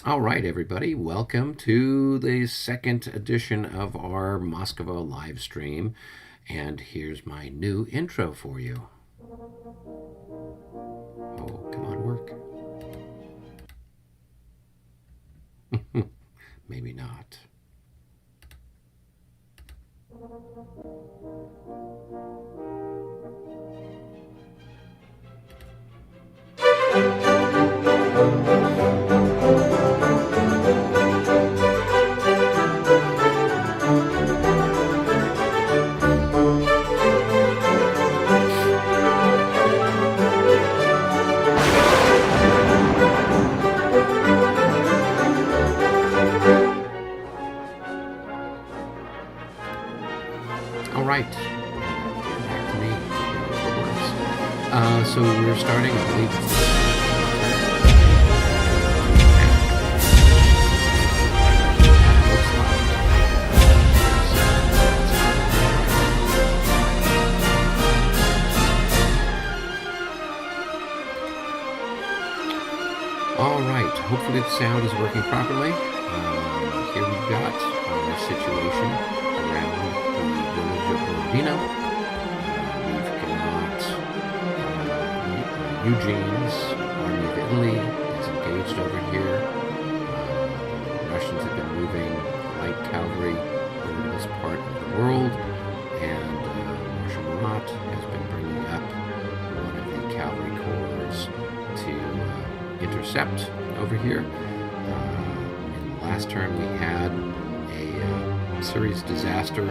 All right, everybody, welcome to the second edition of our Moscow live stream. And here's my new intro for you. Oh, come on, work. Maybe not. All right, back to me. So we're starting, I believe. All right, hopefully the sound is working properly. Here we've got our situation around the village of Borodino. We've got Eugene's army of Italy is engaged over here. The Russians have been moving light cavalry over to this part of the world, and Marshal Murat has been bringing up one of the cavalry corps to intercept over here. In the last turn we had a serious disaster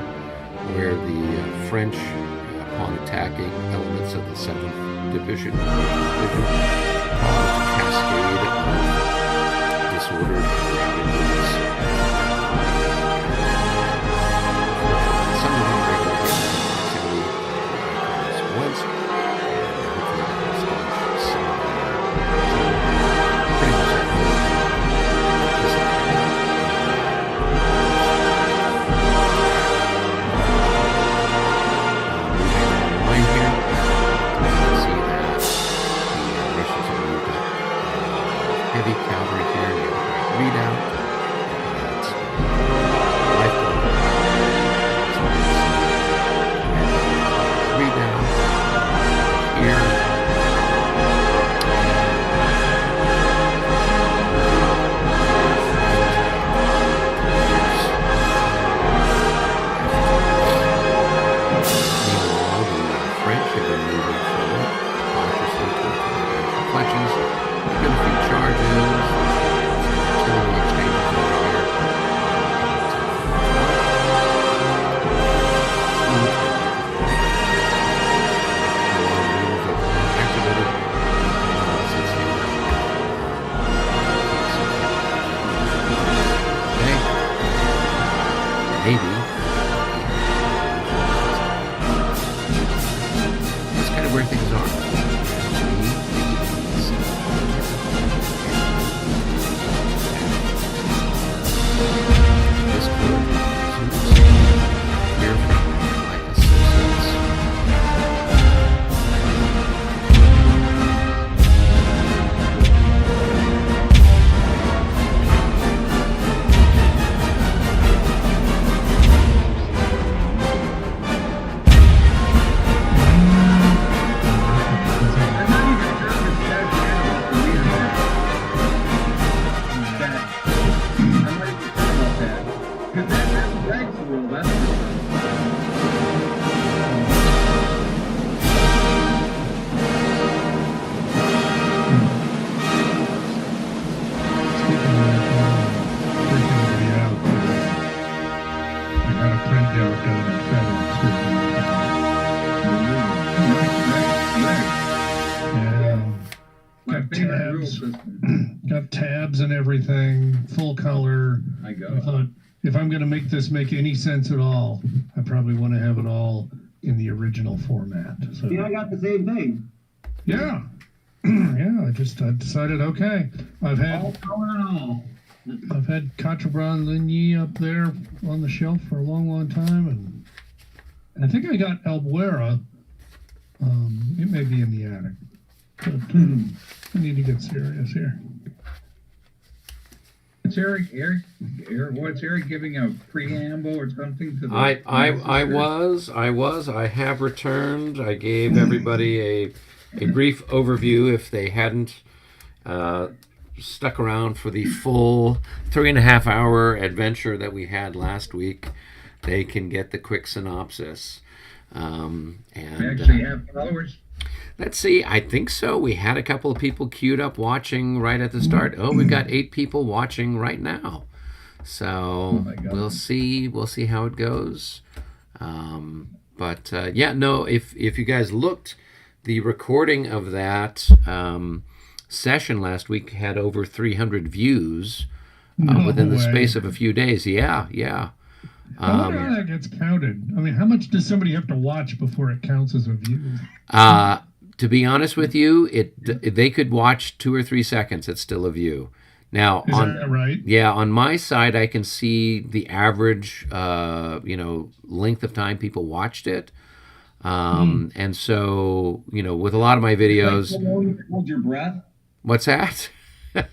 where the French, upon attacking elements of the 7th Division, caused a cascade of disordered movements. Some of them regular activity once, and hopefully that will start some pretty much heavy cavalry here. You have readout. It's lifeboat. Readout here. Meanwhile, the French have been moving forward cautiously towards the reflections. We've got a few charges, artillery exchanges over here. Maybe. That's kind of where things are. This could hear from my associates. Got tabs and everything, full color. I thought, if I'm going to make this make any sense at all, I probably want to have it all in the original format. So, I got the same thing. Yeah. Yeah, I decided, okay. I've All color and all. had Chateaubriand Ligny up there on the shelf for a long time, and I think I got Albuera. It may be in the attic. But I need to get serious here. What's Eric giving a preamble or something to the I have returned. I gave everybody a brief overview if they hadn't stuck around for the full 3.5-hour adventure that we had last week. They can get the quick synopsis. And we actually have followers. Let's see. I think so. We had a couple of people queued up watching right at the start. Oh, we've got 8 people watching right now. So we'll see. We'll see how it goes. If you guys looked, the recording of that session last week had over 300 views within the space of a few days. Yeah. I wonder how that gets counted. I mean, how much does somebody have to watch before it counts as a view? To be honest with you, they could watch 2 or 3 seconds. It's still a view. Now, Is that right? Yeah, on my side, I can see the average, length of time people watched it. And so, with a lot of my videos, Like, how long you hold your breath? What's that?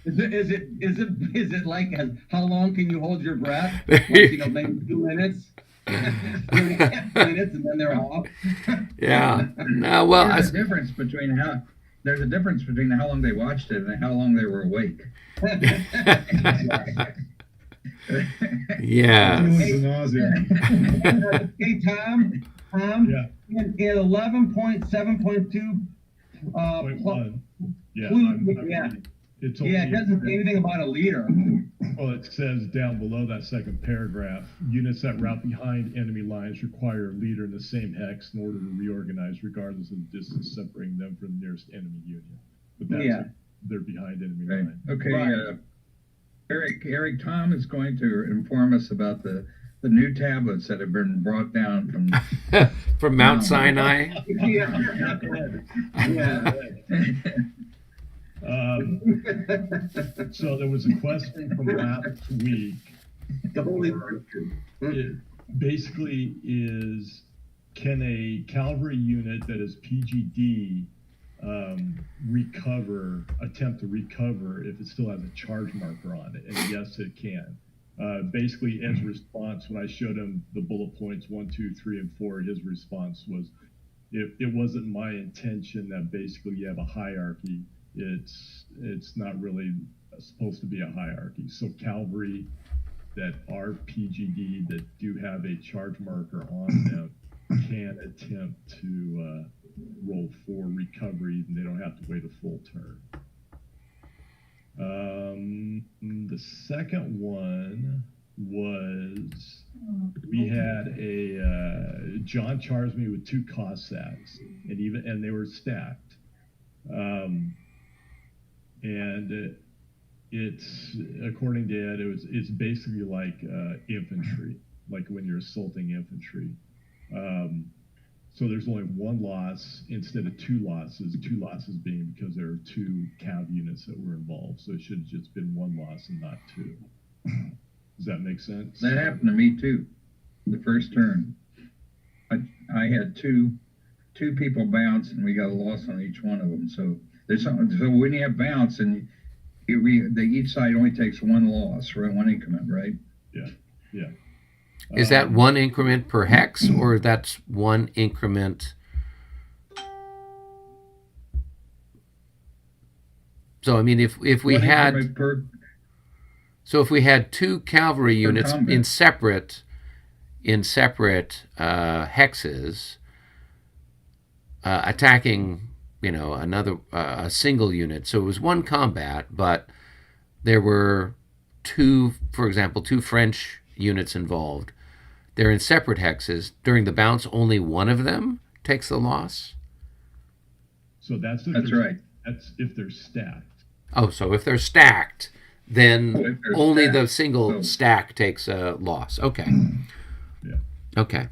Is it like how long can you hold your breath? Like, maybe 2 minutes. 2.5 minutes, and then they're off. Yeah. No, well, there's a difference between how long they watched it and how long they were awake. Yeah. Hey, Tom. Yeah. In 11.7.2. It doesn't say anything about a leader. Well, it says down below that second paragraph, units that route behind enemy lines require a leader in the same hex in order to reorganize regardless of the distance separating them from the nearest enemy unit. But that's they're behind enemy line. Okay, right. Eric, Tom is going to inform us about the new tablets that have been brought down from Mount Sinai. So there was a question from last week. It basically is, can a cavalry unit that is PGD attempt to recover if it still has a charge marker on it? And yes, it can. Basically, Ed's response when I showed him the bullet points 1, 2, 3, and 4, his response was, it wasn't my intention that basically you have a hierarchy. It's not really supposed to be a hierarchy. So cavalry that are PGD that do have a charge marker on them can attempt to roll for recovery, and they don't have to wait a full turn. The second one was we had a John charged me with 2 Cossacks, and they were stacked. And it's, according to Ed, it's basically like infantry, like when you're assaulting infantry. So there's only 1 loss instead of 2 losses. 2 losses being because there are 2 cav units that were involved. So it should have just been 1 loss and not 2. Does that make sense? That happened to me too. The first turn, I had two people bounce, and we got a loss on each one of them. So there's something. So when you have bounce, and each side only takes 1 loss, right? 1 increment, right? Yeah. Is that 1 increment per hex, or that's 1 increment? So I mean, if we had, if we had 2 cavalry units in separate hexes attacking, another a single unit. So it was 1 combat, but there were 2, for example, 2 French units involved. They're in separate hexes. During the bounce, only 1 of them takes the loss. So that's right. That's if they're stacked. Oh, so if they're stacked, then only the single stack takes a loss. Okay. Yeah. Okay.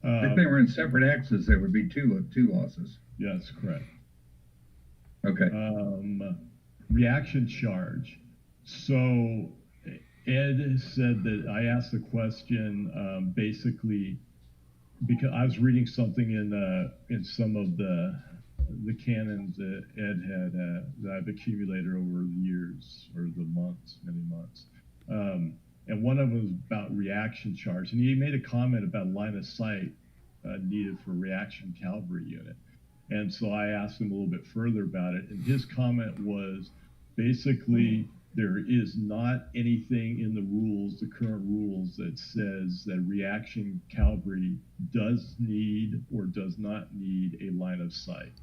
If they were in separate hexes, there would be 2 losses. Yeah, that's correct. Okay. Reaction charge. So Ed said that I asked the question basically because I was reading something in some of the cannons that Ed had that I've accumulated over the years or the months, many months. And one of them was about reaction charge. And he made a comment about line of sight needed for reaction cavalry unit. And so I asked him a little bit further about it. And his comment was basically there is not anything in the rules, the current rules, that says that reaction cavalry does need or does not need a line of sight.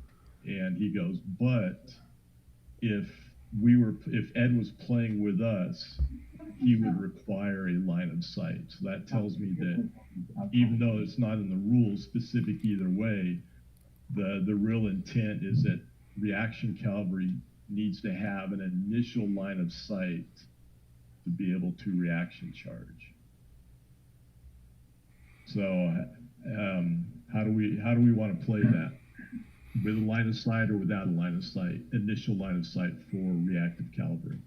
And he goes, but if Ed was playing with us, he would require a line of sight. So that tells me that even though it's not in the rules specific either way, the real intent is that reaction cavalry needs to have an initial line of sight to be able to reaction charge. So how do we want to play that? With a line of sight or without a line of sight? Initial line of sight for reactive cavalry.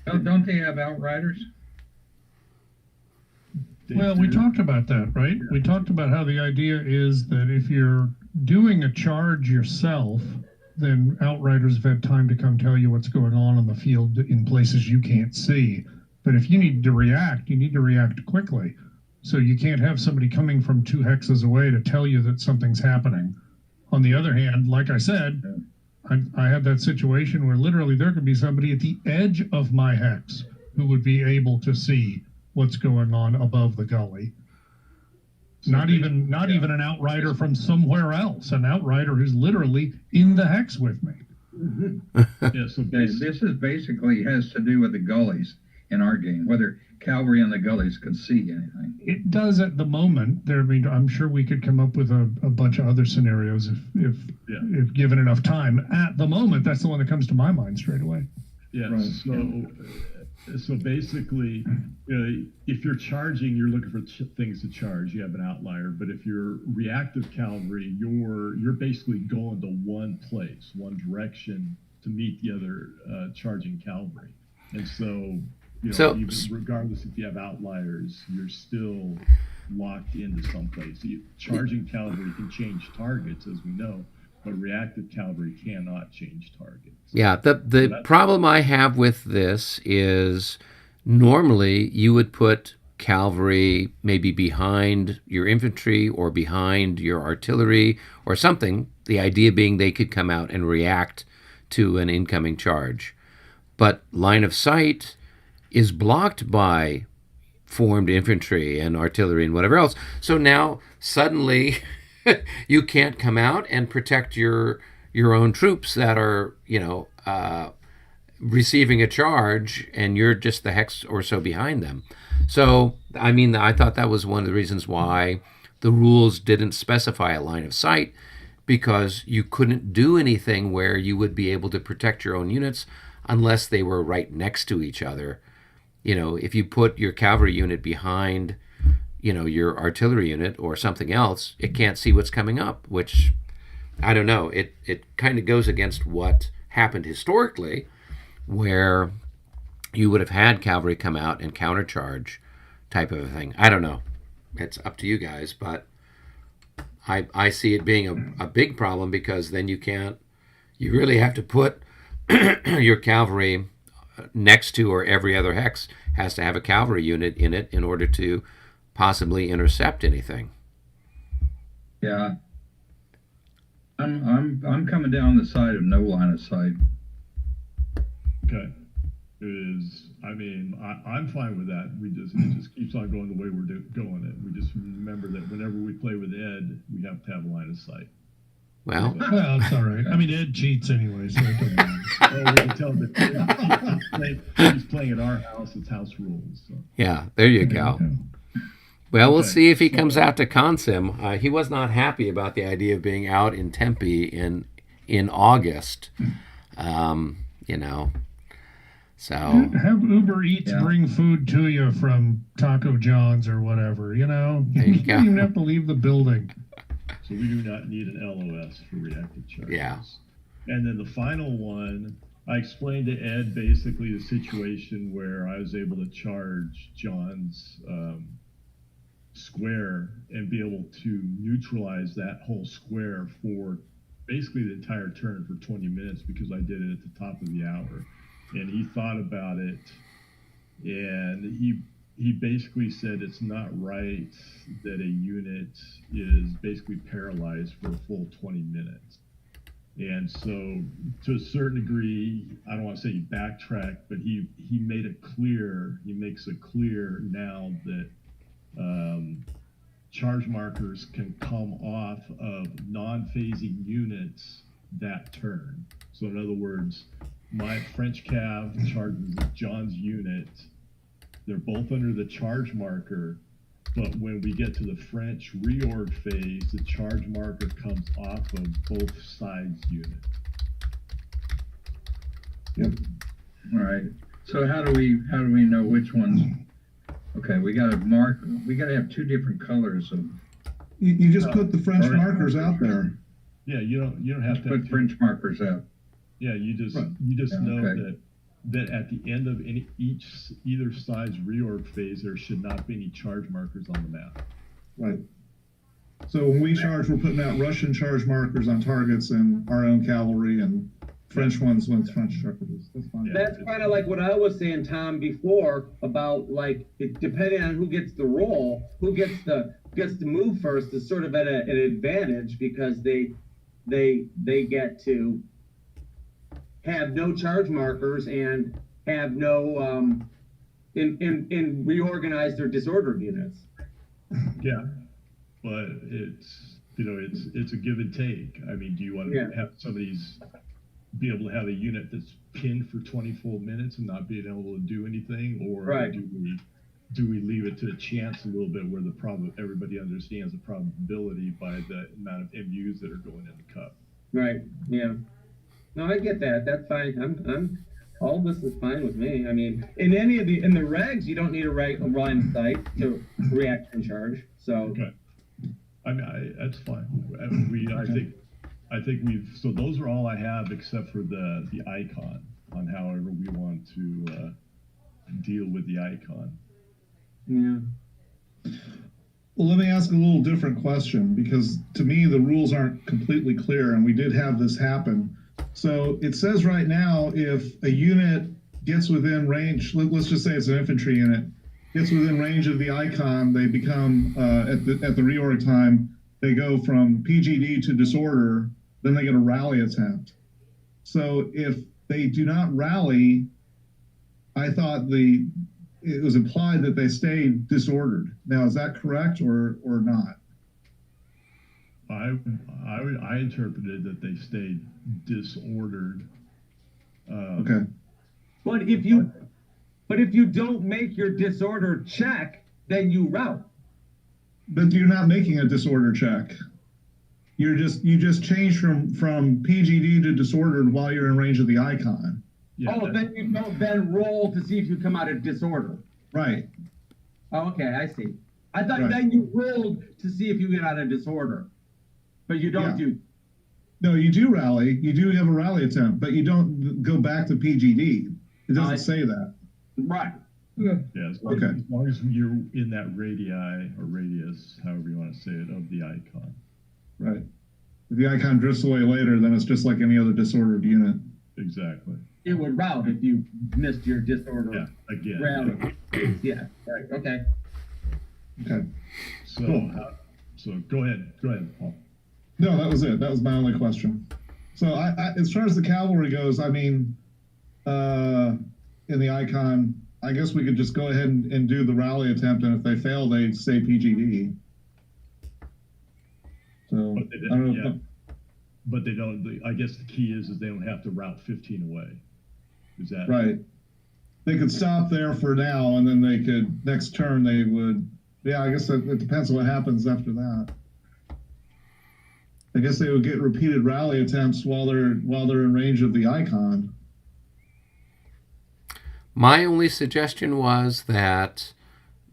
Don't they have outriders? Well, we talked about that, right? We talked about how the idea is that if you're doing a charge yourself, then outriders have had time to come tell you what's going on in the field in places you can't see. But if you need to react, you need to react quickly. So you can't have somebody coming from 2 hexes away to tell you that something's happening. On the other hand, like I said, I had that situation where literally there could be somebody at the edge of my hex who would be able to see what's going on above the gully. Not even an outrider from somewhere else, an outrider who's literally in the hex with me. Yeah, so This is basically has to do with the gullies in our game, whether cavalry in the gullies could see anything. It does at the moment. I'm sure we could come up with a bunch of other scenarios if given enough time. At the moment, that's the one that comes to my mind straight away. Yeah. Right. So basically, if you're charging, you're looking for things to charge. You have an outlier. But if you're reactive cavalry, you're basically going to one place, one direction to meet the other charging cavalry. And so, even regardless if you have outliers, you're still locked into someplace. Charging cavalry can change targets, as we know, but reactive cavalry cannot change targets. Yeah, the problem I have with this is normally you would put cavalry maybe behind your infantry or behind your artillery or something, the idea being they could come out and react to an incoming charge. But line of sight is blocked by formed infantry and artillery and whatever else. So now suddenly you can't come out and protect your own troops that are, receiving a charge, and you're just the hex or so behind them. So, I thought that was one of the reasons why the rules didn't specify a line of sight, because you couldn't do anything where you would be able to protect your own units unless they were right next to each other. If you put your cavalry unit behind your artillery unit or something else, it can't see what's coming up, which, I don't know, it kind of goes against what happened historically, where you would have had cavalry come out and countercharge type of a thing. I don't know. It's up to you guys, but I see it being a big problem, because then you really have to put your cavalry next to, or every other hex has to have a cavalry unit in it in order to possibly intercept anything. Yeah, I'm coming down the side of no line of sight. Okay, I'm fine with that. It just keeps on going the way we're going it. We just remember that whenever we play with Ed, we have to have a line of sight. Well, it's all right. Ed cheats anyway, so it doesn't matter. Well, we can tell that he's playing at our house. It's house rules. So. Yeah, there you go. Well, we'll see if he comes out to Consim. He was not happy about the idea of being out in Tempe in August. So have Uber Eats bring food to you from Taco John's or whatever. You don't even have to leave the building. So we do not need an LOS for reactive charges. Yeah. And then the final one, I explained to Ed basically the situation where I was able to charge John's square and be able to neutralize that whole square for basically the entire turn for 20 minutes because I did it at the top of the hour. And he thought about it, and he basically said it's not right that a unit is basically paralyzed for a full 20 minutes. And so to a certain degree, I don't want to say he backtracked, but he made it clear, he makes it clear now that charge markers can come off of non-phasing units that turn. So in other words, my French Cav charges John's unit. They're both under the charge marker, but when we get to the French reorg phase, the charge marker comes off of both sides unit. Yep. All right. So how do we know which ones? Okay, we got to mark. We got to have two different colors of. You just put the French markers out there. Yeah, you don't have to put French markers out. Yeah, you just know okay. that at the end of either side's reorg phase, there should not be any charge markers on the map. Right. So when we charge, we're putting out Russian charge markers on targets and our own cavalry, and French ones when it's French charges. That's fine. Yeah. That's kind of like what I was saying, Tom, before about like depending on who gets the roll, who gets to move first is sort of at an advantage because they get to have no charge markers and have no in reorganize their disordered units. Yeah, but it's a give and take. I mean, do you want to have somebody's be able to have a unit that's pinned for 20 full minutes and not being able to do anything, or do we leave it to chance a little bit where everybody understands the probability by the amount of MUs that are going in the cup? Right. Yeah. No, I get that. That's fine. I'm all this is fine with me. I mean, in the regs, you don't need a line of sight to react and charge. So. Okay. I mean, that's fine. I think so those are all I have except for the icon on however we want to deal with the icon. Yeah. Well, let me ask a little different question, because to me the rules aren't completely clear, and we did have this happen. So it says right now, if a unit gets within range, let's just say it's an infantry unit, gets within range of the icon, they become, at the reorg time, they go from PGD to disorder, then they get a rally attempt. So if they do not rally, I thought it was implied that they stayed disordered. Now, is that correct or not? I interpreted that they stayed disordered. Okay. But if you don't make your disorder check, then you route. But you're not making a disorder check. You just change from PGD to disordered while you're in range of the icon. Yeah, then you don't then roll to see if you come out of disorder. Right. Oh, okay, I see. I thought Right. then you rolled to see if you get out of disorder, but you don't do. No, you do rally. You do have a rally attempt, but you don't go back to PGD. It doesn't say that. Right. Yeah, as long as you're in that radii or radius, however you want to say it, of the icon. Right. If the icon drifts away later, then it's just like any other disordered unit. Exactly. It would route if you missed your disorder. Yeah, again. Rally. Yeah. Right. Okay. Okay. So, Cool. So go ahead, Paul. No, that was it. That was my only question. So I as far as the cavalry goes, I mean, in the icon, I guess we could just go ahead and do the rally attempt, and if they fail, they say PGD. So But they I don't know. yeah. But they don't. I guess the key is they don't have to route 15 away. Is that Right. They could stop there for now, and then they could next turn they would. Yeah, I guess it depends on what happens after that. I guess they would get repeated rally attempts while they're in range of the icon. My only suggestion was that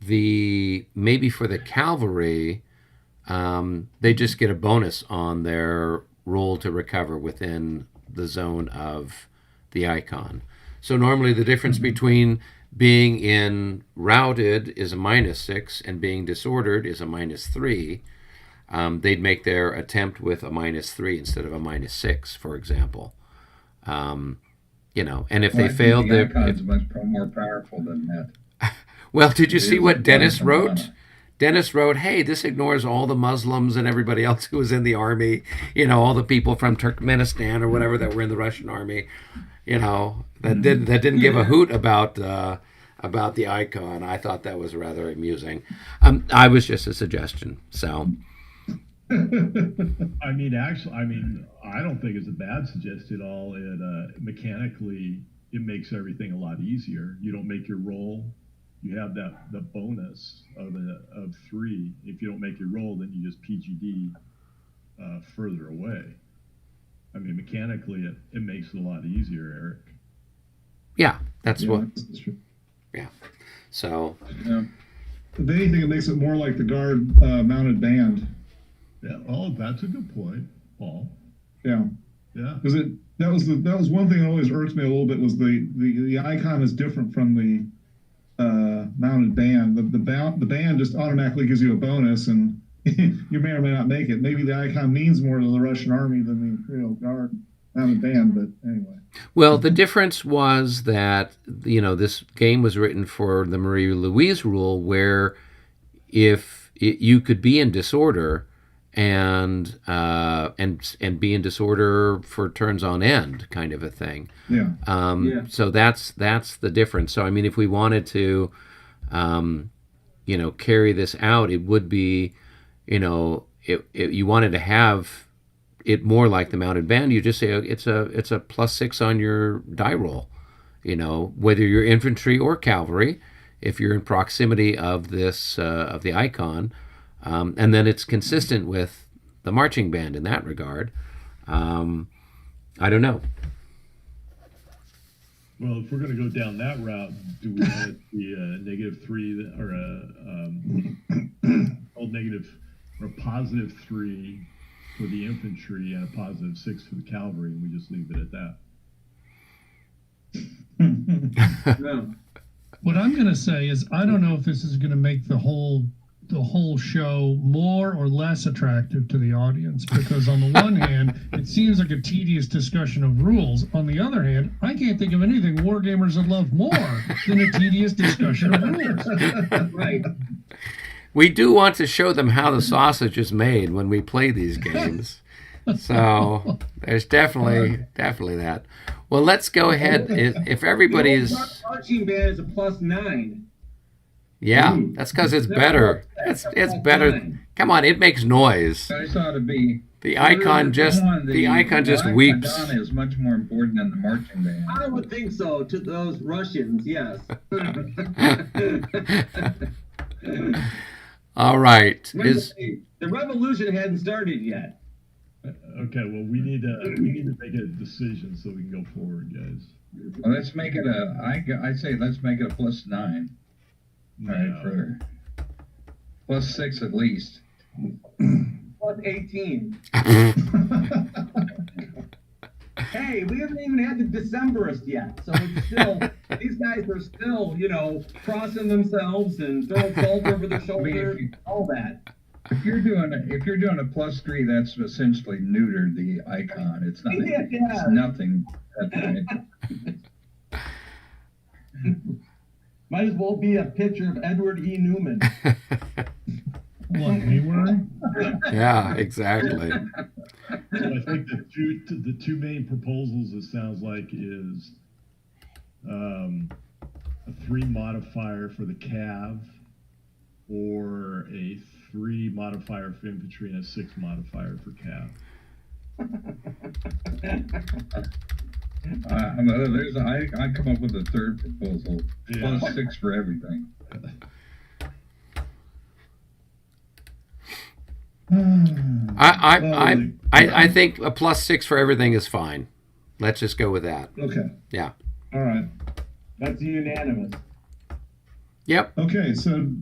maybe for the cavalry, they just get a bonus on their roll to recover within the zone of the icon. So normally the difference between being in routed is a -6 and being disordered is a -3. they'd make their attempt with a -3 instead of a -6, for example. You know, and if Well, they I think failed, the icon's much more powerful than that. well, did you It see is what Dennis a wrote? banana. Dennis wrote, "Hey, this ignores all the Muslims and everybody else who was in the army. You know, all the people from Turkmenistan or whatever that were in the Russian army. You know, that didn't give a hoot about the icon." I thought that was rather amusing. I was just a suggestion. So, I mean, actually, I don't think it's a bad suggestion at all. It mechanically, it makes everything a lot easier. You don't make your roll. You have the bonus of 3. If you don't make your roll, then you just PGD further away. I mean, mechanically, it makes it a lot easier, Eric. yeah, that's what. That's true. Yeah. So, Yeah. If anything, it makes it more like the guard mounted band. Yeah. Oh, that's a good point, Paul. Yeah. Yeah. Because that was one thing that always irks me a little bit was the icon is different from the mounted band. The band just automatically gives you a bonus, and you may or may not make it. Maybe the icon means more to the Russian army than the Imperial Guard mounted band, but anyway. well, the difference was that, you know, this game was written for the Marie Louise rule, where if you could be in disorder and be in disorder for turns on end, kind of a thing. Yeah. So that's the difference. So I mean, if we wanted to, you know, carry this out, it would be, you know, you wanted to have it more like the mounted band. You just say it's a +6 on your die roll. You know, whether you're infantry or cavalry, if you're in proximity of this of the icon. And then it's consistent with the marching band in that regard. I don't know. Well, if we're going to go down that route, do we want it to be a -3 or a negative or a +3 for the infantry and a +6 for the cavalry, and we just leave it at that? No. What I'm going to say is I don't know if this is going to make the whole show more or less attractive to the audience, because on the one hand, it seems like a tedious discussion of rules. On the other hand, I can't think of anything wargamers would love more than a tedious discussion of rules. Right. We do want to show them how the sausage is made when we play these games. So there's definitely that. Well, let's go ahead. If everybody's... The marching band is a +9. Yeah, that's because it's better. It's better. Come on, it makes noise. I thought it'd be. The icon just weeps. Madonna is much more important than the marching band. I would think so to those Russians, yes. All right. The revolution hadn't started yet. Okay, well, we need to make a decision so we can go forward, guys. Well, let's make it I say let's make it a +9. All right, for +6 at least. +18. Hey, we haven't even had the Decemberist yet, so it's still these guys are still, you know, crossing themselves and throwing salt over their shoulder, all that. If you're doing a +3, that's essentially neutered the icon. It's nothing. Yeah. It's nothing. Might as well be a picture of Edward E. Newman. What, we were? Yeah, exactly. So I think the two main proposals, it sounds like, is a 3 modifier for the cav, or a 3 modifier for infantry and a 6 modifier for cav. I come up with a third proposal. Yeah. +6 for everything. I think a +6 for everything is fine. Let's just go with that. Okay. Yeah. All right. That's unanimous. Yep. Okay, so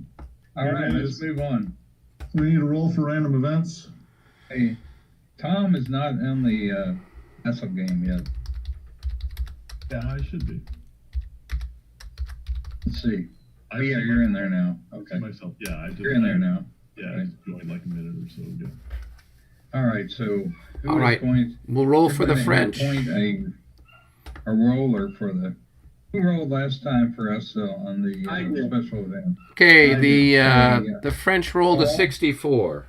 All right, let's move on. we need a roll for random events. Hey, Tom is not in the Hessel game yet. Yeah, I should be. Let's see. Oh yeah, you're in there now. Okay, Myself, yeah, you're in there now. Yeah, it's joined like a minute or so ago. All right, so who All is right. going? We'll roll who's for the going to French. appoint a roller for the. Who rolled last time for us on the I did. special event? Okay, I the French rolled a 64.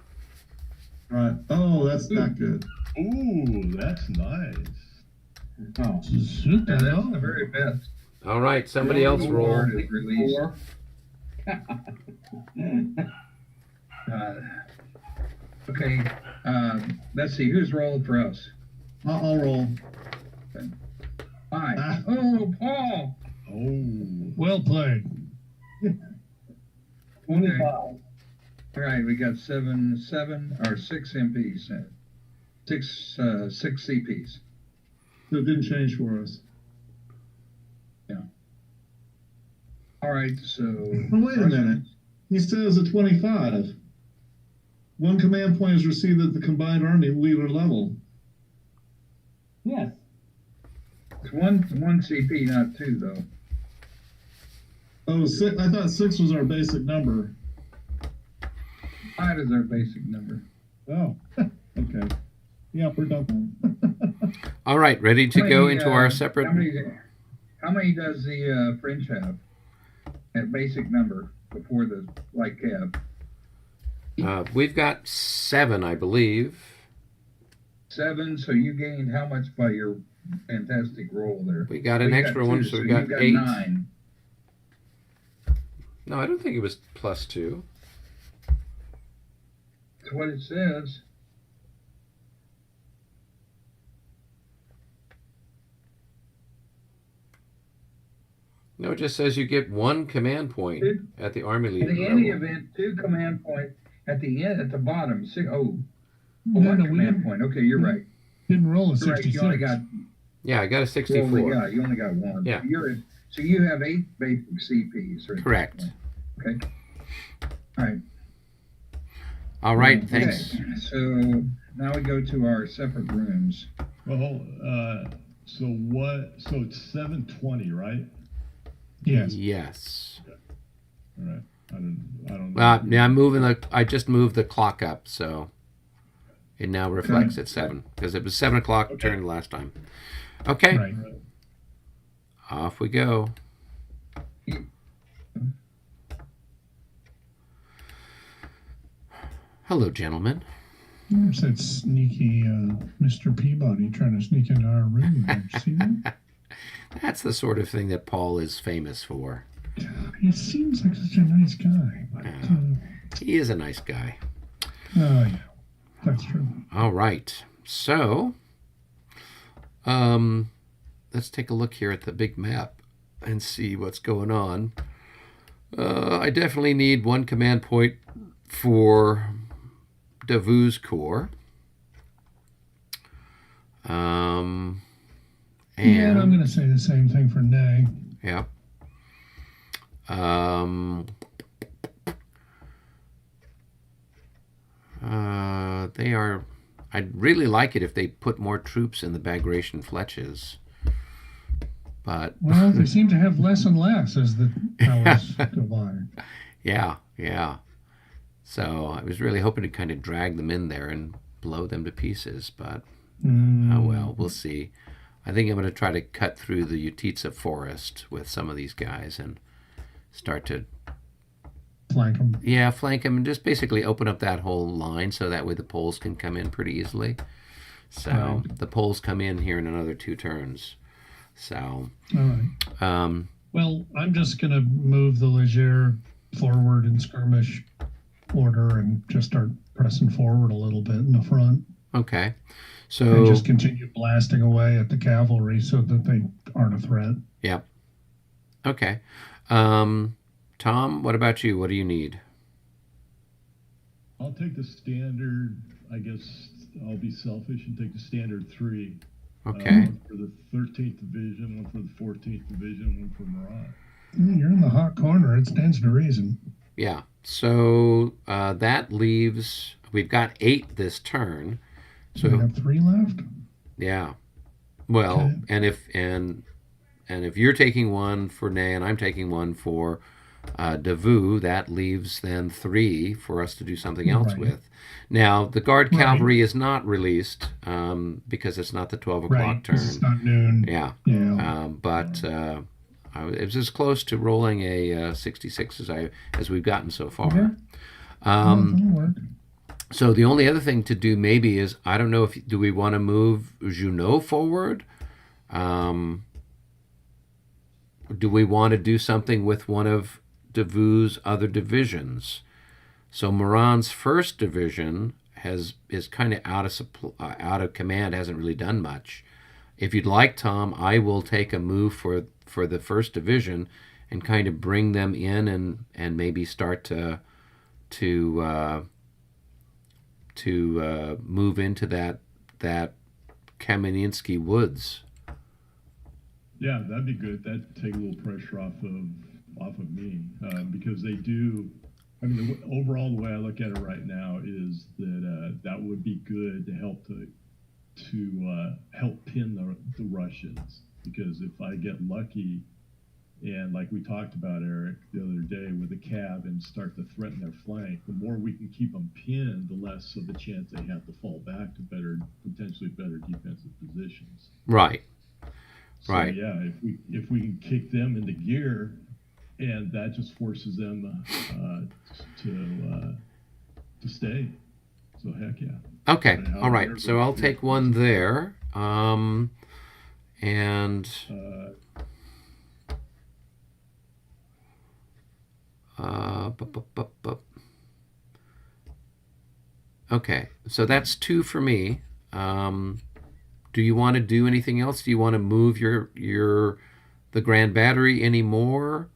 Right. Oh, that's not good. Ooh, that's nice. Oh. Shoot Yeah, that that's off. the very best. All right, somebody else roll. Award is released. 4. Okay, let's see who's rolled for us. I'll roll. 5. Ah. Oh, Paul. Oh, Well played. 25. All right, we got 6 MPs, 6 CPs. So it didn't change for us. All right, so. Oh, wait a minute. He says a 25. One command point is received at the combined army leader level. Yes. It's one CP, not 2, though. Oh, I thought 6 was our basic number. 5 is our basic number. Oh, okay. Yeah, we're done. All right, ready to How go many, into our separate. How many does the French have? At basic number before the light cab. We've got 7, I believe. 7. So you gained how much by your fantastic roll there? We got an We extra one, 2, so we you've got 8. 9. No, I don't think it was +2. That's what it says. No, it just says you get 1 command point at the army leader In any level. event, 2 command point at the end, at the bottom. No, One no, we command didn't, point. Okay, you're right. didn't roll a You're right. 66. You only got. Yeah, I got a You only 64. got 1. Yeah. So you have 8 basic CPs, right? Correct. Okay. All right. All right, Okay, thanks. So now we go to our separate rooms. well, so what? So it's 7:20, right? Yes. Yes. All right. I don't. Yeah, I just moved the clock up, so it now reflects at 7 because it was 7 o'clock turn last time. Okay, Right. off we go. Hello, gentlemen. There's that sneaky Mr. Peabody trying to sneak into our room. Did you see that? That's the sort of thing that Paul is famous for. He seems like such a nice guy. But, He is a nice guy. yeah, that's true. All right, so let's take a look here at the big map and see what's going on. I definitely need 1 command point for Davout's Corps. And I'm going to say the same thing for Nay. Yeah. They are. I'd really like it if they put more troops in the Bagration Fletches. But Well, they seem to have less and less as the hours go by. yeah. So I was really hoping to kind of drag them in there and blow them to pieces, but oh well, we'll see. I think I'm going to try to cut through the Utitsa forest with some of these guys and start to Flank them. Yeah, flank them and just basically open up that whole line so that way the Poles can come in pretty easily. So Right. the Poles come in here in another 2 turns. So, All right. Well, I'm just going to move the Leger forward in skirmish order and just start pressing forward a little bit in the front. okay. And So, just continue blasting away at the cavalry so that they aren't a threat. yeah. Okay. Tom, what about you? What do you need? I'll take the standard. I guess I'll be selfish and take the standard 3. Okay. One for the 13th Division, one for the 14th Division, one for Marat. You're in the hot corner. It stands to reason. Yeah. So that leaves, we've got 8 this turn. We So, have 3 left. yeah. Well, Okay. and if you're taking 1 for Nay and I'm taking 1 for Davout, that leaves then 3 for us to do something else Right. with. Now, the Guard Right. Cavalry is not released because it's not the 12 o'clock Right. 'Cause it's turn. not noon. Yeah. Yeah. But it was as close to rolling a 66 as we've gotten so far. Okay. That'll work. So the only other thing to do maybe is, I don't know if, do we want to move Junot forward? Do we want to do something with one of Davout's other divisions? So Moran's first division is kind of out of command, hasn't really done much. If you'd like, Tom, I will take a move for the first division and kind of bring them in and maybe start to move into that Kamieninsky Woods. Yeah, that'd be good. That'd take a little pressure off of me because they do. I mean, overall, the way I look at it right now is that that would be good to help help pin the Russians, because if I get lucky and, like we talked about, Eric, the other day with the Cav, and start to threaten their flank, the more we can keep them pinned, the less of a chance they have to fall back to potentially better defensive positions. Right. So, Right. yeah, if we can kick them into gear, and that just forces them to stay. So heck yeah. Okay. All right. So I'll take one there. And okay. So that's 2 for me. Do you want to do anything else? Do you want to move the Grand Battery anymore?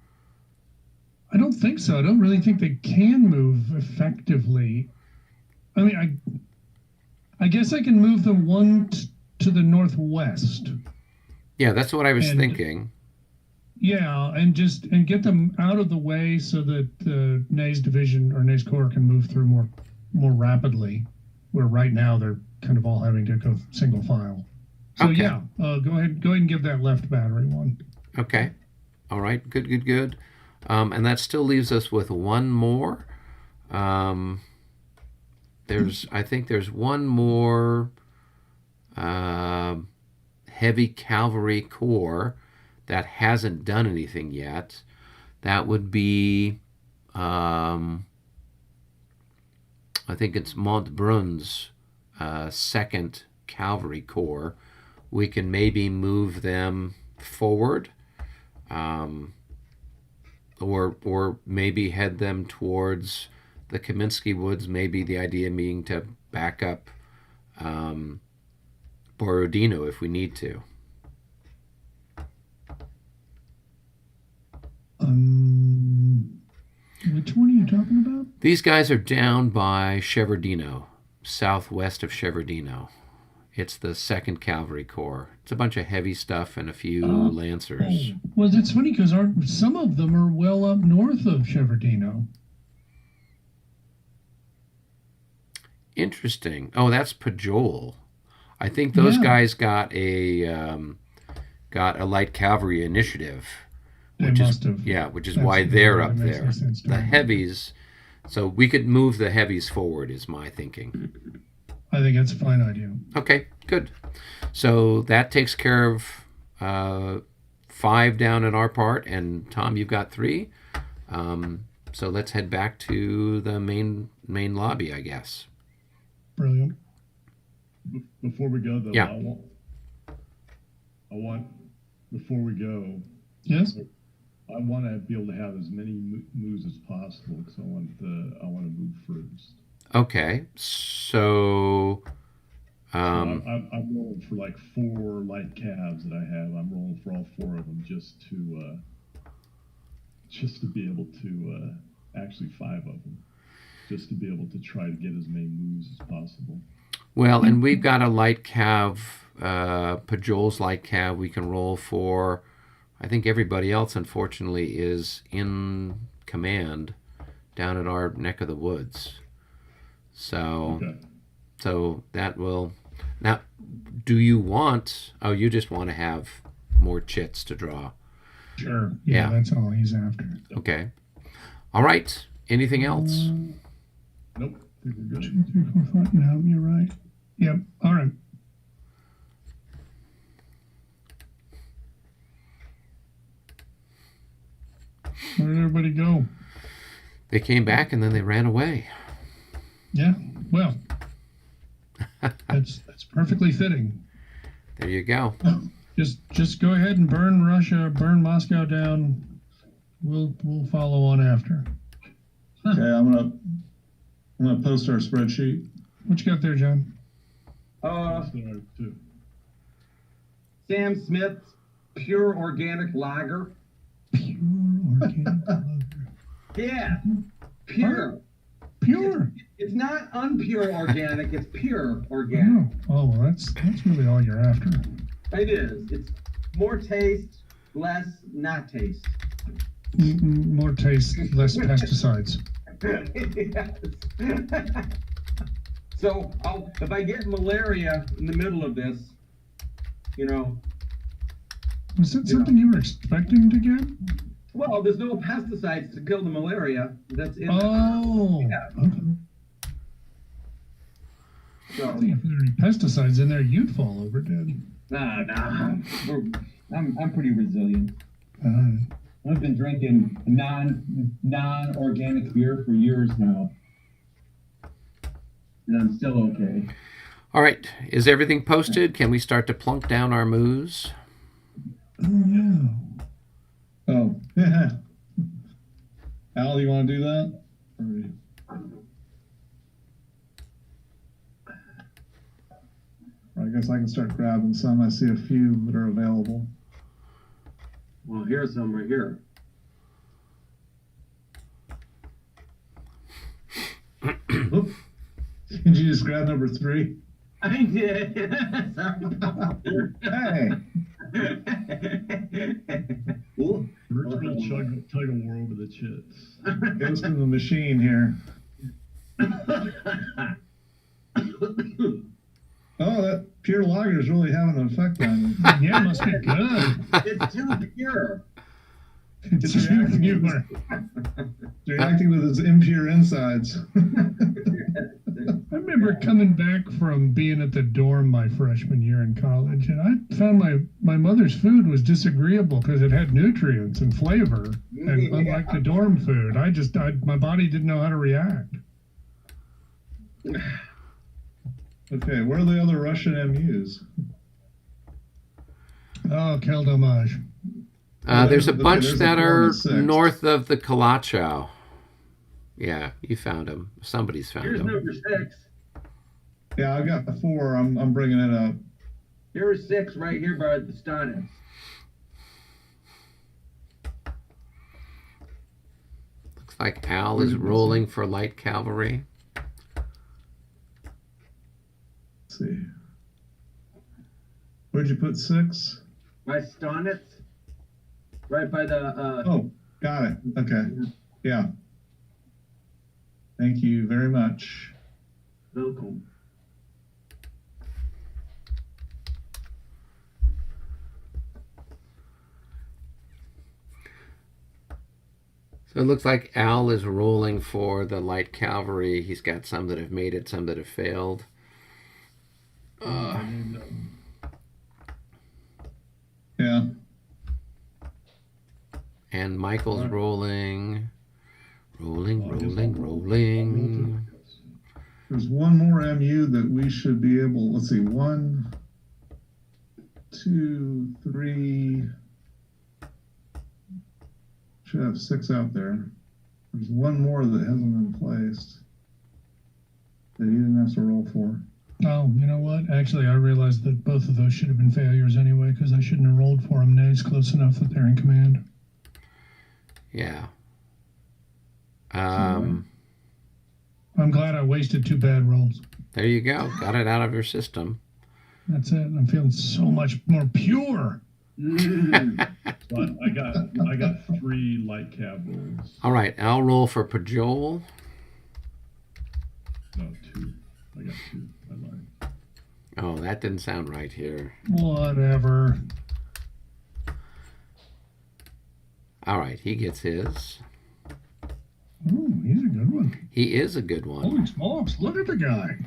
I don't think so. I don't really think they can move effectively. I mean, I guess I can move them one to the northwest. Yeah, that's what I was thinking. Yeah, and get them out of the way so that the Ney's division or Ney's Corps can move through more rapidly. Where right now they're kind of all having to go single file. So Okay. yeah, go ahead and give that left battery one. Okay. All right. Good. And that still leaves us with one more. I think there's one more heavy cavalry corps that hasn't done anything yet. That would be, I think it's Montbrun's 2nd Cavalry Corps. We can maybe move them forward, or maybe head them towards the Kamieninsky Woods. Maybe the idea being to back up Borodino if we need to. Which one are you talking about? These guys are down by Shevardino, southwest of Shevardino. It's the 2nd Cavalry Corps. It's a bunch of heavy stuff and a few Lancers. Well, that's funny because some of them are well up north of Shevardino. Interesting. Oh, that's Pajol. I think those guys got a light cavalry initiative. Which is why they're up there. The heavies, so we could move the heavies forward is my thinking. I think that's a fine idea. Okay, good. So that takes care of 5 down in our part, and Tom, you've got 3. So let's head back to the main lobby, I guess. Brilliant. Before we go, though, Yeah. I want before we go. Yes. I want to be able to have as many moves as possible because I want to move first. Okay, so I'm rolling for like 4 light calves that I have. I'm rolling for all 4 of them just to be able to actually 5 of them, just to be able to try to get as many moves as possible. Well, and we've got a light cav, Pajol's light cav we can roll for. I think everybody else, unfortunately, is in command down in our neck of the woods. So, Okay. So that will... Now, do you want... Oh, you just want to have more chits to draw. Sure. Yeah. That's all he's after. Okay. All right. Anything else? Nope. I think we're 2, good. 3, 4, 5. No, you're right. Yep. All right. Where did everybody go? They came back and then they ran away. Yeah. Well, that's perfectly fitting. There you go. Just go ahead and burn Russia, burn Moscow down. We'll follow on after. Okay, I'm gonna post our spreadsheet. What you got there, John? Uh, That's what I do. Sam Smith's pure organic lager. Pure organic lager. Yeah, pure. Pure. It's not unpure organic. It's pure organic. Oh, well, that's really all you're after. It is. It's more taste, less not taste. More taste, less pesticides. Yes. So if I get malaria in the middle of this, you know. Was that something you were expecting to get? Well, there's no pesticides to kill the malaria. That's in Oh. Yeah. Okay. So, I think if there were any pesticides in there, you'd fall over dead. nah. I'm pretty resilient. Uh, I've been drinking non-organic beer for years now, and I'm still okay. All right. Is everything posted? Can we start to plunk down our moves? oh, yeah. Oh, yeah. Al, you want to do that? Or I guess I can start grabbing some. I see a few that are available. Well, here's some right here. Oop. Did you just grab number 3? I did. Sorry. Hey. Ooh. Virtual tug of war over the chits. Goes to the machine here. Oh, that pure lager is really having an effect on you. Yeah, it must be good. It's too pure. It's too pure. Reacting with its impure insides. I remember coming back from being at the dorm my freshman year in college, and I found my mother's food was disagreeable because it had nutrients and flavor, and unlike the dorm food, my body didn't know how to react. Okay, where are the other Russian MUs? Oh, quel dommage. There's a bunch there's that a 4 are and a 6. north of the Kalachow. Yeah, you found them. Somebody's found Here's them. number 6. Yeah, I've got the 4. I'm bringing it up. Here's 6 right here by the Stannis. Looks like Al is rolling for light cavalry. Let's see. Where'd you put 6? By Stannis. Right by the Oh, got it. Okay. Yeah. Thank you very much. Welcome. So it looks like Al is rolling for the light cavalry. He's got some that have made it, some that have failed. Yeah. And Michael's rolling. Rolling. There's one more MU that we should be able, let's see, 1, 2, 3. Should have 6 out there. There's one more that hasn't been placed that he didn't have to roll for. Oh, you know what? Actually, I realized that both of those should have been failures anyway because I shouldn't have rolled for them. Nays close enough that they're in command. Yeah. I'm glad I wasted 2 bad rolls. There you go. Got it out of your system. That's it. I'm feeling so much more pure. But I got 3 light cav rolls. All right, I'll roll for Pajol. No, 2. I got 2. I lied. Oh, that didn't sound right here. Whatever. All right, he gets his. He is a good one. Holy smokes, look at the guy.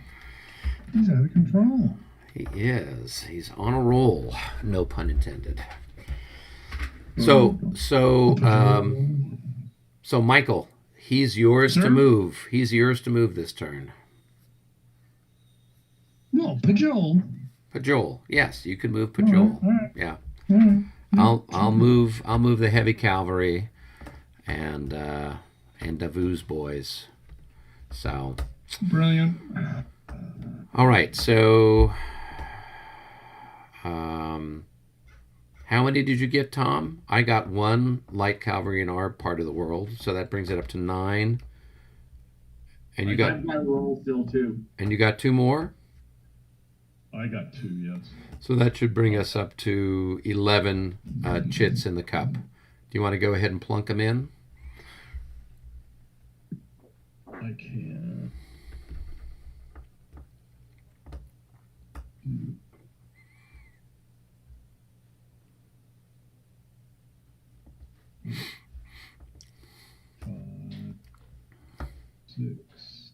He's out of control. He is. He's on a roll. No pun intended. So Michael, he's yours Sir? to move. He's yours to move this turn. No, Pajol. Pajol. Yes, you can move Pajol. All right. Yeah. All right. I'll move the heavy cavalry and Davu's boys. So Brilliant. all right, so how many did you get, Tom? I got 1 light cavalry in our part of the world, so that brings it up to 9. And you got my roll still too. and you got 2 more? I got 2, yes. So that should bring us up to 11 chits in the cup. Do you want to go ahead and plunk them in? I can. Five, 6,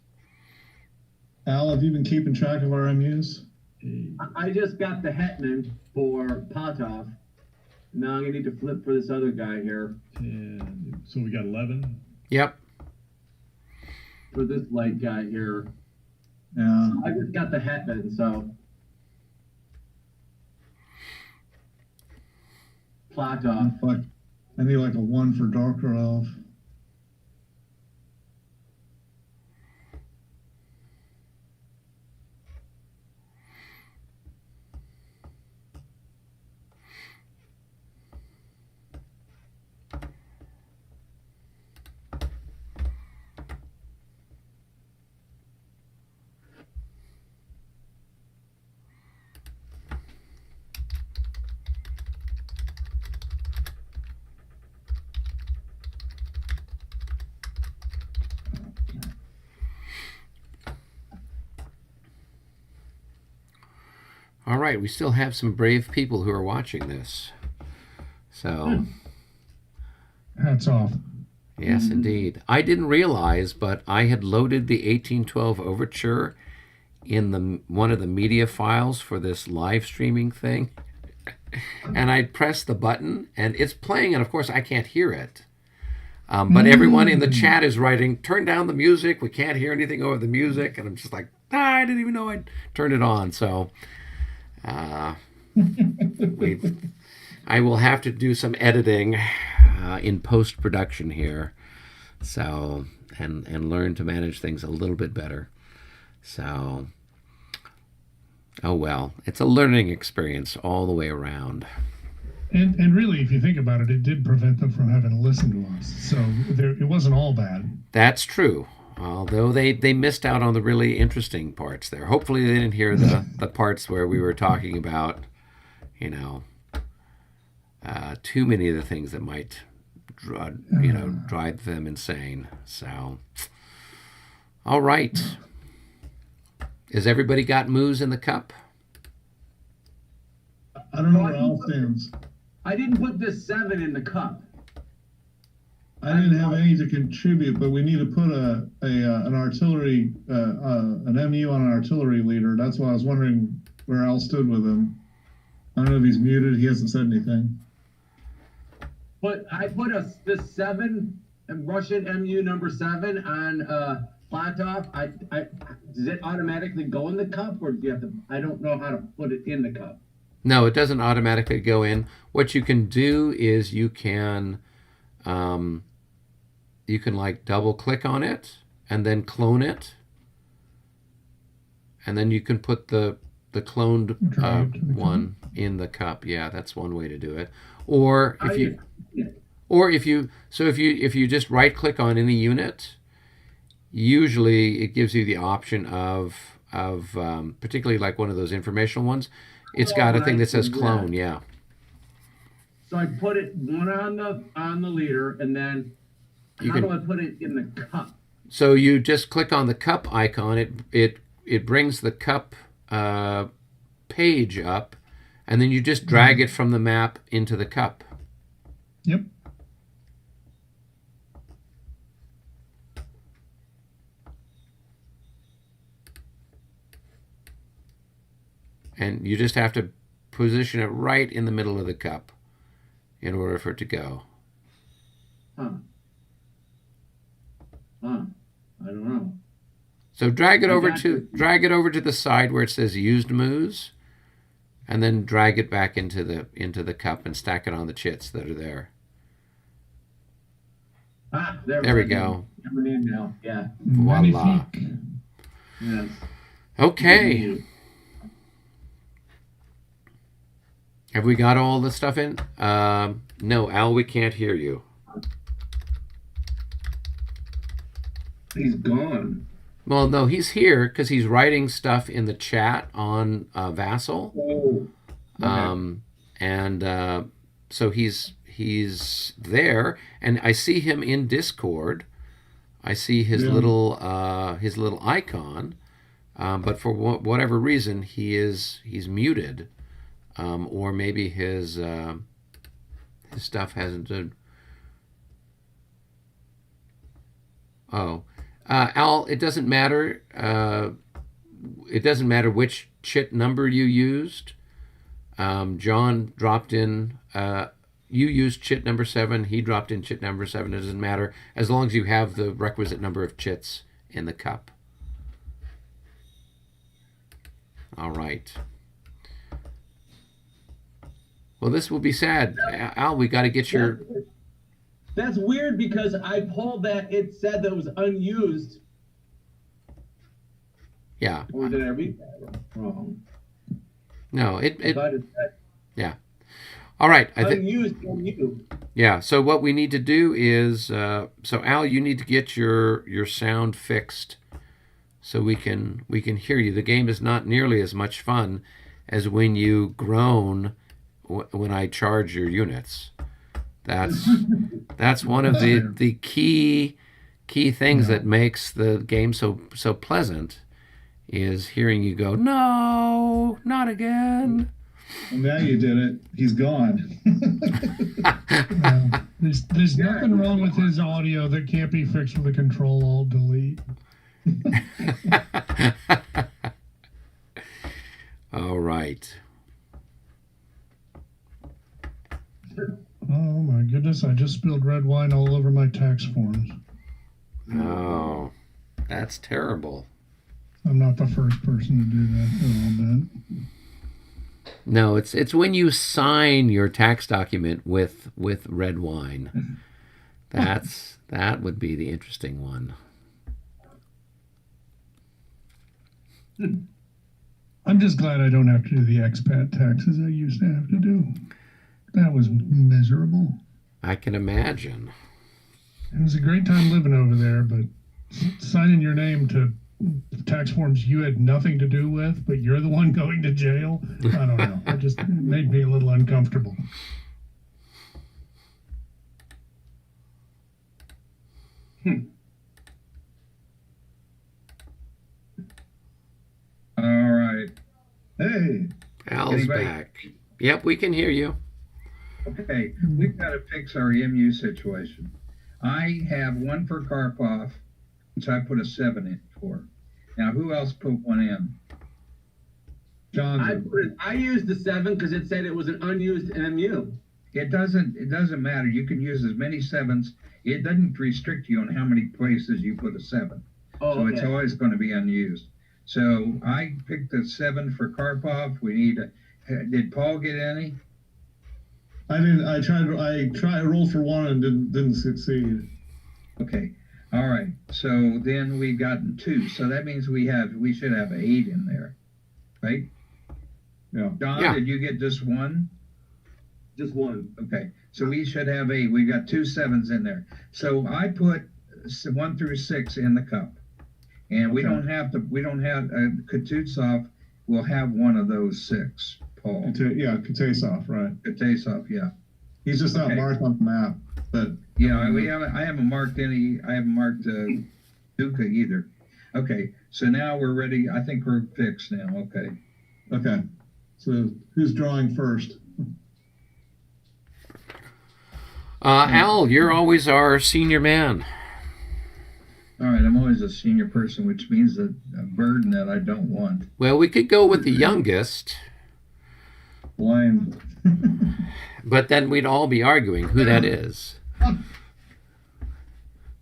Al, have you been keeping track of our MUs? 8. I just got the Hetman for Potov. Now I'm gonna need to flip for this other guy here 10. So we got 11. Yep. for this light guy here. Yeah. I just got the Hetman, so. Platov. Like, I need like a 1 for Darkarov. All right, we still have some brave people who are watching this. So, Hats off. yes, indeed. I didn't realize, but I had loaded the 1812 overture in one of the media files for this live streaming thing. And I pressed the button, and it's playing, and of course I can't hear it. But everyone in the chat is writing, turn down the music. We can't hear anything over the music. And I'm just like, I didn't even know I'd turned it on. So I will have to do some editing in post-production here. So, and learn to manage things a little bit better. So, oh well, it's a learning experience all the way around. And really, if you think about it, it did prevent them from having to listen to us. So it wasn't all bad. That's true. Although they missed out on the really interesting parts there. Hopefully they didn't hear the parts where we were talking about, too many of the things that might, drive them insane. So, all right. Has everybody got moves in the cup? I don't know where Al stands. I didn't put this 7 in the cup. I didn't have any to contribute, but we need to put an artillery an MU on an artillery leader. That's why I was wondering where Al stood with him. I don't know if he's muted. He hasn't said anything. But I put this 7 Russian MU number 7 on Platov. Does it automatically go in the cup, or do you have to? I don't know how to put it in the cup. No, it doesn't automatically go in. What you can do is you can like double click on it and then clone it, and then you can put the cloned one in the cup. Yeah, that's one way to do it. Or if you just right click on any unit, usually it gives you the option of particularly like one of those informational ones. It's got a thing that says clone, yeah. So I put it one on the leader, and then how do I put it in the cup? So you just click on the cup icon. It brings the cup page up, and then you just drag it from the map into the cup. Yep. And you just have to position it right in the middle of the cup in order for it to go. Huh. I don't know. So drag it I over got to you. the side where it says used moves, and then drag it back into the cup and stack it on the chits that are there. There we go. Coming in now. Yeah. Voila. Magnifique. Yes. Okay. Have we got all the stuff in? No, Al, we can't hear you. He's gone. Well, no, he's here because he's writing stuff in the chat on Vassal. Oh. And so he's there, and I see him in Discord. I see his little icon, but for whatever reason he's muted, or maybe his stuff hasn't. Al, it doesn't matter. It doesn't matter which chit number you used. John dropped in. You used chit number 7. He dropped in chit number 7. It doesn't matter as long as you have the requisite number of chits in the cup. All right. Well, this will be sad. Al, we got to get your... That's weird because I pulled that. It said that it was unused. Yeah. Or did I read that wrong? No, I thought it said yeah. All right. unused from you. Yeah. So what we need to do is, so Al, you need to get your sound fixed, so we can hear you. The game is not nearly as much fun as when you groan when I charge your units. That's one of the key things that makes the game so pleasant, is hearing you go, no, not again. Well, now you did it. He's gone. There's nothing wrong with his audio that can't be fixed with a Control-Alt-Delete. All right. Oh my goodness, I just spilled red wine all over my tax forms. Oh, that's terrible. I'm not the first person to do that a little bit. No, it's when you sign your tax document with red wine. That would be the interesting one. I'm just glad I don't have to do the expat taxes I used to have to do. That was miserable. I can imagine. It was a great time living over there, but signing your name to tax forms you had nothing to do with, but you're the one going to jail, I don't know. It just made me a little uncomfortable. All right. Hey. Al's Anybody? back. Yep, we can hear you. Okay, we've got to fix our MU situation. I have one for Karpov, which I put a 7 in for. Now, who else put one in? John. I used the 7 because it said it was an unused MU. It doesn't matter. You can use as many 7s. It doesn't restrict you on how many places you put a 7. Oh, So okay. it's always going to be unused. So I picked a 7 for Karpov. We need did Paul get any? I didn't. I rolled for 1 and didn't succeed. Okay. All right. So then we've gotten 2. So that means we should have 8 in there, right? Yeah. Don, Yeah. did you get just 1? Just 1. Okay. So we should have 8. We've got 2 7s in there. So I put 1 through 6 in the cup, and we don't have Kututsov will have one of those 6. Paul. Kutasov, right? Kutasov, yeah. He's just not marked on the map, but Yeah, I haven't marked Duka either. Okay, so now we're ready. I think we're fixed now. Okay. So who's drawing first? Al, you're always our senior man. All right, I'm always a senior person, which means a burden that I don't want. Well, we could go with the youngest blind. But then we'd all be arguing who that is.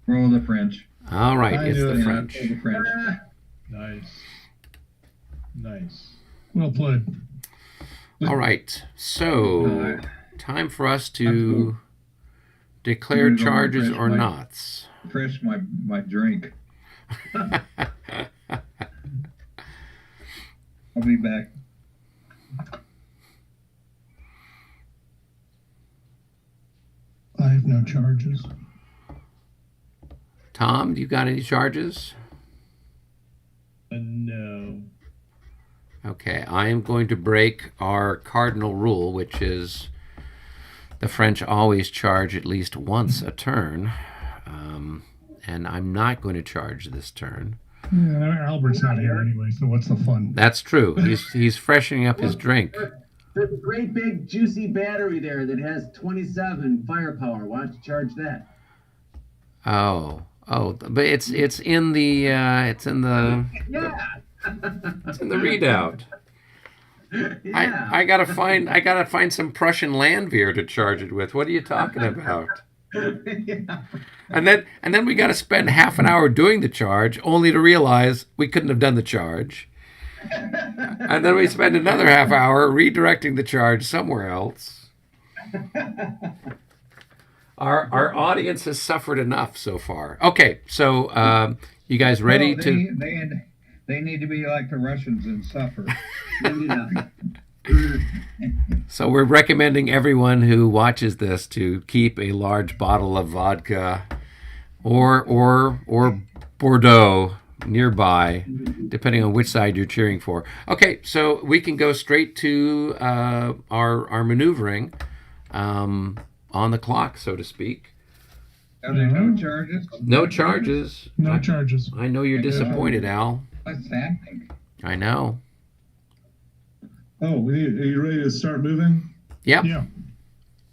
Roll the French. All right, I it's knew the it. French. Roll the French. Nice. Nice. Well played. All right, so time for us to declare I'm gonna go charges refresh or my- nots. Refresh my drink. I'll be back. I have no charges. Tom, you got any charges? No. Okay, I am going to break our cardinal rule, which is the French always charge at least once a turn. And I'm not going to charge this turn. Yeah, Albert's not here anyway, so what's the fun? That's true. He's freshening up his drink. There's a great big juicy battery there that has 27 firepower. Why don't you charge that? Oh, but it's in the Yeah. it's in the readout. Yeah. I gotta find some Prussian Landwehr to charge it with. What are you talking about? Yeah. And then we got to spend half an hour doing the charge, only to realize we couldn't have done the charge. And then we spend another half hour redirecting the charge somewhere else. Our audience has suffered enough so far. Okay, so you guys ready No, to? They need to be like the Russians and suffer. Yeah. So we're recommending everyone who watches this to keep a large bottle of vodka or Bordeaux nearby, depending on which side you're cheering for. Okay, so we can go straight to our maneuvering on the clock, so to speak. Are there no charges? No charges. No charges. I know you're disappointed, Al. What's happening? I know. Oh, are you ready to start moving? Yep. Yeah.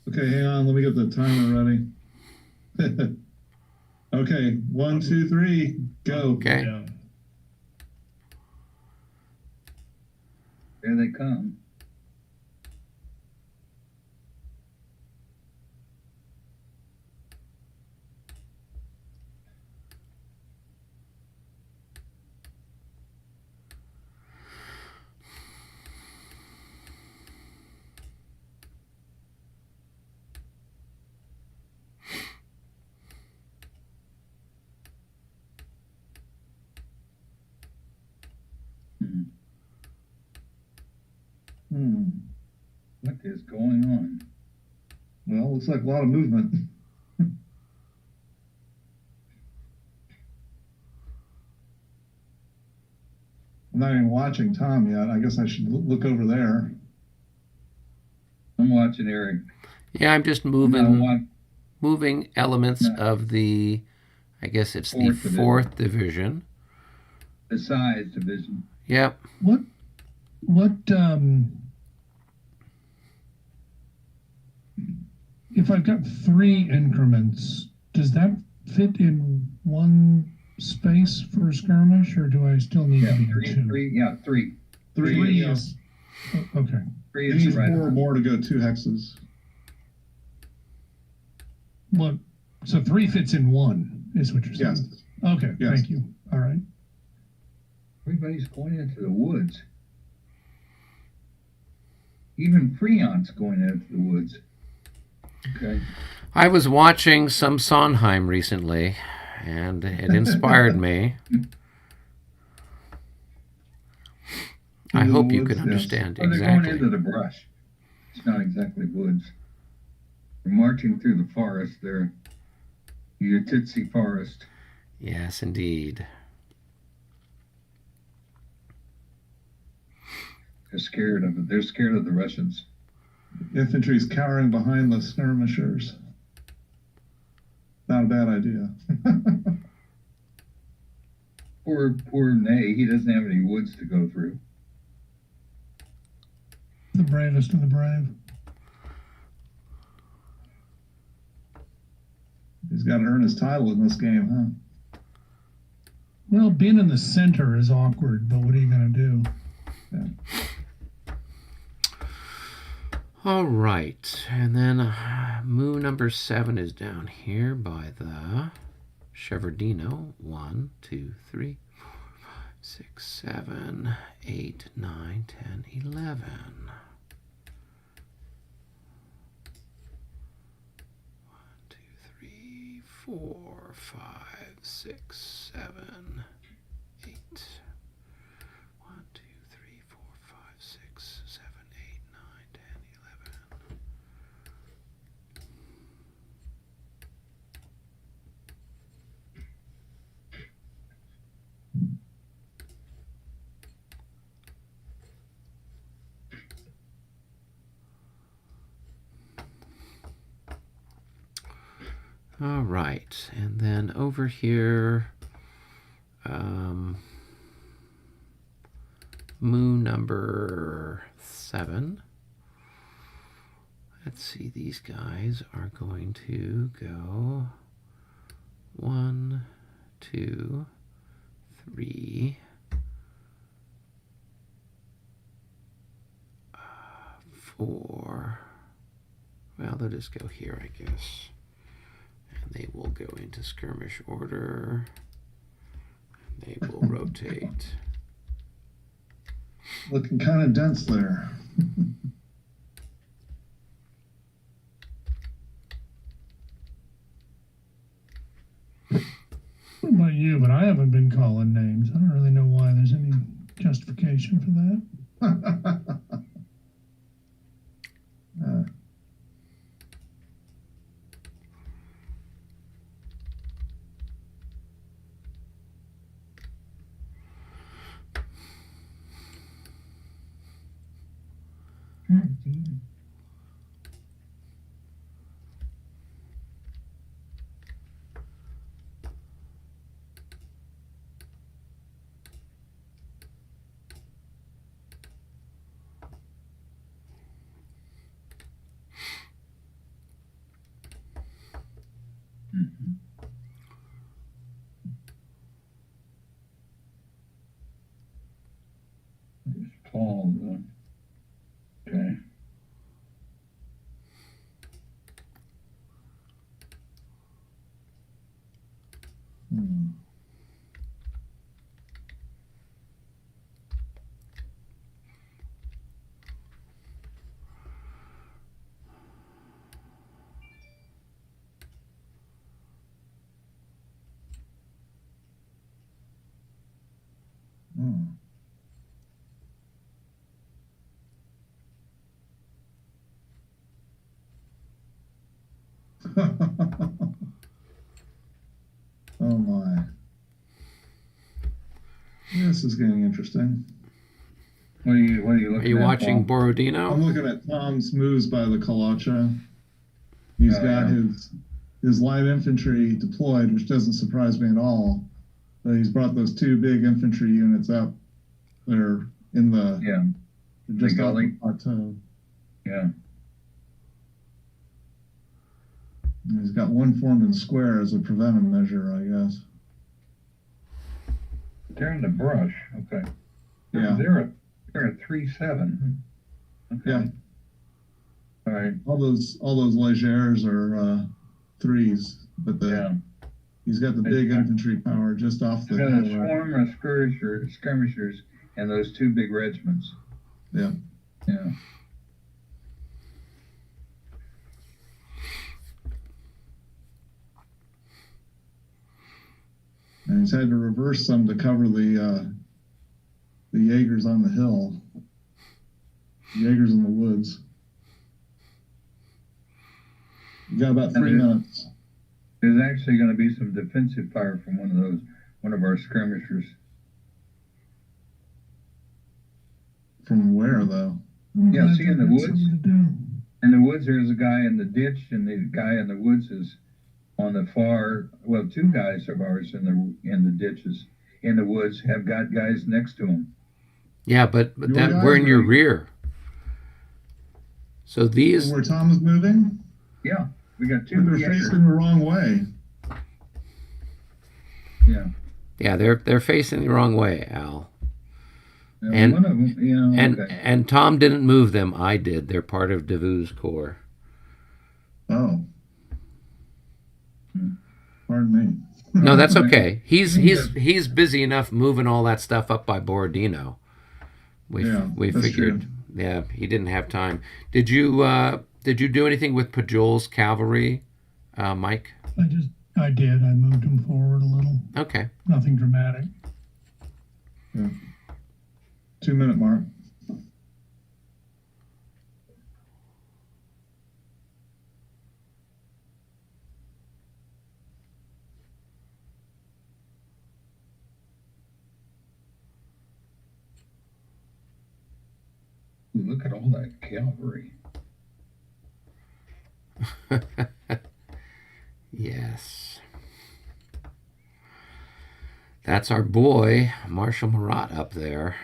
Okay, hang on. Let me get the timer ready. Okay, 1, 2, 3, go. Okay. Yeah. Here they come. What is going on? Well, looks like a lot of movement. I'm not even watching Tom yet. I guess I should look over there. I'm watching Eric. Yeah, I'm just I'm moving elements No. of the, I guess it's the Fourth division. 4th division. the size division. Yep. What if I've got 3 increments, does that fit in one space for a skirmish, or do I still need Yeah, to be in three. 3 Three is, is okay. Three you is need right. 4 or more to go 2 hexes. Well, so 3 fits in 1 is what you're saying. Yes. Okay, Yes. thank you. All right. Everybody's going into the woods. Even Freon's going into the woods. Okay. I was watching some Sondheim recently, and it inspired me. I Into the hope you woods, can yes. understand Oh, they're going exactly. into the brush. It's not exactly woods. They're marching through the forest. They're your Tootsie Forest. Yes, indeed. They're scared of it. They're scared of the Russians. Infantry's cowering behind the skirmishers. Not a bad idea. Poor Ney. He doesn't have any woods to go through. The bravest of the brave. He's got to earn his title in this game, huh? Well, being in the center is awkward, but what are you going to do? All right, and then moo number 7 is down here by the Shevardino. 1, 2, 3, 4, 5, 6, 7, 8, 9, 10, 11. 2, 3, 4, 5, 6, 7, 8. 1, 2, 3, 4, 5, 6, 7, 8, 9, 10, 11. All right, and then over here, moo number 7. Let's see, these guys are going to go 1, 2, 3, 4. Well, they'll just go here, I guess. And they will go into skirmish order. They will rotate. Looking kind of dense there. What about you? But I haven't been calling names. I don't really know why there's any justification for that. Paul, okay. Oh my. This is getting interesting. What are you looking Are you at, watching Paul? Borodino? I'm looking at Tom's moves by the Kalacha. He's got yeah. his light infantry deployed, which doesn't surprise me at all. But he's brought those 2 big infantry units up. They're in the they're just off the plateau. Yeah. And he's got 1 formed in square as a preventive measure, I guess. They're in the brush. Okay. Yeah. They're at 3-7. Okay. Yeah. All right. All those légères are 3s, but he's got the big infantry power just off the He's got a hill. swarm of skirmishers and those 2 big regiments. Yeah. Yeah. And he's had to reverse some to cover the Jaegers on the hill. Jaegers in the woods. You got about 3 minutes. There's actually going to be some defensive fire from one of our skirmishers. From where, though? Yeah, see in the woods? In the woods, there's a guy in the ditch, and the guy in the woods is on the far. Well, 2 guys of ours in the ditches, in the woods, have got guys next to them. Yeah, but that we're in your rear. So these. Where Tom is moving? Yeah, we got 2. They're facing the wrong way. Yeah. Yeah, they're facing the wrong way, Al. And- one of them, you know, And okay. and Tom didn't move them. I did. They're part of Davu's corps. Oh. Pardon me. No, that's okay. He's busy enough moving all that stuff up by Borodino. We that's figured. true. Yeah, he didn't have time. Did you do anything with Pajol's cavalry, Mike? I did. I moved them forward a little. Okay. Nothing dramatic. 2-minute mark. Look at all that cavalry. Yes. That's our boy, Marshal Murat, up there.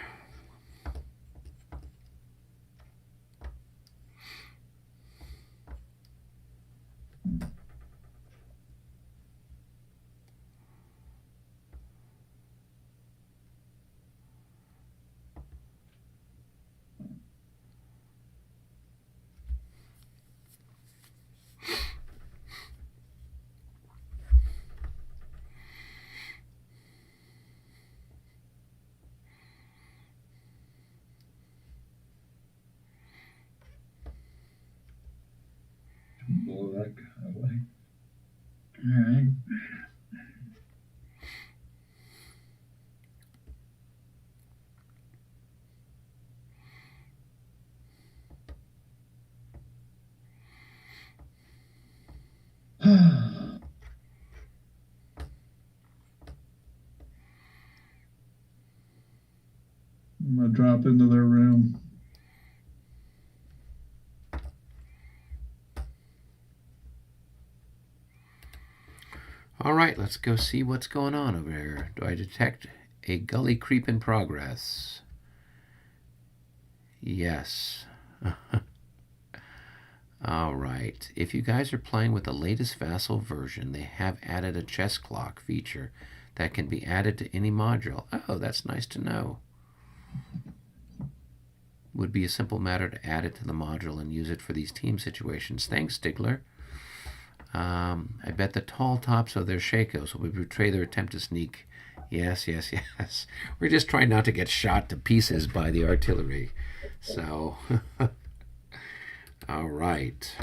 Blow that guy away. All right. I'm gonna drop into their room. All right, let's go see what's going on over here. Do I detect a gully creep in progress? Yes. All right. If you guys are playing with the latest Vassal version, they have added a chess clock feature that can be added to any module. Oh, that's nice to know. Would be a simple matter to add it to the module and use it for these team situations. Thanks, Stigler. I bet the tall tops of their shakos will betray their attempt to sneak. Yes, yes, yes. We're just trying not to get shot to pieces by the artillery. So, all right.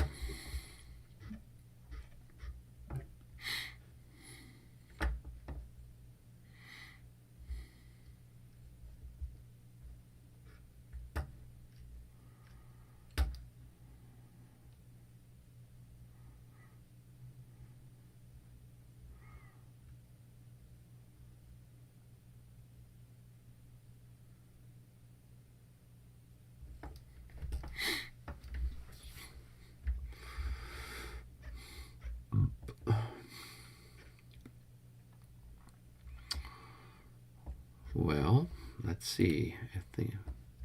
Well, let's see.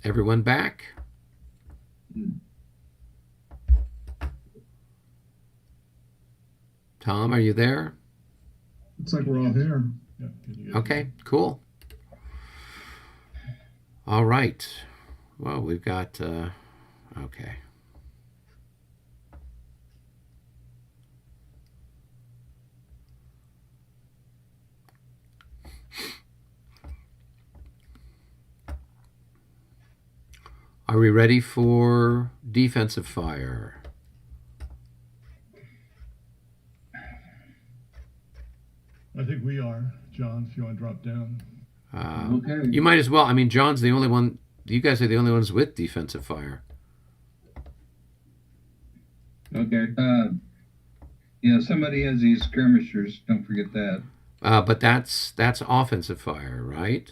Everyone back? Tom, are you there? Looks like we're all here. Yeah, can you guys Okay, cool. All right. Well, we've got, okay. Are we ready for defensive fire? I think we are. John, if you want to drop down. Okay. You might as well. I mean, John's the only one. You guys are the only ones with defensive fire. Okay. Yeah, somebody has these skirmishers. Don't forget that. But that's offensive fire, right?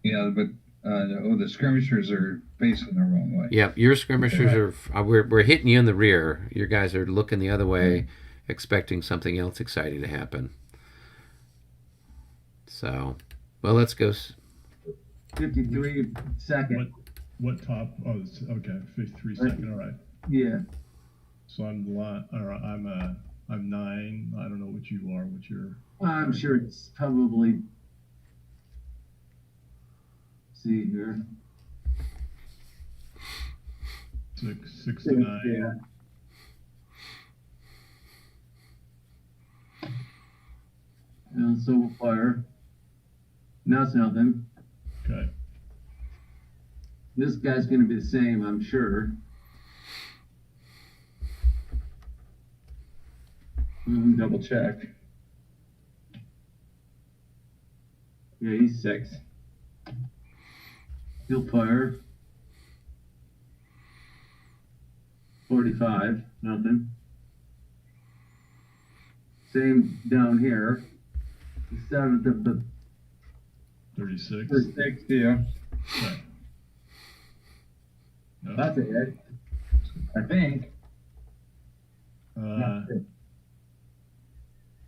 Yeah, but the skirmishers are facing the wrong way. Yep. Your skirmishers are. We're hitting you in the rear. Your guys are looking the other way, expecting something else exciting to happen. So, well, let's go. 53 second. What top? Oh, okay, 53 second. All right. Yeah. So I'm 9. I don't know what you are. What's your? I'm sure it's probably see here. 6 to 9. Yeah. And so we'll fire. Now it's nothing. Okay. This guy's going to be the same, I'm sure. Double check. Yeah, he's 6. He'll fire. 45, nothing. Same down here. 7th of the 36. 36, yeah. Okay. No. That's a hit. I think. Uh, I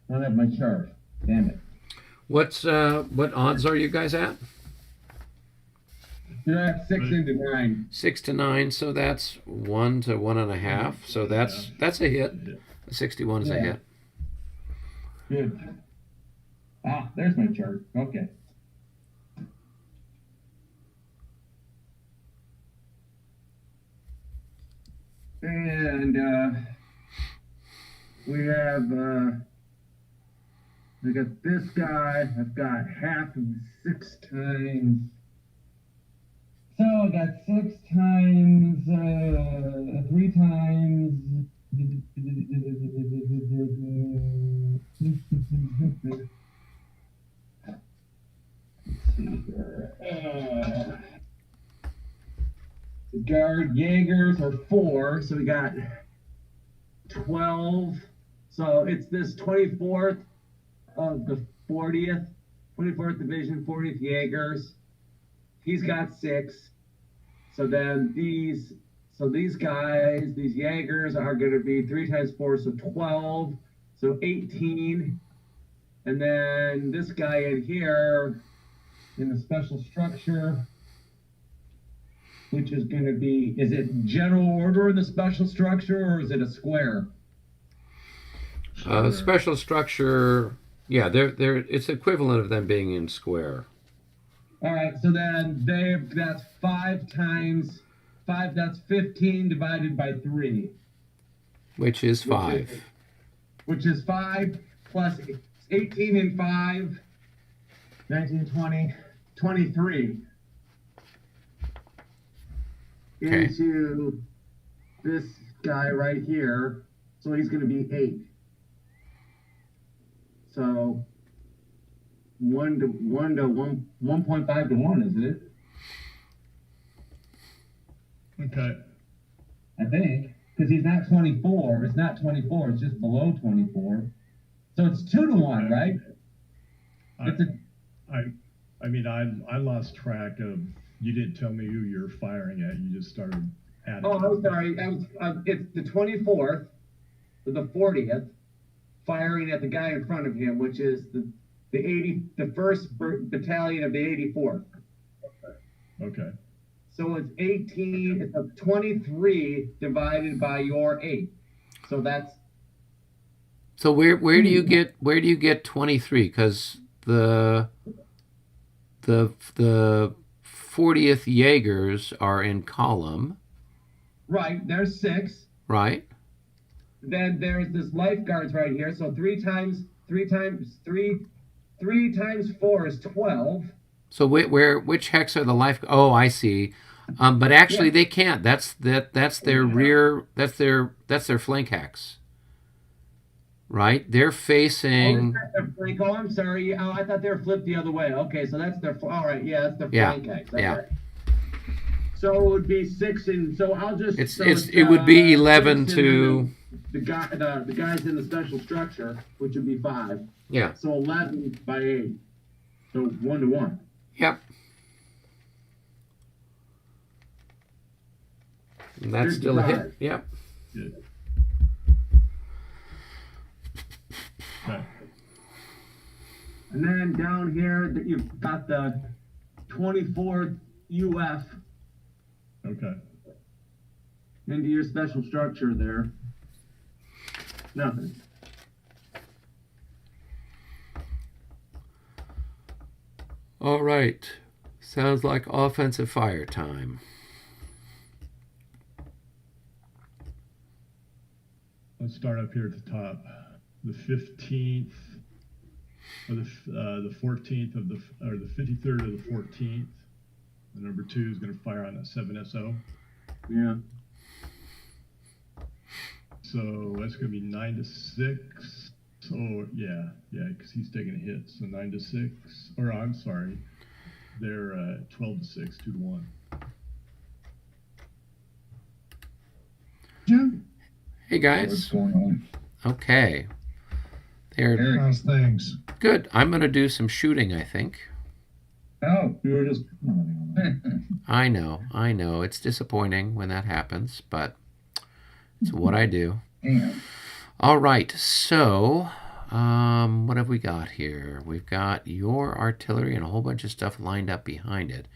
don't have my chart. Damn it. What odds are you guys at? You're at 6 into 9. 6 to 9, so that's 1 to 1.5. So that's a hit. 61 is a Yeah. hit. Good. Ah, there's my chart. Okay. And we have I got this guy. I've got half of 6 times. So I got 6 times 3 times. Let's see here. The guard Jaegers are 4, so we got 12. So it's this 24th of the 40th, 24th Division, 40th Jaegers. He's got 6. So then these guys, these Jaegers are going to be 3 times 4, so 12, so 18. And then this guy in here in the special structure, which is going to be, is it general order in the special structure or is it a square? Special structure, yeah, they're it's equivalent of them being in square. All right, so then that's 5 times 5, that's 15 divided by 3. Which is 5. Which is 5 plus 18 and 5, 19, 20, 23. Okay. Into this guy right here, so he's going to be 8. So 1.5 to 1, isn't it? okay. I think, because he's not 24. It's not 24. It's just below 24. So it's 2 to 1, right? I mean, I lost track of. You didn't tell me who you're firing at. You just started adding. Oh, I'm sorry. It's the 24th to the 40th, firing at the guy in front of him, which is the 1st Battalion of the 84th. Okay. So it's 18. It's a 23 divided by your 8. So that's. So where do you get 23? Because the 40th Jaegers are in column. Right, there's 6. Right. Then there's this lifeguards right here. So 3 times 4 is 12. So which hex are the life? Oh, I see. But actually, Yeah. they can't. That's their rear. That's their flank hex. Right. They're facing. Oh, I'm sorry. Oh, I thought they were flipped the other way. Okay, so that's their. All right, yeah, that's their flank hex. Okay. Yeah. So it would be 6, and so I'll just. It would be 11 6 to. the guys in the special structure, which would be 5. Yeah. So 11 by 8. So 1 to 1. Yep. And that's still a hit. 55. Yep. Good. Okay. And then down here, that you've got the 24th UF Okay. into your special structure there. Nothing. All right. Sounds like offensive fire time. Let's start up here at the top. The 15th, or the 14th of the, or the 53rd of the 14th. The number 2 is going to fire on a 7SO. Yeah. So that's going to be 9 to 6. So yeah, because he's taking a hit. So 9 to 6, or I'm sorry, they're 12 to 6, 2 to 1. Jim, Hey What's guys. going on? Okay. They're Eric. how's things? good. I'm going to do some shooting, I think. Oh, You were just commenting on that. I know. It's disappointing when that happens, but it's what I do. damn. All right. So, what have we got here? We've got your artillery and a whole bunch of stuff lined up behind it.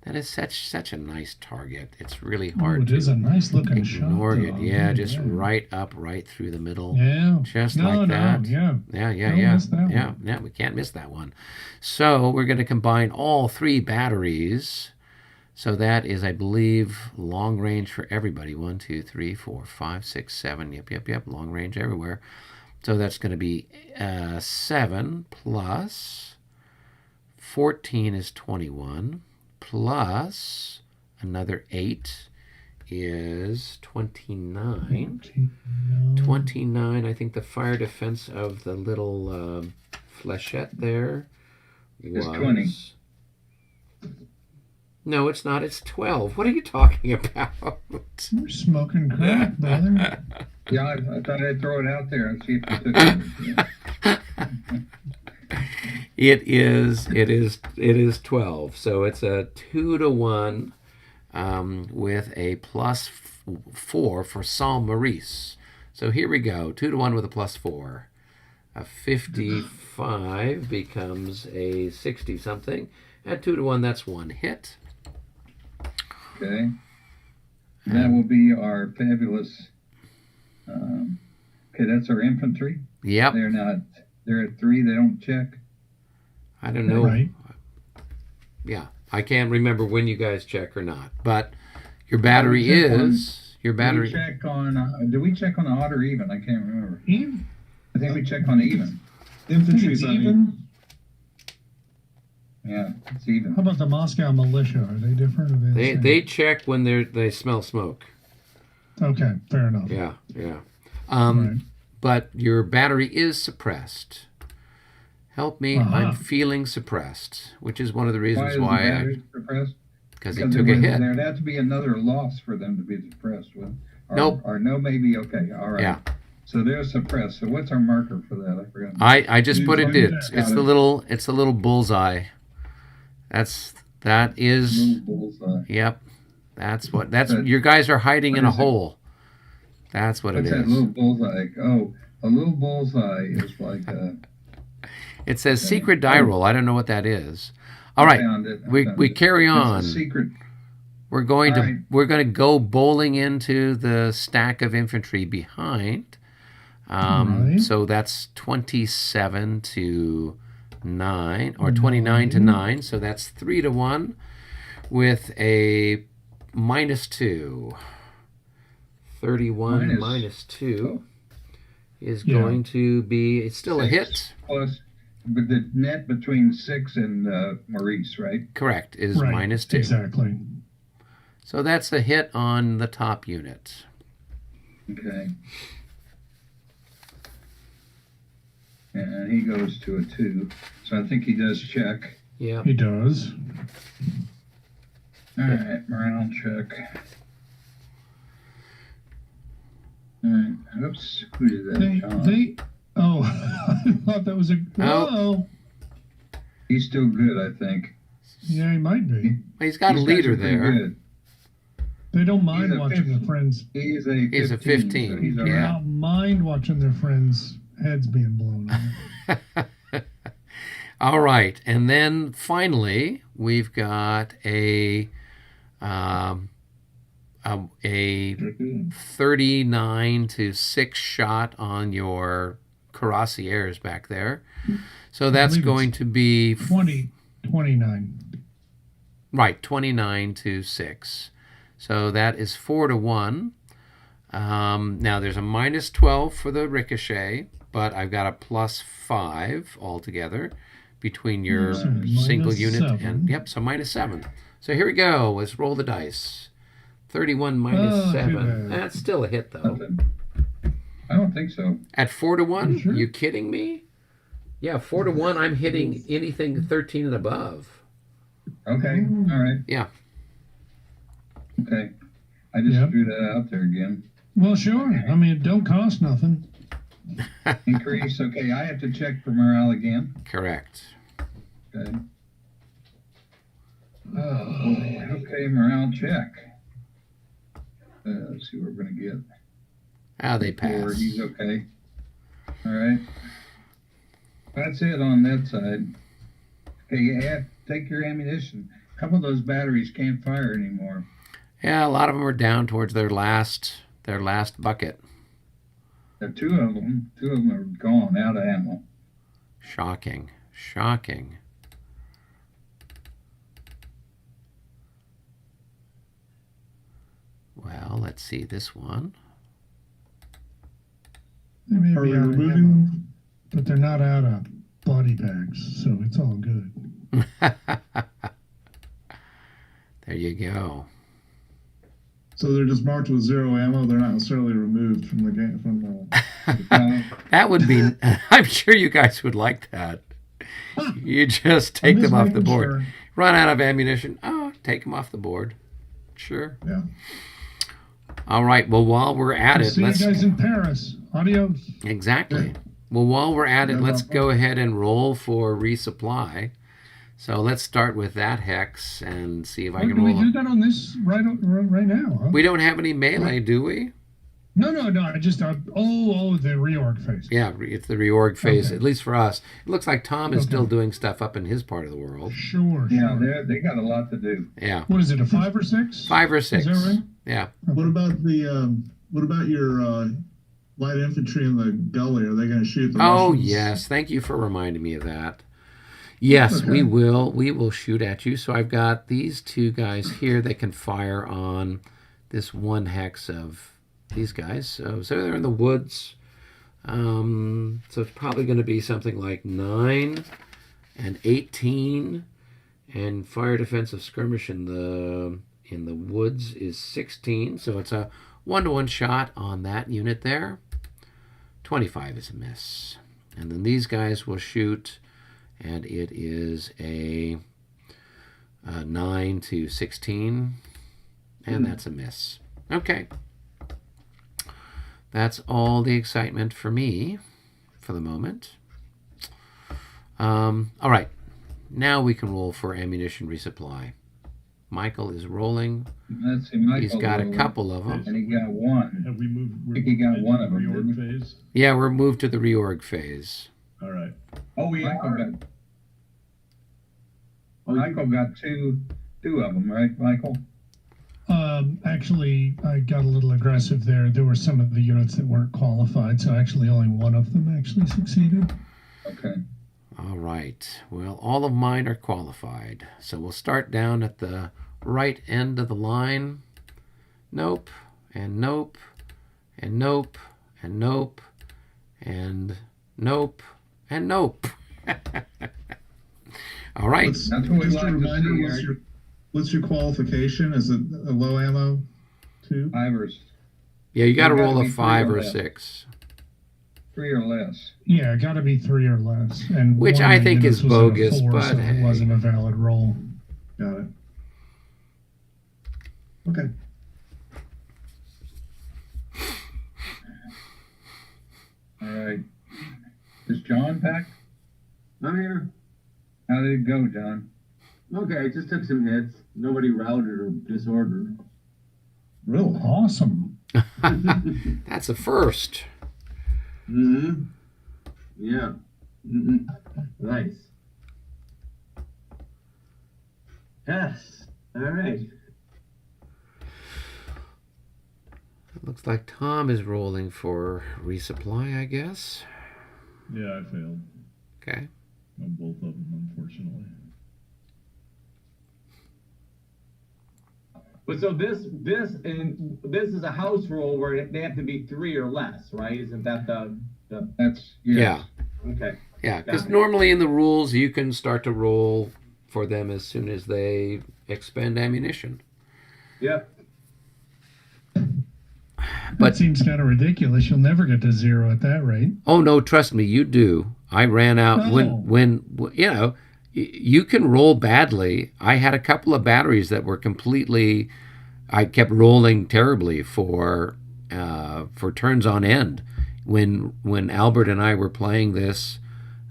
That is such a nice target. It's really Oh, hard it is a to nice looking shot. ignore though. it. Yeah, just yeah. right up, right through the middle. Yeah. Just no, like that. No, yeah. Yeah. Don't miss that Yeah, one. yeah, we can't miss that one. So we're going to combine all 3 batteries. So that is, I believe, long range for everybody. 1, 2, 3, 4, 5, 6, 7. Yep. Long range everywhere. So that's going to be 7 plus 14 is 21 plus another 8 is 29. 29, I think the fire defense of the little flechette there It's was... 20. No, it's not. It's 12. What are you talking about? You're smoking crack, brother. Yeah, I thought I'd throw it out there and see if you took it. It is 12. So it's a 2 to 1 with a plus 4 for Saint Maurice. So here we go. 2 to 1 with a plus 4. A 55 becomes a 60 something. At 2 to 1, that's 1 hit. Okay. That will be our fabulous. Okay, that's our infantry. Yep. They're at 3. They don't check. I don't know. Right. Yeah. I can't remember when you guys check or not. But your battery check on- is... Your battery... Do we check on odd or even? I can't remember. Even. I think we check on even. Infantry's on even. Yeah, it's even. How about the Moscow militia? Are they different? Or are they the same? They check when they smell smoke. Okay, fair enough. Yeah. Right. But your battery is suppressed. Help me, Uh-huh. I'm feeling suppressed, which is one of the Why reasons is the why battery suppressed? because he Because took a hit. There'd have to be another loss for them to be suppressed with. Or, Nope. Or no, maybe, okay, all right. Yeah. So they're suppressed. So what's our marker for that? I forgot. I just put it. Got It's the little bullseye. That is. Little bullseye. Yep. That's But- your guys are hiding what in a is it? hole. That's what it What's that is. little bullseye? Oh, a little bullseye is like It says secret die roll. I don't know what that is. All right. We carry on. It's a secret. We're going All right. to go bowling into the stack of infantry behind. Right. So that's 27 to 9 or 29 to 9. So that's 3 to 1 with a -2. 31 minus 2 is Yeah. going to be, it's still a 6 hit. Plus, but the net between 6 and Maurice, right? Correct. It is Right. -2. Exactly. So that's a hit on the top unit. Okay. And he goes to a 2. So I think he does check. Yeah. He does. All right, morale check. All right. Oops. Who did that? They. Oh, I thought that was a. Whoa. He's still good, I think. Yeah, he might be. He's got a These guys leader are pretty there. good. They don't He's mind a watching their 15. friends. He's a 15. So he's all They Yeah. right. don't mind watching their friends' heads being blown off. All right, and then finally we've got a 39 to 6 shot on your cuirassiers back there. So that's believe going it's to be 29. Right, 29 to 6. So that is 4 to 1. Now there's a minus 12 for the ricochet, but I've got a plus 5 altogether between your So single minus unit 7. and, yep, so minus 7. So here we go. Let's roll the dice. 31 minus Oh, too 7. bad. That's still a hit, though. I don't think so. At 4 to 1? Sure. You kidding me? Yeah, 4 to 1, I'm hitting anything 13 and above. Okay, all right, Yeah. okay. I just Yep. threw that out there again. Well, sure. I mean, it don't cost nothing. Increase, okay, I have to check for morale again. Correct. Okay. Oh, boy. Okay, morale check. Let's see what we're gonna get. Ah, they 4, pass. he's okay. All right. That's it on that side. Okay, yeah, take your ammunition. A couple of those batteries can't fire anymore. Yeah, a lot of them are down towards their last bucket. There are two of them are gone, out of ammo. Shocking. Shocking. Well, let's see this one. They may Are be we out of ammo, removing? but they're not out of body bags, so it's all good. There you go. So they're just marked with 0 ammo. They're not necessarily removed from the game. From the. That would be, I'm sure you guys would like that. You just take I'm just them off the making board. sure. Run out of ammunition. Oh, take them off the board. Sure. Yeah. All right. Well, while we're at it, See let's. you guys in Paris. Adios. Exactly. Well, while we're at it, Yeah, let's no go ahead and roll for resupply. So let's start with that hex and see if I Oh, can do we roll. do that on this right now? Huh? We don't have any melee, do we? No. I just the reorg phase. Yeah, it's the reorg phase, Okay. at least for us. It looks like Tom is Okay. still doing stuff up in his part of the world. Sure. Yeah, they got a lot to do. Yeah, What is it? A 5 or 6? 5 or 6. Is that right? Yeah. What about the? What about your light infantry in the gully? Are they going to shoot the Oh, Russians? yes. Thank you for reminding me of that. Yes, Okay. we will. We will shoot at you. So I've got these two guys here that can fire on this one hex of these guys. So they're in the woods. So it's probably going to be something like 9 and 18. And fire defensive skirmish in the woods is 16. So it's a 1-to-1 shot on that unit there. 25 is a miss. And then these guys will shoot, and it is a 9 to 16, and that's a miss. Okay. That's all the excitement for me for the moment. All right. Now we can roll for ammunition resupply. Michael is rolling. Let's see, Michael. He's got a rolling, couple of them. and he got one. Have we moved? I think he got one of them, Reorg didn't phase. Yeah, we're moved to the reorg phase. All right. Oh, Michael got two of them, right, Michael? Actually, I got a little aggressive there. There were some of the units that weren't qualified, so actually only one of them actually succeeded. Okay. All right. Well, all of mine are qualified. So we'll start down at the right end of the line. Nope, and nope, and nope, and nope, and nope, and nope. All right. What's, That's what we just a like to reminder. see, What's Eric. what's your qualification? Is it a low ammo too? 5 or Yeah, you got to You gotta roll a be 5 or less. 6. 3 or less. Yeah, got to be 3 or less. And Which one of I the think units is was at a bogus, 4, but so hey. it wasn't a valid roll. Got it. Okay. All right. Is John back? I'm here. How did it go, John? Okay, just took some hits. Nobody routed or disordered. Really? Awesome. That's a first. Mm-hmm. Yeah. Mm-hmm. Nice. Yes. All right. It looks like Tom is rolling for resupply, I guess. Yeah, I failed Okay. on both of them, unfortunately. But so this is a house rule where they have to be 3 or less, right? Isn't that the That's Yeah. okay? Yeah, because Got it. normally in the rules you can start to roll for them as soon as they expend ammunition. Yep. That seems kind of ridiculous. You'll never get to 0 at that rate. Oh no, trust me, you do. I ran out Oh. when you know you can roll badly. I had a couple of batteries that were completely. I kept rolling terribly for turns on end. When Albert and I were playing this,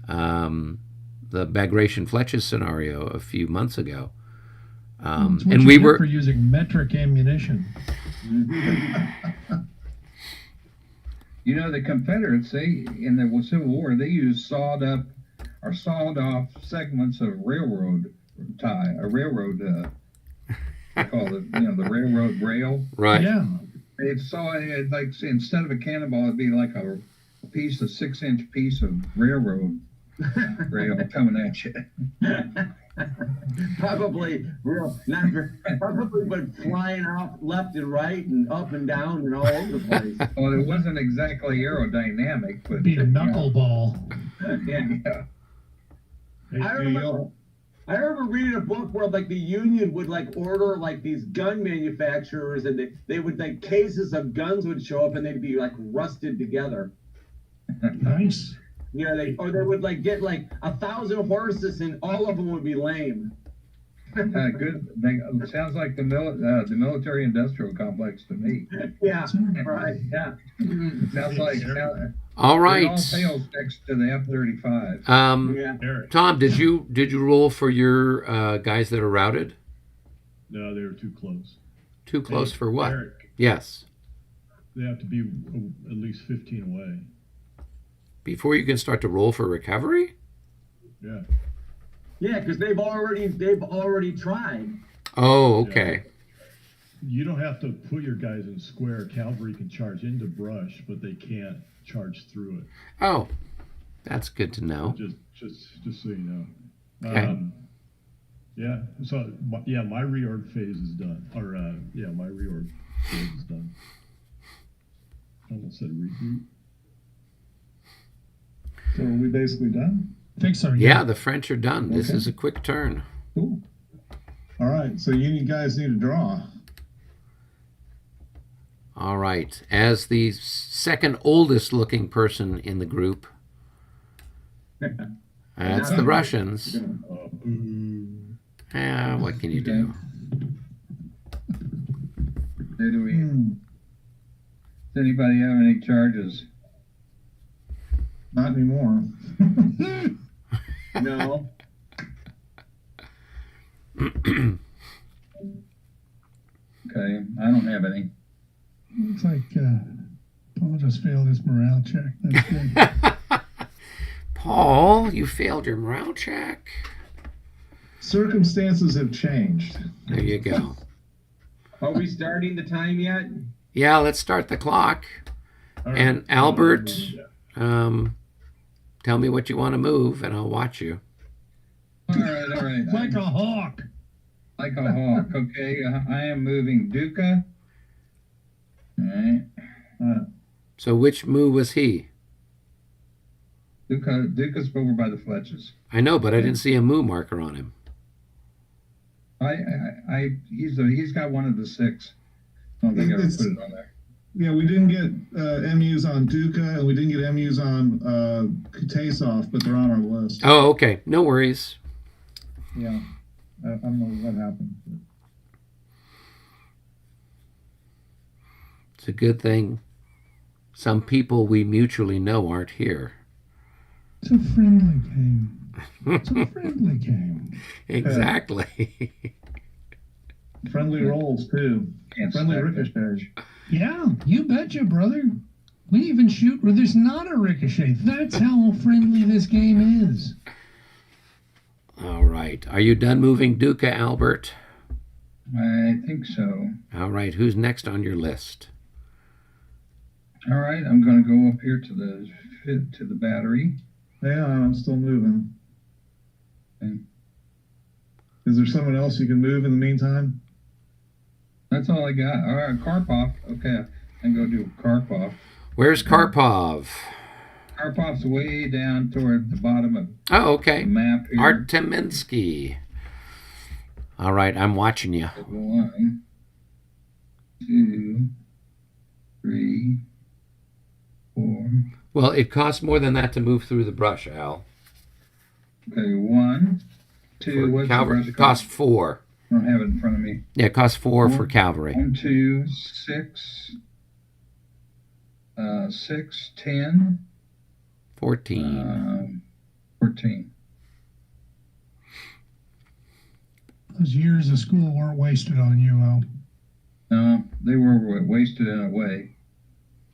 the Bagration Fletches scenario a few months ago, It's what and you we get were for using metric ammunition. You know, the Confederates, they in the Civil War, they used sawed off segments of railroad tie, a railroad. They call it, the railroad rail. right. Yeah. They saw it like, say, instead of a cannonball, it'd be like a piece, a 6-inch piece of railroad rail coming at you. Probably but flying out left and right and up and down and all over the place. Well, it wasn't exactly aerodynamic, but Be a knuckleball. Yeah. Hey, I hey, remember, yo, I remember reading a book where like the Union would like order like these gun manufacturers and they would like cases of guns would show up and they'd be like rusted together. Nice. You know, they would like get like 1,000 horses and all of them would be lame. good. Sounds like the military industrial complex to me. Yeah, right. Yeah. Sounds like All it right. all fails next to the F-35. Yeah. Eric. Tom, did you roll for your guys that are routed? No, they were too close. Too close Hey, for what? Eric, Yes. they have to be at least 15 away. Before you can start to roll for recovery? Yeah. Yeah, because they've already tried. Oh, okay. You don't have to put your guys in square. Cavalry can charge into brush, but they can't charge through it. Oh, that's good to know. Just so you know. Okay. Yeah. So my reorg phase is done. Or my reorg phase is done. I almost said regroup. so are we basically done? I think so. Yeah, the French are done. This Okay. is a quick turn. Cool. All right, so you guys need to draw. All right. As the second oldest looking person in the group, that's the Russians. What can you do? Does anybody have any charges? Not anymore. No. Okay, I don't have any. Looks like Paul just failed his morale check. That's good. Paul, you failed your morale check. Circumstances have changed. There you go. Are we starting the time yet? Yeah, let's start the clock. All right. And Albert, Yeah. tell me what you want to move, and I'll watch you. All right. Like a hawk. Like a hawk. Okay, I am moving Duca. All right. So which move was he? Duca's over by the Fletches. I know, but I didn't see a move marker on him. He's got one of the 6. I don't think I ever put it on there. Yeah, we didn't get MUs on Duca, and we didn't get MUs on Kutasov, but they're on our list. Oh, okay. No worries. Yeah, I don't know what happened. It's a good thing some people we mutually know aren't here. It's a friendly game. It's a friendly game. Exactly. Friendly rolls too. Can't Friendly stack that. ricochets. Yeah, you betcha, brother. We even shoot where there's not a ricochet. That's how friendly this game is. All right. Are you done moving Duca, Albert? I think so. All right. Who's next on your list? All right, I'm going to go up here to the battery. Yeah, I'm still moving. Okay. Is there someone else you can move in the meantime? That's all I got. All right, Karpov. Okay, I can go do Karpov. Where's Karpov? Karpov's way down toward the bottom of Oh, okay. the map here. Arteminsky. All right, I'm watching you. 1, 2, 3, 4. Well, it costs more than that to move through the brush, Al. Okay, 1, 2. What's Cavalry, the it costs 4. I don't have it in front of me. Yeah, it costs 4 for cavalry. 1, 2, 6, 6, 10, 14. 14. Those years of school weren't wasted on you, Al. No, they were wasted in a way,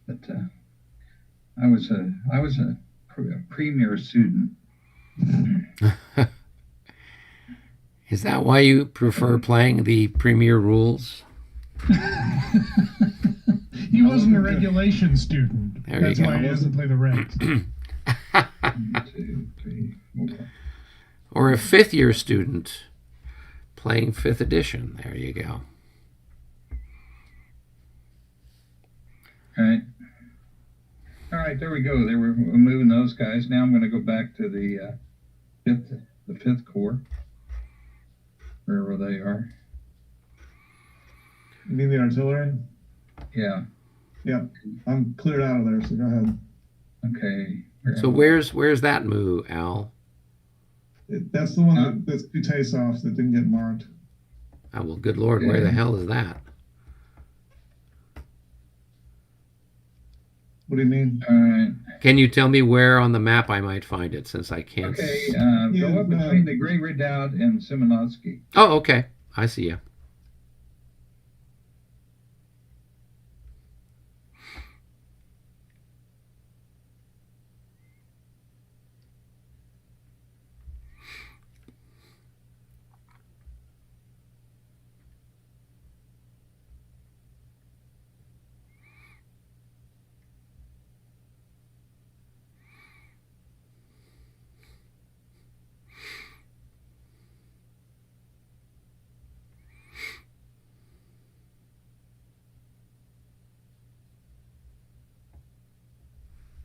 but I was a premier student. Is that why you prefer playing the premier rules? He wasn't a regulation student. There you That's go. why he doesn't play the regs. 1, 2, 3, 4. Or a fifth-year student playing 5th edition. There you go. All right, there we go. They were moving those guys. Now I'm going to go back to the fifth corps, wherever they are. You mean the artillery? Yeah. Yep. I'm cleared out of there, so go ahead. Okay. So where's that move, Al? That's the one that's Kutaisov's that didn't get marked. Oh, well, good Lord, where the hell is that? What do you mean? All right. Can you tell me where on the map I might find it, since I can't? Okay. Go up between the Gray Redoubt and Simonovsky. Oh, okay. I see you.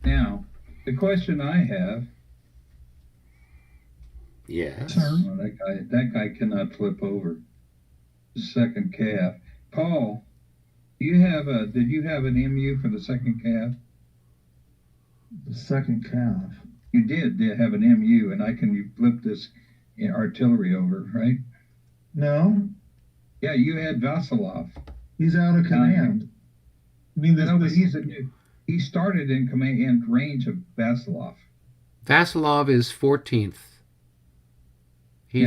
Now, the question I have. Yes. Well, that guy cannot flip over. The second calf. Paul, did you have an MU for the second calf? The second calf. You did have an MU, and you flip this artillery over, right? No, Yeah, you had Vasilov. he's out of command. You mean No, but he started in command in range of Vasilov. Vasilov is 14th. They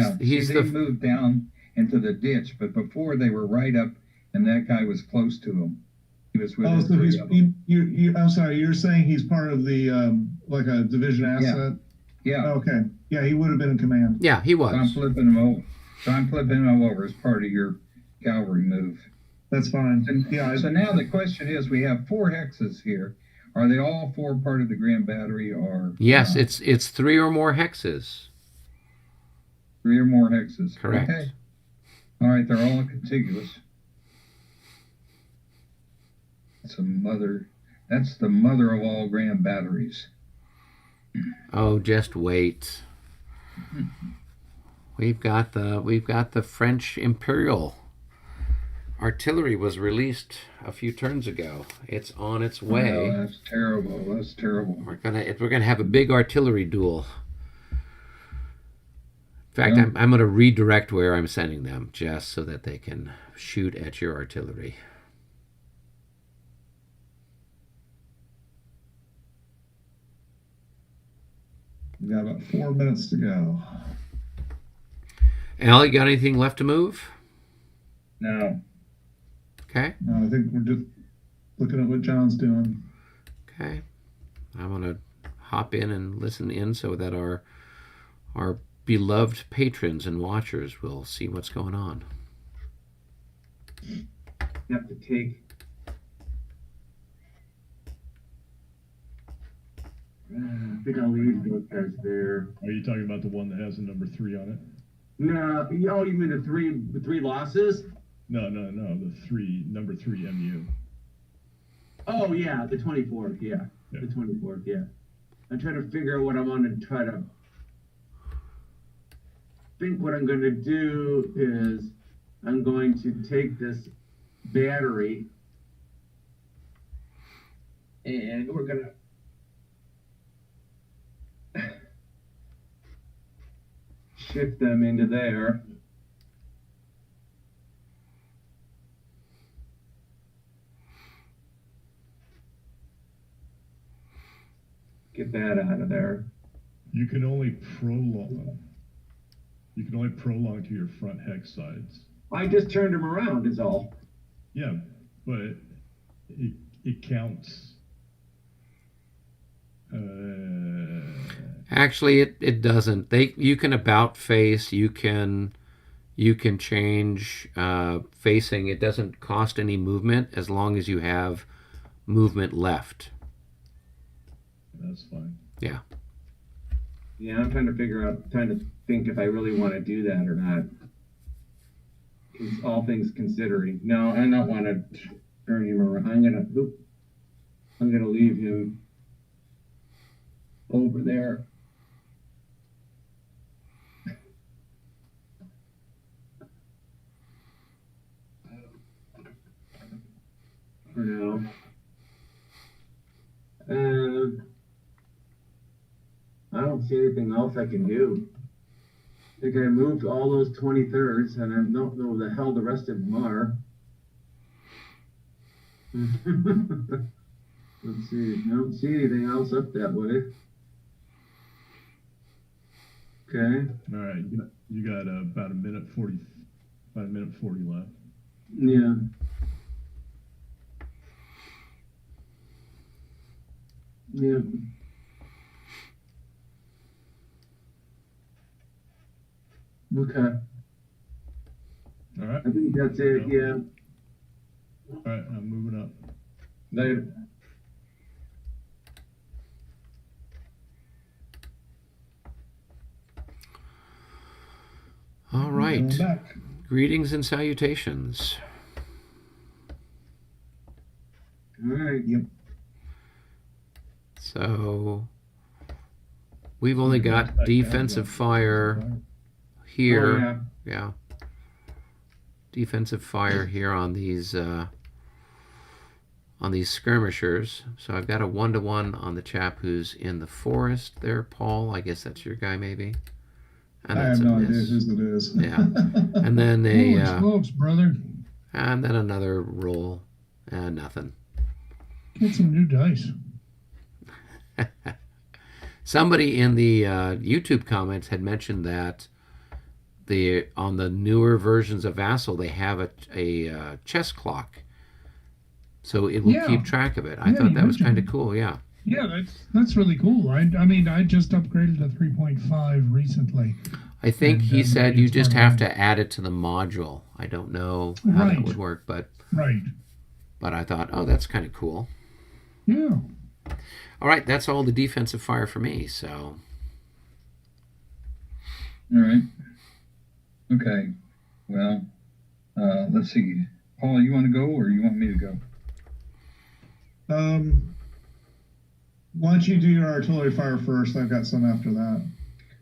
moved down into the ditch, but before they were right up, and that guy was close to him. He was with his three of them. I'm sorry, you're saying he's part of the like a division asset? Yeah. Okay. Yeah, he would have been in command. Yeah, he was. So I'm flipping him over. As part of your cavalry move. That's fine. So now the question is, we have 4 hexes here. Are they all 4 part of the Grand Battery, or? Yes, it's 3 or more hexes. 3 or more hexes. Correct. Okay. All right, they're all contiguous. That's the mother of all Grand Batteries. Oh, just wait. We've got the French Imperial artillery was released a few turns ago. It's on its way. Oh, that's terrible. That's terrible. We're gonna have a big artillery duel. In fact, Yeah. I'm gonna redirect where I'm sending them, just so that they can shoot at your artillery. We got about 4 minutes to go. Al, you got anything left to move? No. Okay. No, I think we're just looking at what John's doing. Okay. I'm gonna hop in and listen in so that our beloved patrons and watchers will see what's going on. You have to take. I think I'll leave those guys there. Are you talking about the one that has a number 3 on it? No, oh, you mean the three losses? No, number 3 MU. Oh yeah, the 24th. Yeah, Yeah. the 24th. Yeah. I'm trying to figure out what I want to try to. Think what I'm going to do is I'm going to take this battery and we're going to shift them into there. Get that out of there. You can only prolong. You can only prolong to your front hex sides. I just turned them around is all. Yeah, but it counts. Actually, it doesn't. You can about face. You can change facing. It doesn't cost any movement as long as you have movement left. That's fine. Yeah. Yeah, I'm trying to think if I really want to do that or not. All things considering. No, I don't want to turn him around. I'm gonna leave him over there. For now. I don't see anything else I can do. I think I moved all those 23rds, and I don't know where the hell the rest of them are. Let's see. I don't see anything else up that way. Okay. All right, you got about a minute 40 left. Yeah. Yeah. Okay. All right. I think that's it. Yeah. All right, I'm moving up. Later. All right. Going back. Greetings and salutations. All right. Yep. So we've only got defensive fire here. Oh, yeah. Yeah. Defensive fire here on these skirmishers. So I've got a 1-to-1 on the chap who's in the forest there, Paul. I guess that's your guy, maybe. And I that's have a no idea miss. whose it is. Yeah. And then Holy smokes, brother. and then another roll, and nothing. Get some new dice. Somebody in the YouTube comments had mentioned that on the newer versions of Vassal they have a chess clock, so it will Yeah. keep track of it. I Yeah, thought you that was mentioned kind of it. cool. Yeah. Yeah, that's really cool. I mean, I just upgraded to 3.5 recently. I think And, he said you it's just fun. have to add it to the module. I don't know how that Right. would work, but Right. I thought, oh, that's kind of cool. Yeah. All right, that's all the defensive fire for me. So All right. Okay. Well, let's see. Paul, you want to go or you want me to go? Why don't you do your artillery fire first? I've got some after that.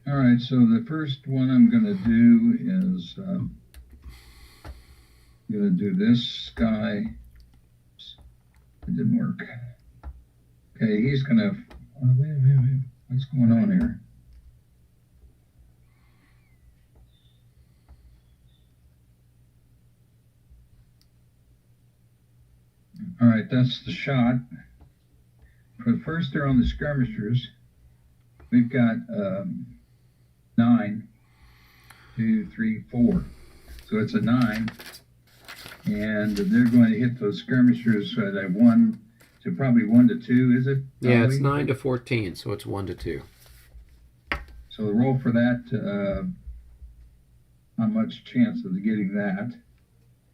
All right. So the first one I'm going to do is I'm going to do this guy. It didn't work. Okay, he's going to. Wait. What's going on here? All right, that's the shot. But first, they're on the skirmishers. We've got 9, 2, 3, 4. So it's a 9. And they're going to hit those skirmishers at a 1 to probably 1 to 2, is it? yeah, it's Probably? 9 to 14, so it's 1 to 2. So the roll for that, not much chance of getting that.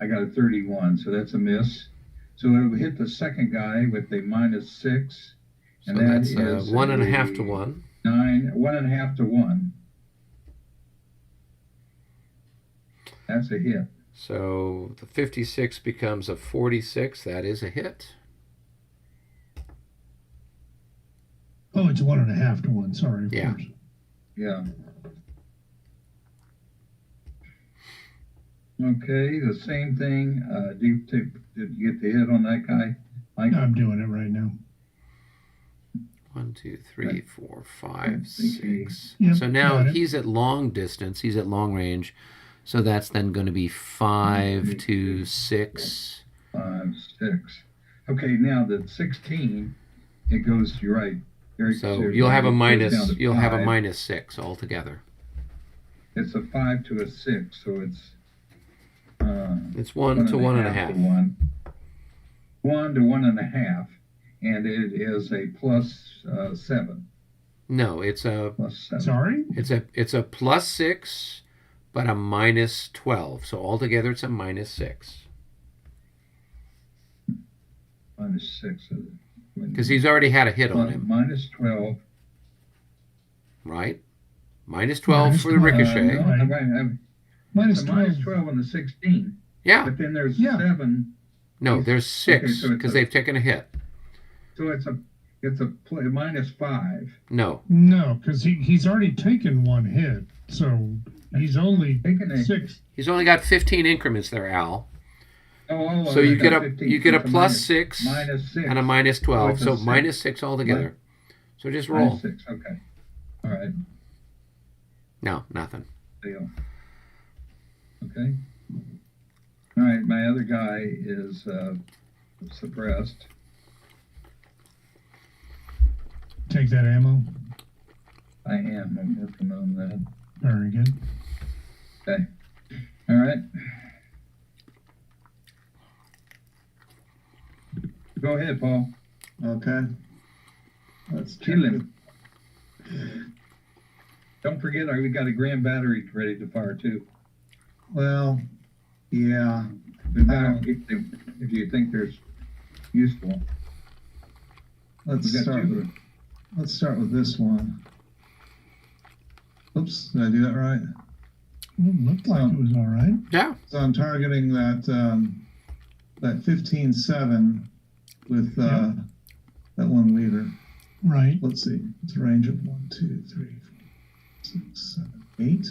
I got a 31, so that's a miss. So it'll hit the second guy with a -6. So And that that's is 1.5 to 1. 9, 1.5 to 1. That's a hit. So the 56 becomes a 46. That is a hit. Oh, it's 1.5 to 1. Sorry. Of Yeah. course. Yeah. Okay, the same thing. Did you get the hit on that guy? Mike? I'm doing it right now. 1, 2, 3, 4, 5, Okay. 6. Yep, So now got it. he's at long distance. He's at long range. So that's then going to be 5 to 6. 5, 6. Okay, now the 16, it goes, you're right. So you'll have a it goes down minus. to You'll have a 5. minus 6 altogether. It's a 5 to a 6, so it's It's 1 to 1.5. 1 to 1.5, and it is a plus 7. No, it's a Plus 7. Sorry? it's a plus 6, but a minus 12. So altogether it's a minus 6. Minus 6. Because he's already had a hit on him, Minus 12. right? Minus 12 Minus for the 12. ricochet. No, Minus it's a 12. minus 12 on the 16. Yeah. But then there's Yeah. 7. No, there's 6 Okay, so it's because a- they've taken a hit. So it's a minus 5. No. No, because he's already taken one hit. So he's only Taken a 6. He's only got 15 increments there, Al. Oh, So you I get got a 15. you get a It's plus 6 minus 6. and a minus 12. it's a So 6. minus 6 altogether. So just roll. Minus 6. Okay. All right. No, nothing. Deal. Okay. All right. My other guy is suppressed. Take that ammo. I am. I'm working on that. Very good. Okay. All right. Go ahead, Paul. Okay. Let's Kill him. Don't forget, we got a grand battery ready to fire too. Well, yeah. If you think there's useful. Let's We got start two. with let's start with this one. Oops, did I do that right? Looked like it was all right. Yeah. So I'm targeting that that 15-7 with Yep. that one leader. Right. Let's see. It's a range of 1, 2, 3, 4, 6, 7, 8.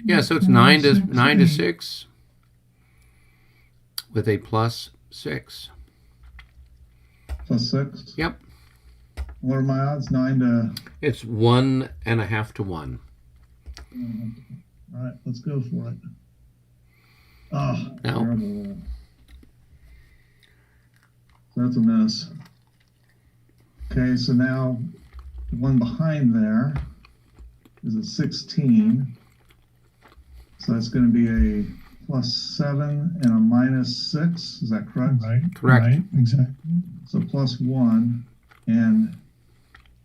Yeah, so it's 9 9 to 6. 6 with a plus 6. Plus 6. Yep. What are my odds? 9 to. It's 1.5 to 1. All right, let's go for it. Oh, No. terrible roll. So that's a miss. Okay, so now the one behind there is a 16. So that's going to be a plus 7 and a minus 6. Is that correct? Right. Correct. Right. Exactly. So plus 1 and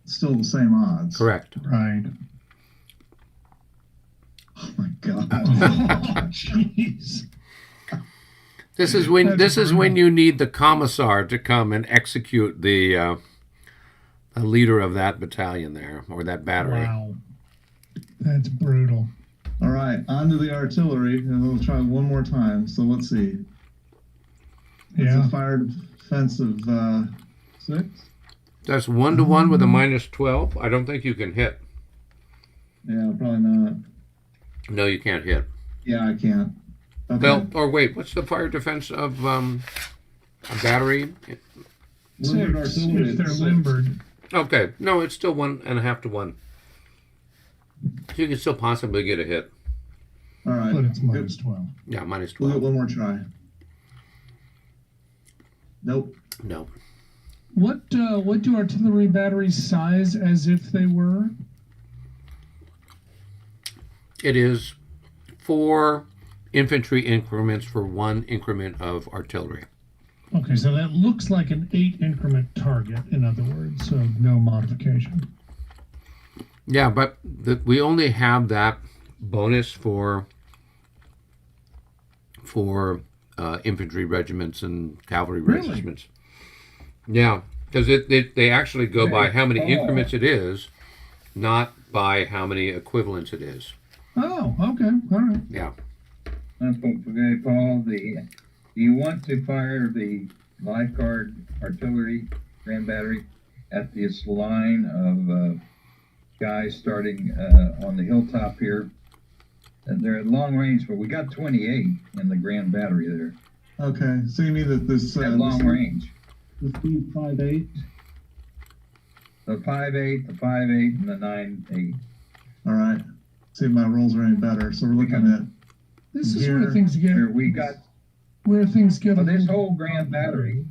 still the same odds. Correct. Right. Oh my God. Oh, jeez. This is when That's brutal. you need the commissar to come and execute the leader of that battalion there or that battery. Wow. That's brutal. All right, on to the artillery, and we'll try one more time. So let's see. It's Yeah. a fire defense of 6. That's 1 to 1 with a minus 12. I don't think you can hit. Yeah, probably not. No, you can't hit. Yeah, I can't. Okay. Well, or wait, what's the fire defense of a battery? Limbered 6 artillery if is they're 6. limbered. Okay, no, it's still 1.5 to 1. So you can still possibly get a hit. All right. But it's minus 12. Yeah, minus We'll 12. get one more try. Nope. No. What do artillery batteries size as if they were? It is 4 infantry increments for 1 increment of artillery. Okay, so that looks like an 8 increment target, in other words, so no modification. Yeah, but we only have that bonus for infantry regiments and cavalry Really? regiments. Yeah, because they actually go by how many increments it is, not by how many equivalents it is. Oh, okay, all right. Yeah. Okay, Paul, do you want to fire the life guard artillery Grand Battery at this line of guys starting on the hilltop here? And they're at long range, but we got 28 in the Grand Battery there. Okay, so you mean that this At long range. this 5-8? The 5-8, the 5-8, and the 9-8. All right. See if my rolls are any better. So we're looking at This is here. where things get Here we got a this little- whole Grand Battery.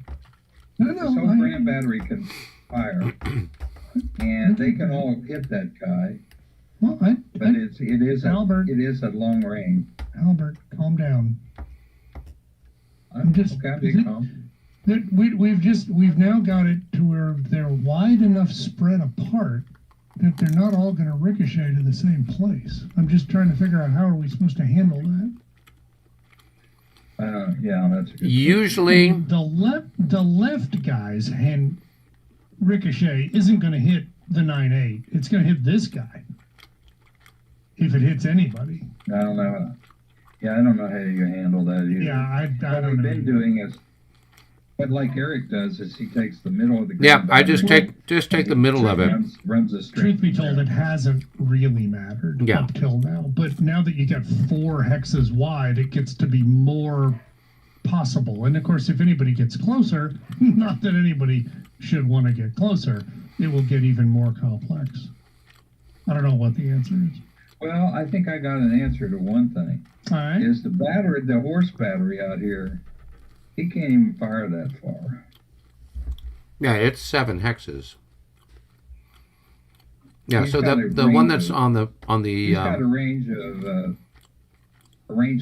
No, This whole Grand Battery can fire, and they can all hit that guy. Well, But it is Albert. at long range. Albert, calm down. I'm just- okay, I'm being calm. We've now got it to where they're wide enough spread apart that they're not all going to ricochet to the same place. I'm just trying to figure out how are we supposed to handle that. Yeah, that's a good Usually, The left guy's hand ricochet isn't going to hit the 9-8. It's going to hit this guy. If it hits anybody. I don't know. Yeah, I don't know how you handle that either. Yeah, I What don't we've know. been doing is, what like Eric does is he takes the middle of the yeah, Grand I just Battery take the middle of it. runs a straight. Truth be told, it hasn't really mattered Yeah. up till now. But now that you got 4 hexes wide, it gets to be more possible. And of course, if anybody gets closer, not that anybody should want to get closer, it will get even more complex. I don't know what the answer is. Well, I think I got an answer to one thing. All right. Is the horse battery out here, he can't even fire that far. Yeah, it's 7 hexes. Yeah, He's so got the a one range that's of- on the He's got a range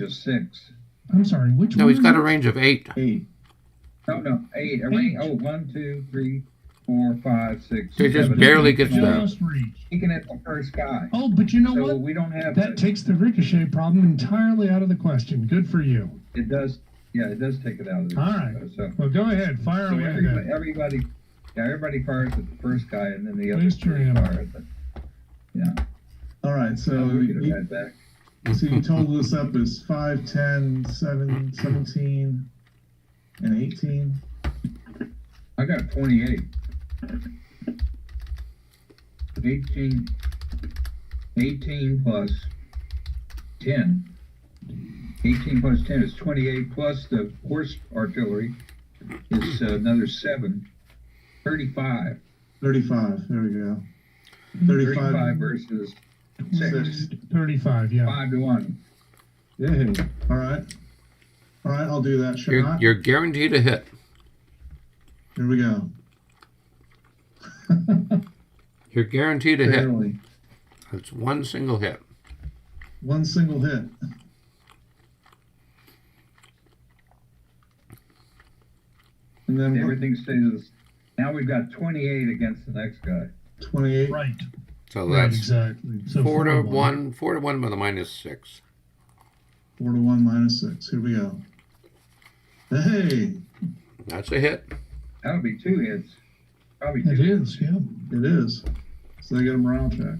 of 6. I'm sorry, which no, one? he's got a range of 8. 8. No, 8. A range. Oh, 1, 2, 3, 4, 5, 6. He just 7, barely 8. gets there. Just reach. He can hit the first guy. Oh, but you know So what? we don't have That takes the ricochet problem entirely out of the question. Good for you. It does. Yeah, it does take it out of the. All right. So, Well, go ahead. Fire so away then. everybody fires at the first guy, and then the other Waste your three ammo. fire at the. Yeah. All right. So So we get it right back. so you totaled this up as 5, 10, 7, 17, and 18. I got 28. 18 plus 10. 18 plus 10 is 28, plus the horse artillery is another 7. 35. 35. There we go. 35 versus 6. 35, yeah. 5 to 1. Yay. All right. All right. I'll do that. Shot. You're guaranteed a hit. Here we go. You're guaranteed a hit. Barely. It's one single hit. One single hit. And then Everything stays. Now we've got 28 against the next guy. 28. Right. So Right, that's exactly. So 4 to 1. 4 to 1 with a -6. 4 to 1 minus 6. Here we go. Hey, That's a hit. That'll be 2 hits. Probably 2 It hits. is, yeah. it is. So they get a morale check.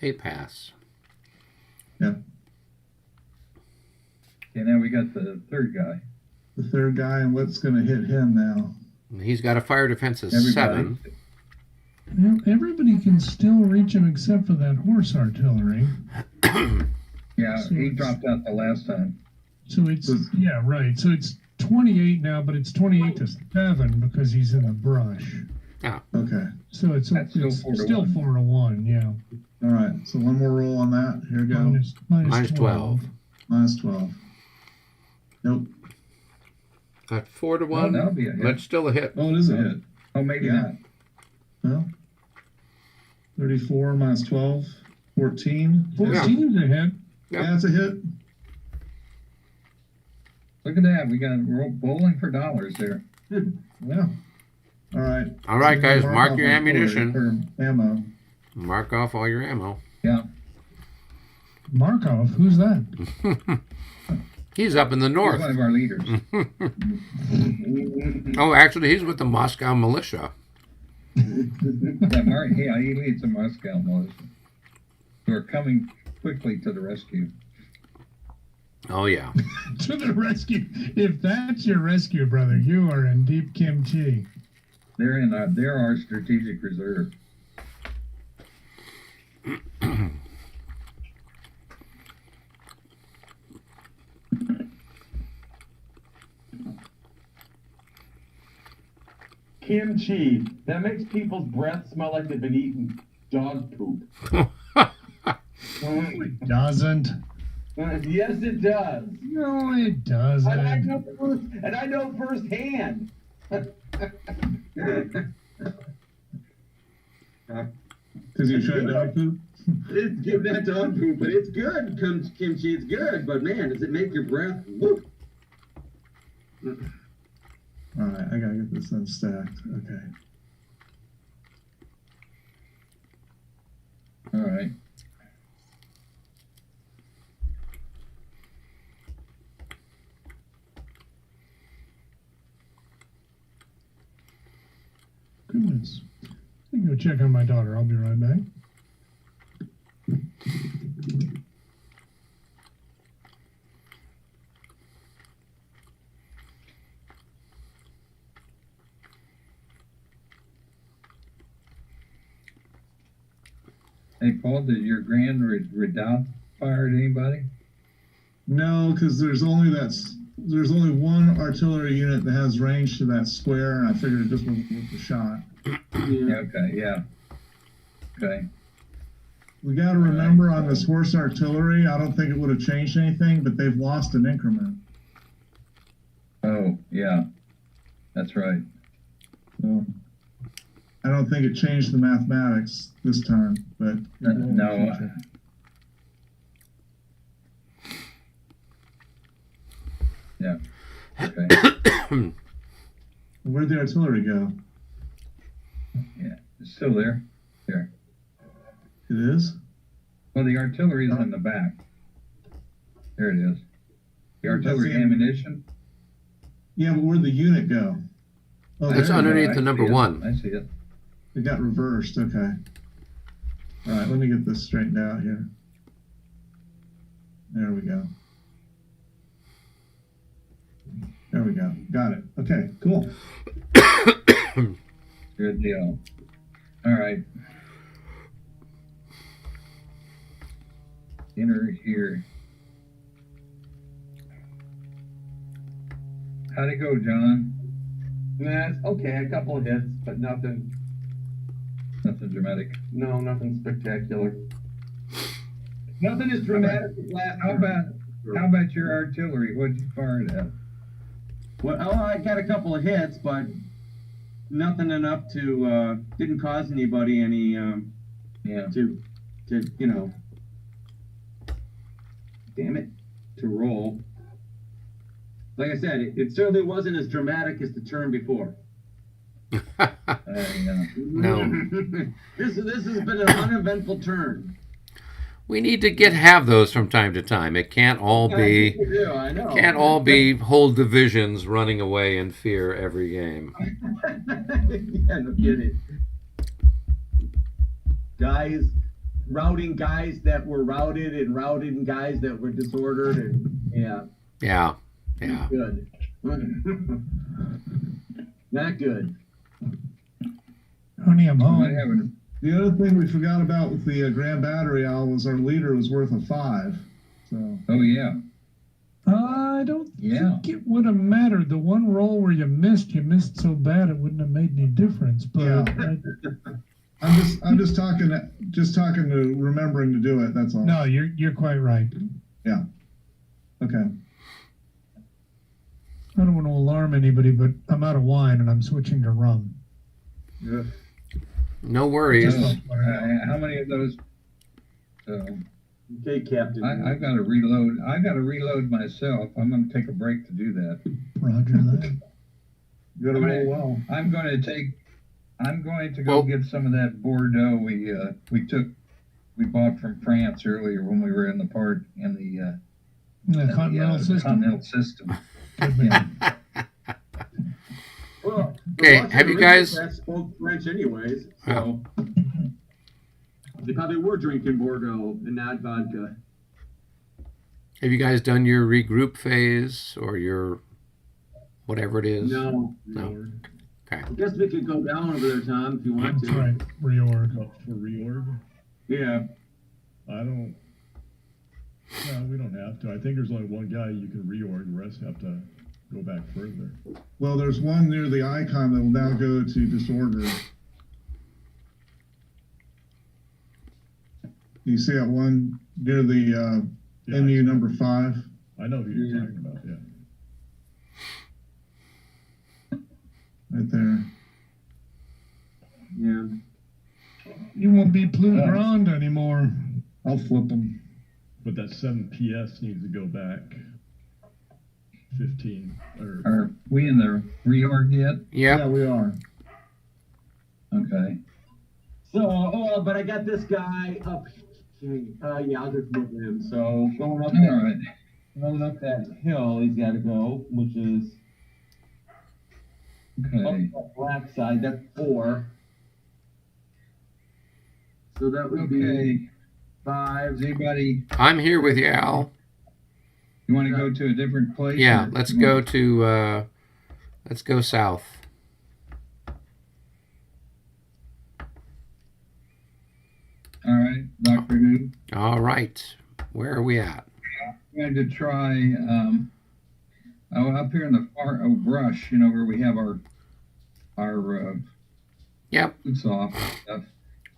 They pass. Yeah. And then we got the third guy. The third guy, and what's going to hit him now? He's got a fire defense of Everybody. 7. Well, everybody can still reach him except for that horse artillery. Yeah, So he it's- dropped out the last time. So it's, yeah, right. So it's 28 now, but it's 28 to 7 because he's in a brush. Okay. So it's That's still it's 4 to still 1. 4 to 1, yeah. All right. So one more roll on that. Here we go. Minus 12. Minus 12. Nope. Got 4 to Well, 1. that'll be a hit. That's still a hit. Oh, it is a hit. Oh, maybe Yeah. not. Well, 34 minus 12. 14. 14's a hit. Yeah, it's a hit. Look at that. We're bowling for dollars there. Yeah. All right. All right, guys, mark off your my ammunition. or ammo. Mark off all your ammo. Yeah. Markov? Who's that? He's up in the He's north. one of our leaders. Oh, actually, he's with the Moscow militia. Yeah, he leads the Moscow militia, who are coming quickly to the rescue. Oh, yeah. To the rescue. If that's your rescue, brother, you are in deep kimchi. They're our strategic reserve. Kimchi. That makes people's breath smell like they've been eating dog poop. It doesn't. Yes, it does. No, it doesn't. And I know firsthand. Because you tried dog food? It's give that dog poop, but it's good. Kimchi, it's good. But man, does it make your breath? Whoop. All right, I gotta get this unstacked. Okay. All right. Goodness. I can go check on my daughter. I'll be right back. Hey, Paul, did your Grand Redoubt fire at anybody? No, because there's only one artillery unit that has range to that square, and I figured it just wasn't worth the shot. Yeah, okay, yeah. Okay. We got to remember on this horse artillery, I don't think it would have changed anything, but they've lost an increment. Oh, yeah. That's right. So I don't think it changed the mathematics this time, but No. Yeah. Okay. Where'd the artillery go? Yeah. It's still there. There. It is? Well, the artillery is in the back. There it is. The artillery That's the- ammunition. Yeah, but where'd the unit go? Oh, It's there it underneath goes. the number see it. one. I see it. It got reversed. Okay. All right, let me get this straightened out here. There we go. There we go. Got it. Okay, cool. Good deal. All right. Enter here. How'd it go, John? Nah, it's okay. A couple of hits, but nothing. Nothing dramatic. No, nothing spectacular. Nothing as dramatic as last. How about your artillery? What'd you fire it at? Well, I got a couple of hits, but nothing enough to didn't cause anybody any Yeah. to damn it, to roll. Like I said, it certainly wasn't as dramatic as the turn before. Yeah. No. This has been an uneventful turn. We need to have those from time to time. It can't all be I know. can't all be whole divisions running away in fear every game. Yeah, no kidding. Guys, routing guys that were routed and routing guys that were disordered, and yeah. Yeah. Yeah. Good. Not good. Honey, I'm Might home. have an- The other thing we forgot about with the Grand Battery Owl was our leader was worth a 5. So Oh, yeah. I don't Yeah. think it would have mattered. The one roll where you missed so bad it wouldn't have made any difference. But Yeah. I'm just talking to remembering to do it. That's all. no, you're quite right. Okay. I don't want to alarm anybody, but I'm out of wine and I'm switching to rum. Ugh. No worries. Just How many of those? So Okay, Captain. I got to reload. I got to reload myself. I'm going to take a break to do that. Roger that. You gotta roll well. I'm going to go Well- get some of that Bordeaux we took we bought from France earlier when we were in the part in The continental the system. continental system. Good man. Well, the Okay, Russian have you guys- aristocrats spoke French anyways, so they probably were drinking Bordeaux and not vodka. Have you guys done your regroup phase or your whatever it is? No. No. Okay. I guess we could go down over there, Tom, if you want That's to. right. Reorg. Oh, for reorg? Yeah. I don't. No, we don't have to. I think there's only one guy you can reorg. The rest have to go back further. Well, there's one near the icon that will now go to disorder. You see that one near the Yeah, MU number 5? I know who you're talking about. Yeah. Right there. Yeah. You won't be Blue Grande anymore. I'll flip them. But that 7 PS needs to go back 15 or Are we in the reorg yet? Yep. Yeah, we are. Okay. So, but I got this guy up. Yeah, I'll just move him. So going up All right. that hill, he's got to go, which is up Okay. the black side. That's 4. So that would be Okay. 5. Is anybody, I'm here with you, Al. you want to go to a different place? Yeah, or let's you go want- to let's go south. All right, Dr. Who. All right. Where are we at? I'm going to try, up here in the far brush, where we have our Yep. boots off and stuff.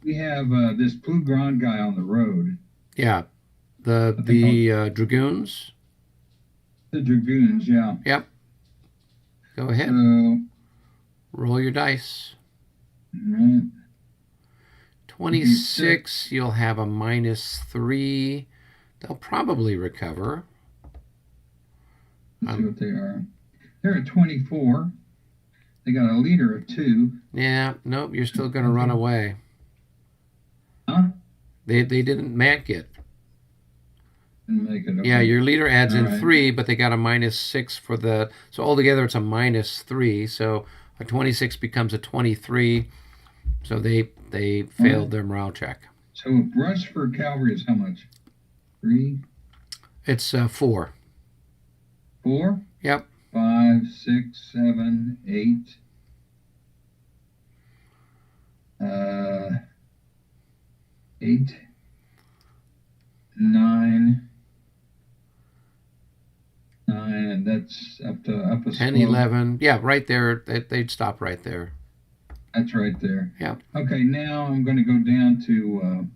We have this Blue Grand guy on the road. Yeah. The dragoons. The Dragoons, yeah. Yep. Go ahead. So, Roll your dice. right, 26. You'll have a -3. They'll probably recover. let's see what they are. They're at 24. They got a leader of 2. Yeah. Nope. You're still going to run away. Huh? They didn't make it. And make it. Yeah, okay. your leader adds in All right. 3, but they got a -6 for the. So altogether, it's a -3. So a 26 becomes a 23. So they failed their morale check. So brush for cavalry is how much? 3, It's 4. 4, Yep. 5, 6, 7, 8. 8, 9, and that's up a 10, slope. 11. Yeah, right there. They'd stop right there. That's right there. Yeah. Okay, now I'm going to go down to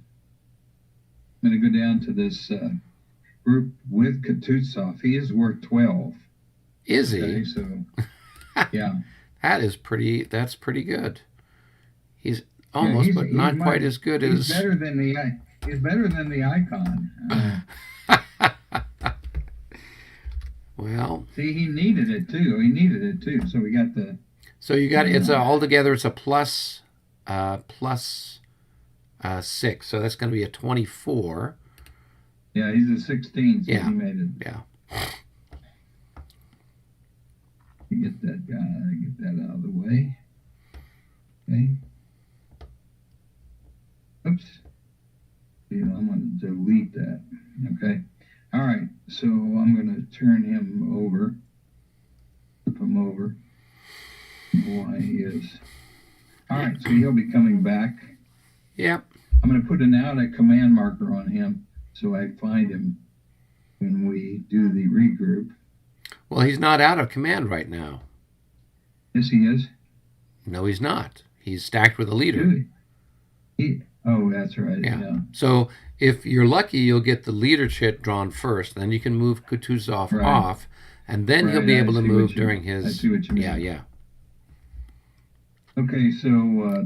this group with Kutuzov. He is worth 12. Is he? Okay, so yeah. That's pretty good. He's almost, he's- but he's not my- quite as good He's as. better than the icon. Well, See, he needed it too. So we got the. so you got it's altogether it's a plus 6. So that's going to be a 24. Yeah, he's a 16. So Yeah. he made it. Yeah. Get that guy. Get that out of the way. Okay. Oops. Yeah, I'm going to delete that. Okay. All right. So I'm going to turn him over. Flip him over. Why he is. All right. So he'll be coming back. Yep. I'm going to put an out at command marker on him so I find him when we do the regroup. Well, he's not out of command right now. Yes, he is. No, he's not. He's stacked with a leader. Good. Oh, that's right. Yeah. Yeah. So if you're lucky, you'll get the leader chit drawn first. Then you can move Kutuzov Right. off, and then he'll Right, be I able to see move what you- during I his. see what you mean. Yeah, yeah. Okay, so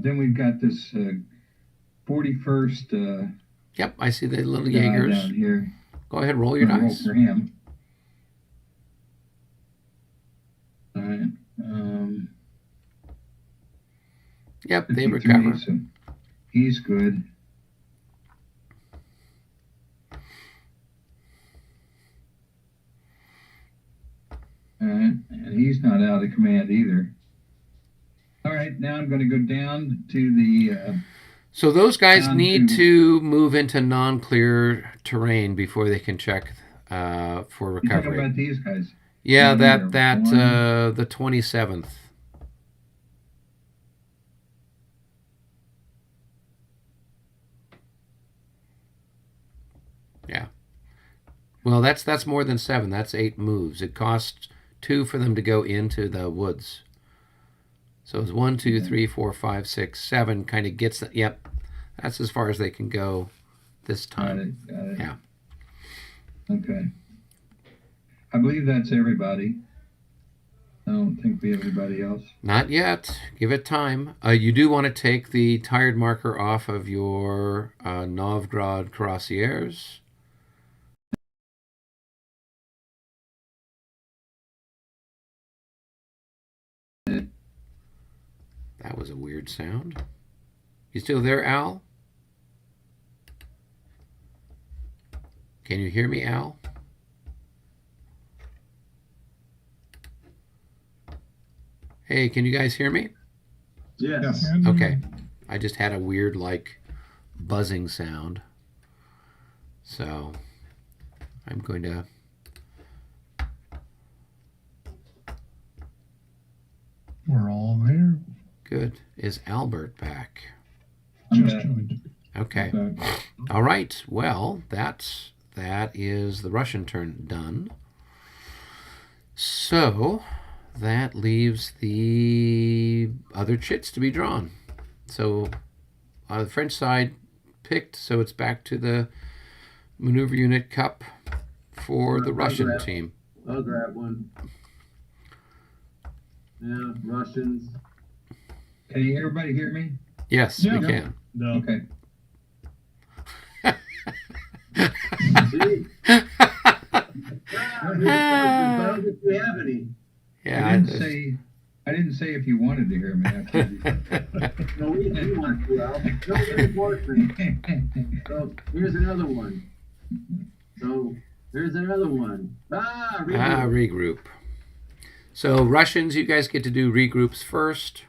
then we've got this 41st Yep, I see the little guy Jaegers. down here. Go ahead, roll your Gonna roll dice. for him. All right. Yep, they 53, recover. so he's good. All right, and he's not out of command either. All right, now I'm going to go down to the. So those guys Down need to- to move into non-clear terrain before they can check for You talk recovery. about these guys. Yeah, Here, the 27th. Yeah. Well, that's more than 7. That's 8 moves. It costs 2 for them to go into the woods. So it's 1, 2, 3, 4, 5, 6, 7. Kind of gets that. Yep, that's as far as they can go this Got time. it. Got it. Yeah. Okay. I believe that's everybody. I don't think we have anybody else. Not yet. Give it time. You do want to take the tired marker off of your Novgorod Cuirassiers. That was a weird sound. You still there, Al? Can you hear me, Al? Hey, can you guys hear me? Yes. Okay. I just had a weird, like, buzzing sound. So, I'm going to... We're all there. Good. Is Albert back? Just Okay. joined. Okay. Okay. All right. Well, that is the Russian turn done. So that leaves the other chits to be drawn. So the French side picked, so it's back to the maneuver unit cup for the Russian team. I'll grab one. Yeah, Russians. Can everybody hear me? Yes, Yeah. we can. No. Okay. See? I don't think we have any. Yeah. I didn't say if you wanted to hear me. I told you. No, we want to, Al. No, it's important. So here's another one. So here's another one. Regroup. So Russians, you guys get to do regroups first.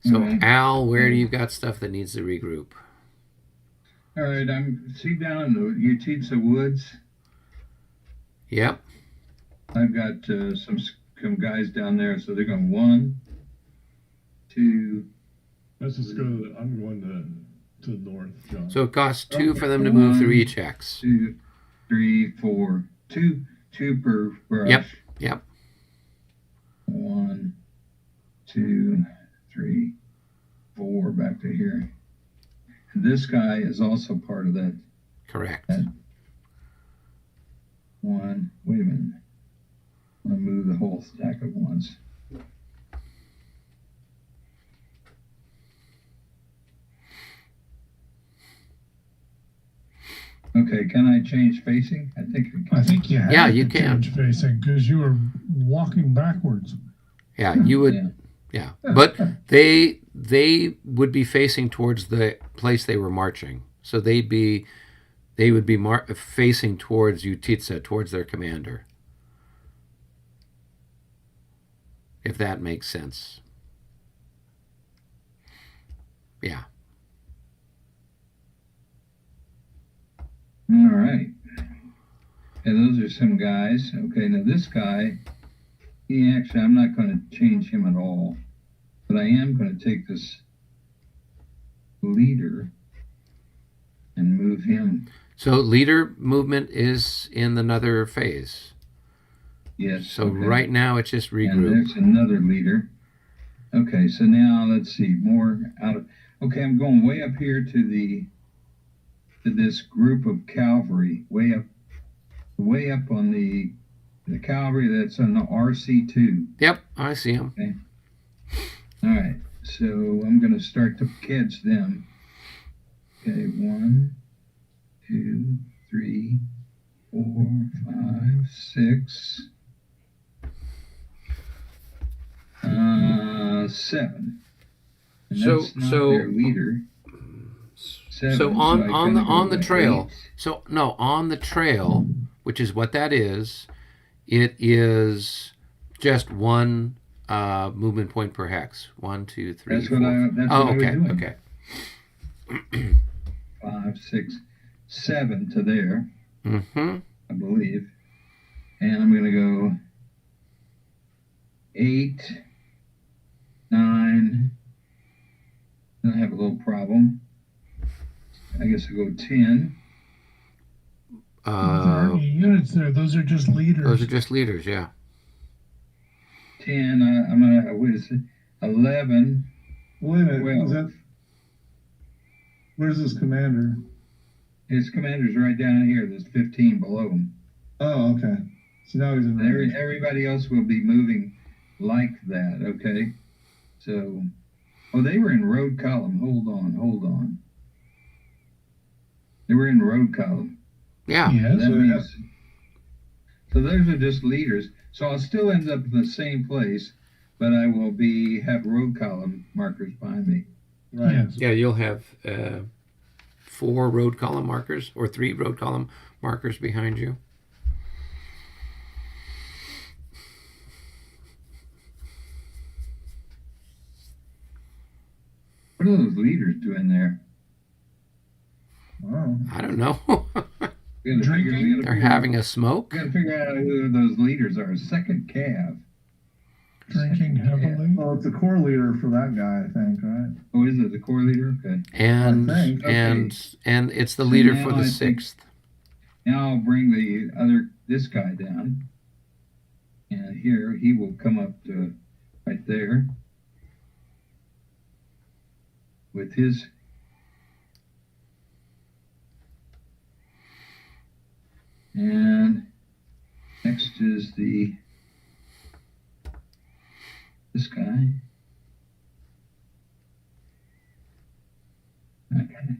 So Okay. Al, where do you got stuff that needs to regroup? All right, see down in the Utitsa Woods. Yep. I've got some guys down there, so they're going 1, 2. Let's just go to I'm going to the north, John. So it costs 2 for them to move through each X. 2, 3, 4. 2 per brush. Yep. Yep. 1, 2, 3, 4 back to here. And this guy is also part of that. Correct. One. Wait a minute. I'm gonna move the whole stack at once. Okay, can I change facing? I think I can. I think you have Yeah, you to can. change facing because you were walking backwards. Yeah, you would. Yeah. Yeah, but they would be facing towards the place they were marching. So they would be facing towards Utitsa, towards their commander. If that makes sense. Yeah. All right. And those are some guys. Okay, now this guy, I'm not going to change him at all, but I am going to take this leader and move him. So leader movement is in another phase. Yes. So okay. right now it's just And regroup. there's another leader. Okay, so now let's see more out of. Okay, I'm going way up here to this group of cavalry, way up on the cavalry that's on the RC2. Yep, I see them. Okay. All right, so I'm going to start to catch them. Okay, 1, 2, 3, 4, 5, 6, 7. And that's not their leader. 7, So I on gotta the go on the to trail. 8. So no, on the trail, which is what that is It is just one movement point per hex. 1, 2, 3, That's 4. what I. That's Oh, what okay, I was doing. okay. 5, 6, 7 to there, Mm-hmm. I believe. And I'm going to go 8, 9. Then I have a little problem. I guess I'll go 10. Those aren't any units there. Those are just leaders. Those are just leaders, yeah. 10. I'm going to, what is it? 11. Wait a minute. Well, Is that, where's this commander? his commander's right down here. There's 15 below him. Oh, okay. So now he's in range. Everybody else will be moving like that, okay? So, oh, they were in road column. Hold on. They were in road column. Yeah. Yes. That means, so those are just leaders. So I'll still end up in the same place, but I will have road column markers behind me. Right. Yes. Yeah, you'll have 4 road column markers or 3 road column markers behind you. What are those leaders doing there? Wow. I don't know. We gotta figure- we gotta They're figure- having a smoke. We got to figure out who those leaders are. Second Cav. Drinking heavily. Well, it's the core leader for that guy, I think, right? Oh, is it the core leader? Okay. And I think, and it's the So leader now for the I think- 6th. Now I'll bring this guy down. And here he will come up to right there. With his. And next is this guy. Okay.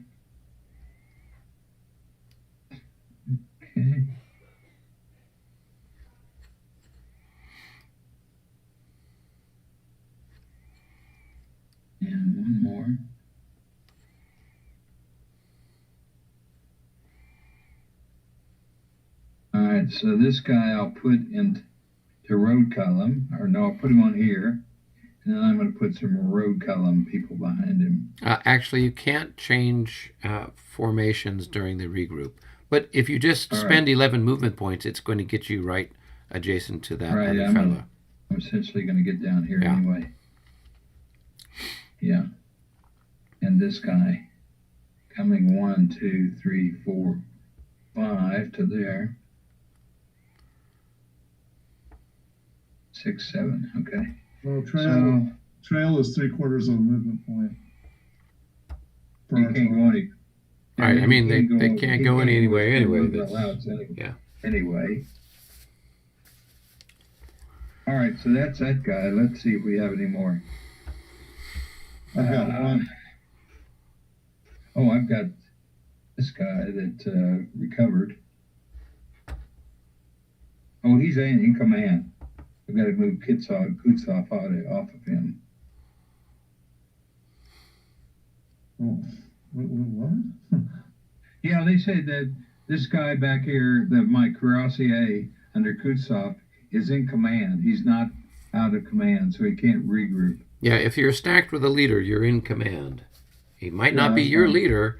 Okay. And one more. All right, so this guy I'll put into road column, or no, I'll put him on here, and then I'm going to put some road column people behind him. Actually, you can't change formations during the regroup. But if you just All spend 11 movement points, it's going to get you right adjacent to that Right, other I'm fellow. I'm essentially going to get down here Yeah. anyway. Yeah. And this guy coming 1, 2, 3, 4, 5 to there. 6, 7. Okay. Well, So trail is 3/4 of a movement point. For he our can't total. go any. Right, I mean, he they can't go any way anyway. road That's, routes anyway. yeah. Anyway. All right, so that's that guy. Let's see if we have any more. I've got one. Oh, I've got this guy that recovered. Oh, he's in command. I've got to move Kutsov off of him. Oh, what? Yeah, they say that this guy back here, my cuirassier under Kutsov, is in command. He's not out of command, so he can't regroup. Yeah, if you're stacked with a leader, you're in command. He might not be that's your fine. leader,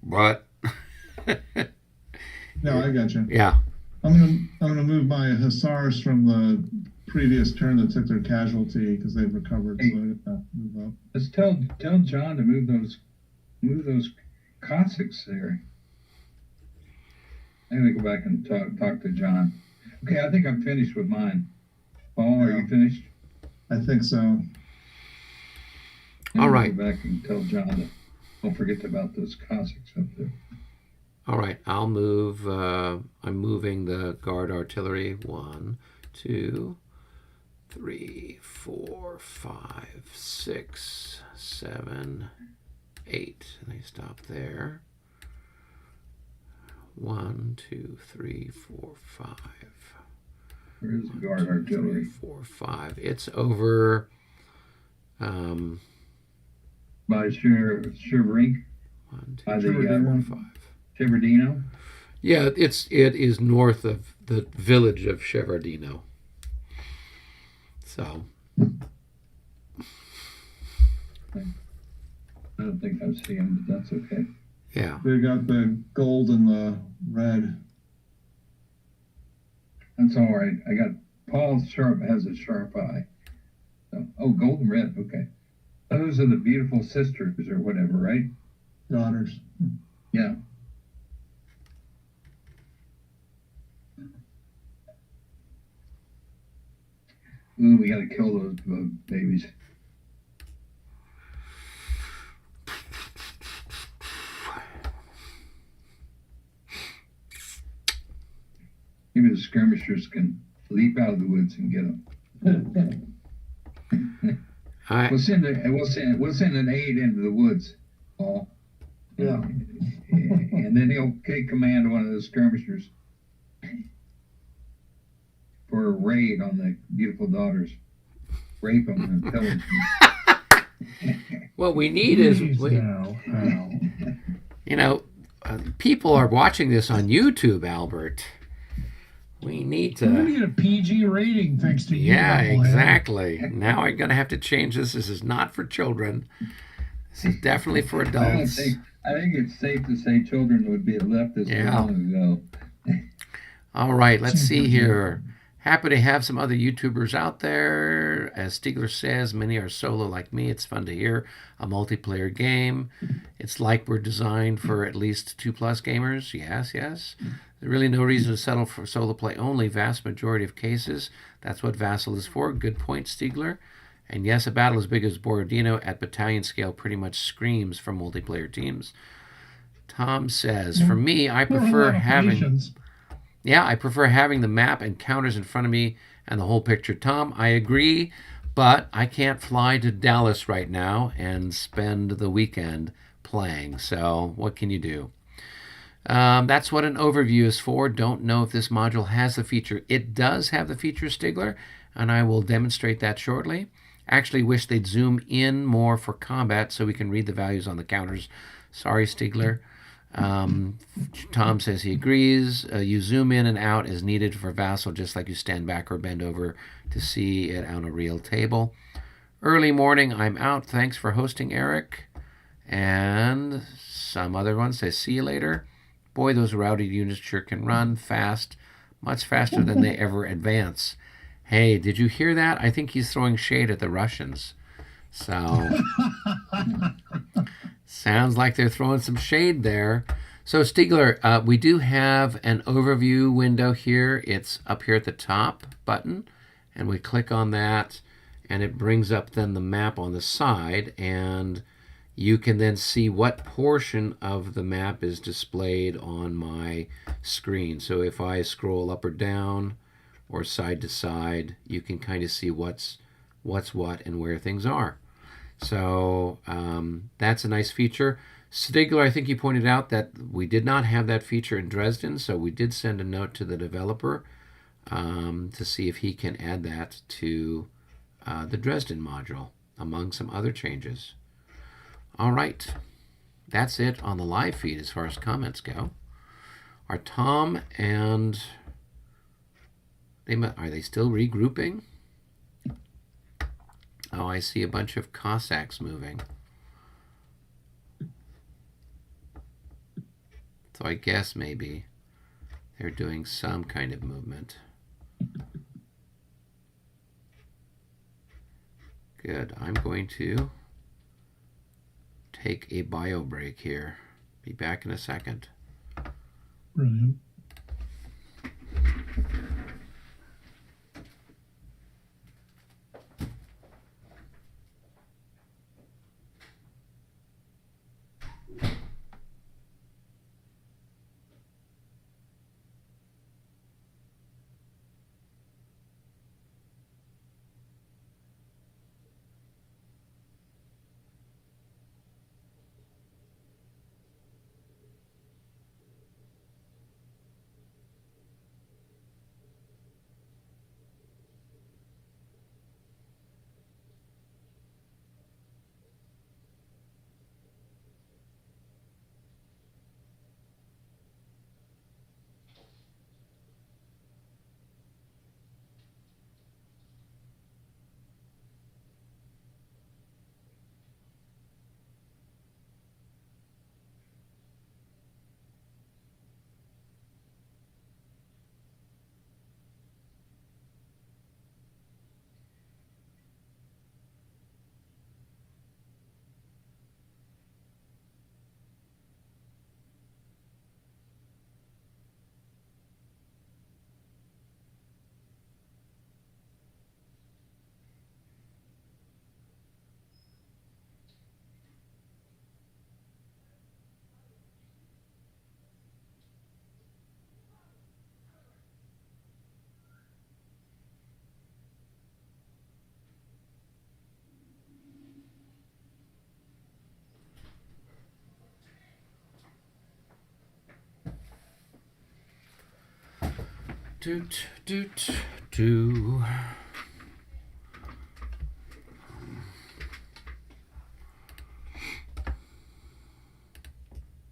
but No, I got you. yeah. I'm gonna move my hussars from the previous turn that took their casualty because they've recovered. Hey. So I gotta move up. Let's tell John to move those Cossacks there. I'm gonna go back and talk to John. Okay, I think I'm finished with mine. Paul, are Yeah. you finished? I think so. And All I'll right. Go back and tell John to don't forget about those Cossacks up there. All right, I'll move. I'm moving the guard artillery. 1, 2, 3, 4, 5, 6, 7, 8. And they stop there. 1, 2, 3, 4, 5. Where's the 1, guard 2, 3, artillery? 4, 5. It's over. By Sherbrink, 1, 2, by 3, the 4, 5. Shevardino. Yeah, it is north of the village of Shevardino. So I don't think I've seen them, but that's okay. yeah. They got the gold and the red. That's all right. I got Paul sharp has a sharp eye. So, oh, gold and red. Okay. Those are the beautiful sisters or whatever, right? Daughters. Yeah. Ooh, we got to kill those babies. Maybe the skirmishers can leap out of the woods and get them. We'll send an aide into the woods, Paul. Yeah. And then he'll take command of one of the skirmishers for a raid on the beautiful daughters. Rape them and pillage them. What we need is, people are watching this on YouTube, Albert. We need We to. need a PG rating thanks to you. Yeah, Knucklehead. exactly. Now I'm going to have to change this. This is not for children. This is definitely for adults. I think it's safe to say children would be left this long ago. All right, let's see here. Happy to have some other YouTubers out there. As Stiegler says, many are solo like me. It's fun to hear a multiplayer game. It's like we're designed for at least 2+ gamers. Yes. There's really no reason to settle for solo play only. Vast majority of cases, that's what Vassal is for. Good point, Stiegler. And yes, a battle as big as Borodino at battalion scale pretty much screams for multiplayer teams. Tom says, for me, I prefer having... Yeah, I prefer having the map and counters in front of me and the whole picture. Tom, I agree, but I can't fly to Dallas right now and spend the weekend playing. So what can you do? That's what an overview is for. Don't know if this module has the feature. It does have the feature, Stiegler, and I will demonstrate that shortly. Actually wish they'd zoom in more for combat so we can read the values on the counters. Sorry, Stiegler. Tom says he agrees. You zoom in and out as needed for Vassal, just like you stand back or bend over to see it on a real table. Early morning, I'm out. Thanks for hosting, Eric. And some other one says, see you later. Boy, those routed units sure can run fast, much faster than they ever advance. Hey, did you hear that? I think he's throwing shade at the Russians. So... sounds like they're throwing some shade there. So Stiegler, we do have an overview window here. It's up here at the top button, and we click on that, and it brings up then the map on the side, and you can then see what portion of the map is displayed on my screen. So if I scroll up or down or side to side, you can kind of see what's what and where things are. So that's a nice feature. Stiegler, I think you pointed out that we did not have that feature in Dresden, so we did send a note to the developer to see if he can add that to the Dresden module, among some other changes. All right, that's it on the live feed as far as comments go. Are Tom and... are they still regrouping? Oh, I see a bunch of Cossacks moving. So I guess maybe they're doing some kind of movement. Good. I'm going to take a bio break here. Be back in a second. Brilliant. Doot, doot, doo.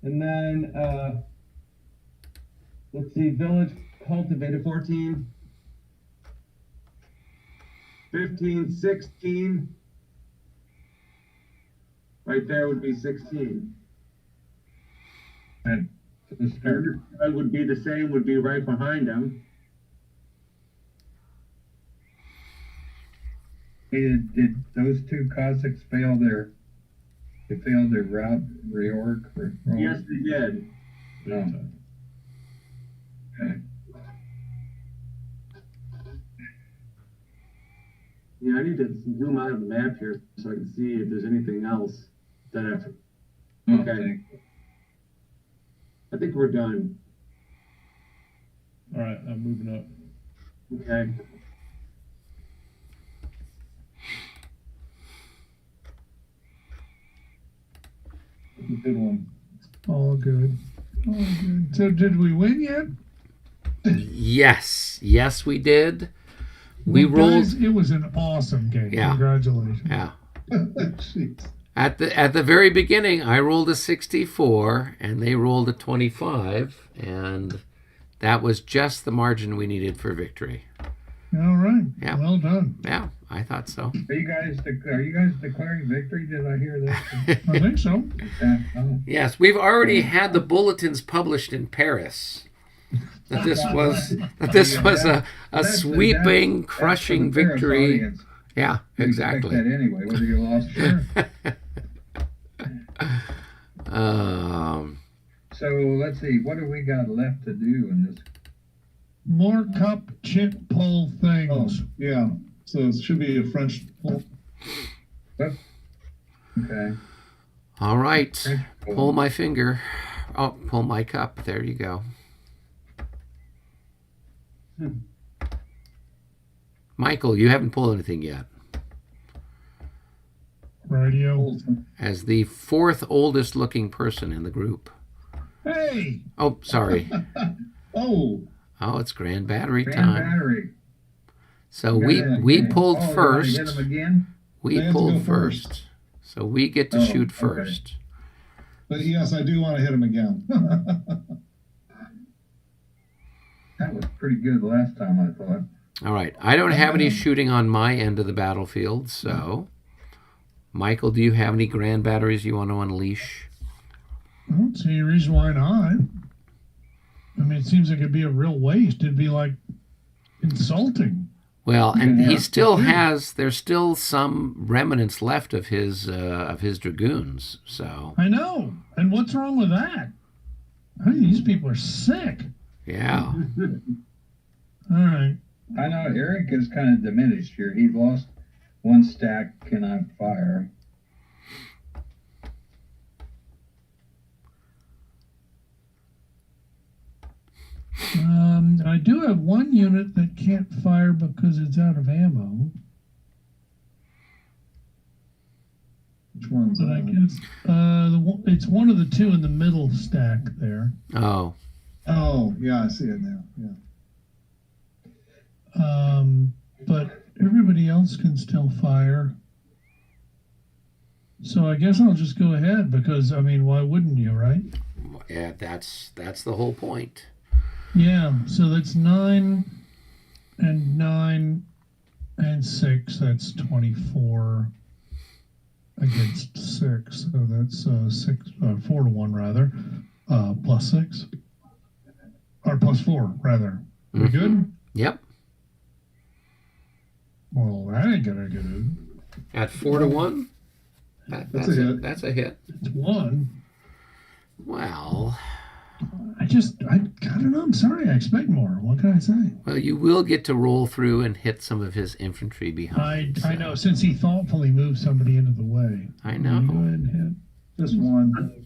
And then, let's see, village cultivated 14, 15, 16. Right there would be 16. And the start. That would be the same, would be right behind him. Did those two Cossacks fail their route reorg? Yes, they did. No. Okay. Yeah, I need to zoom out of the map here so I can see if there's anything else that I've. Okay. I think we're done. All right, I'm moving up. Okay. Good one. All good. All good. So did we win yet? Yes, yes, we did. We Well, rolled. guys, it was an awesome game. Yeah. Congratulations. Yeah. Jeez. At the very beginning, I rolled a 64 and they rolled a 25, and that was just the margin we needed for victory. All right. Yeah. Well done. Yeah, I thought so. Are you guys declaring victory? Did I hear that? I think so. Oh. Yes, we've already had the bulletins published in Paris. That this was a sweeping, crushing That's for the Paris victory. audience. Yeah, We exactly. expect that anyway, whether you lost or So let's see, what do we got left to do in this? More cup chit pull Oh, things. yeah. So it should be a French. Okay. All right, French pull. pull my finger. Oh, pull my cup. There you go. Michael, you haven't pulled anything yet. Radio. As the fourth oldest looking person in the group. Hey. Oh, sorry. Oh, Oh, it's Grand Battery Grand time. Battery. So Got it we again. pulled Oh, first. Hit him again? We They have to pulled go first. first. So we get to Oh, shoot okay. first. but yes, I do want to hit him again. That was pretty good last time, I thought. All right. I don't have any shooting on my end of the battlefield, so Michael, do you have any grand batteries you want to unleash? I don't see any reason why not. I mean, it seems like it'd be a real waste. It'd be like insulting. Well, and he Yeah. still has. There's still some remnants left of his dragoons. So I know. And what's wrong with that? I mean, these people are sick. yeah. All right. I know Eric is kind of diminished here. He lost one stack, cannot fire. I do have one unit that can't fire because it's out of ammo. Which one's But I that? guess it's one of the two in the middle stack there. Oh, Oh, yeah, I see it now. Yeah. But everybody else can still fire. So I guess I'll just go ahead because I mean, why wouldn't you, right? yeah. That's the whole point. Yeah. So that's 9 and 9 and 6. That's 24 against 6. So that's 4 to 1 rather. Plus 6 or plus 4 rather. We good? Yep. Well, that ain't gonna get it. At 4 to 1. That's a hit. That's a hit. It's 1. Well, I don't know. I'm sorry. I expect more. What can I say? well, you will get to roll through and hit some of his infantry behind. I know. Since he thoughtfully moved somebody into the way. I You go know. ahead and hit. Just one.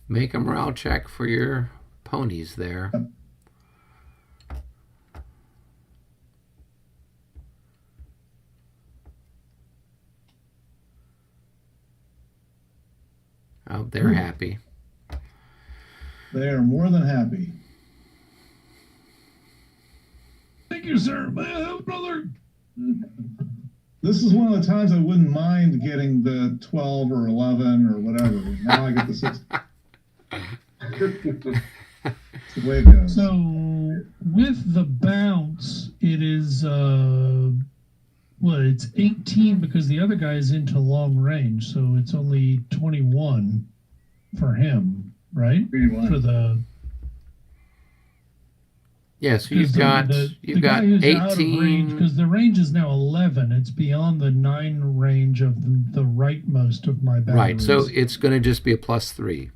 Make a morale check for your ponies there. Oh, they're happy. They are more than happy. you, sir. May I have another? This is one of the times I wouldn't mind getting the 12 or 11 or whatever. Now I get the 6. It's the way it goes. So with the bounce, it is it's 18 because the other guy is into long range, so it's only 21 for him, right? 21. For the Yes, you've got the guy who's out of range, 18. because the range is now 11. It's beyond the 9 range of the rightmost of my batteries. Right, so it's going to just be a +3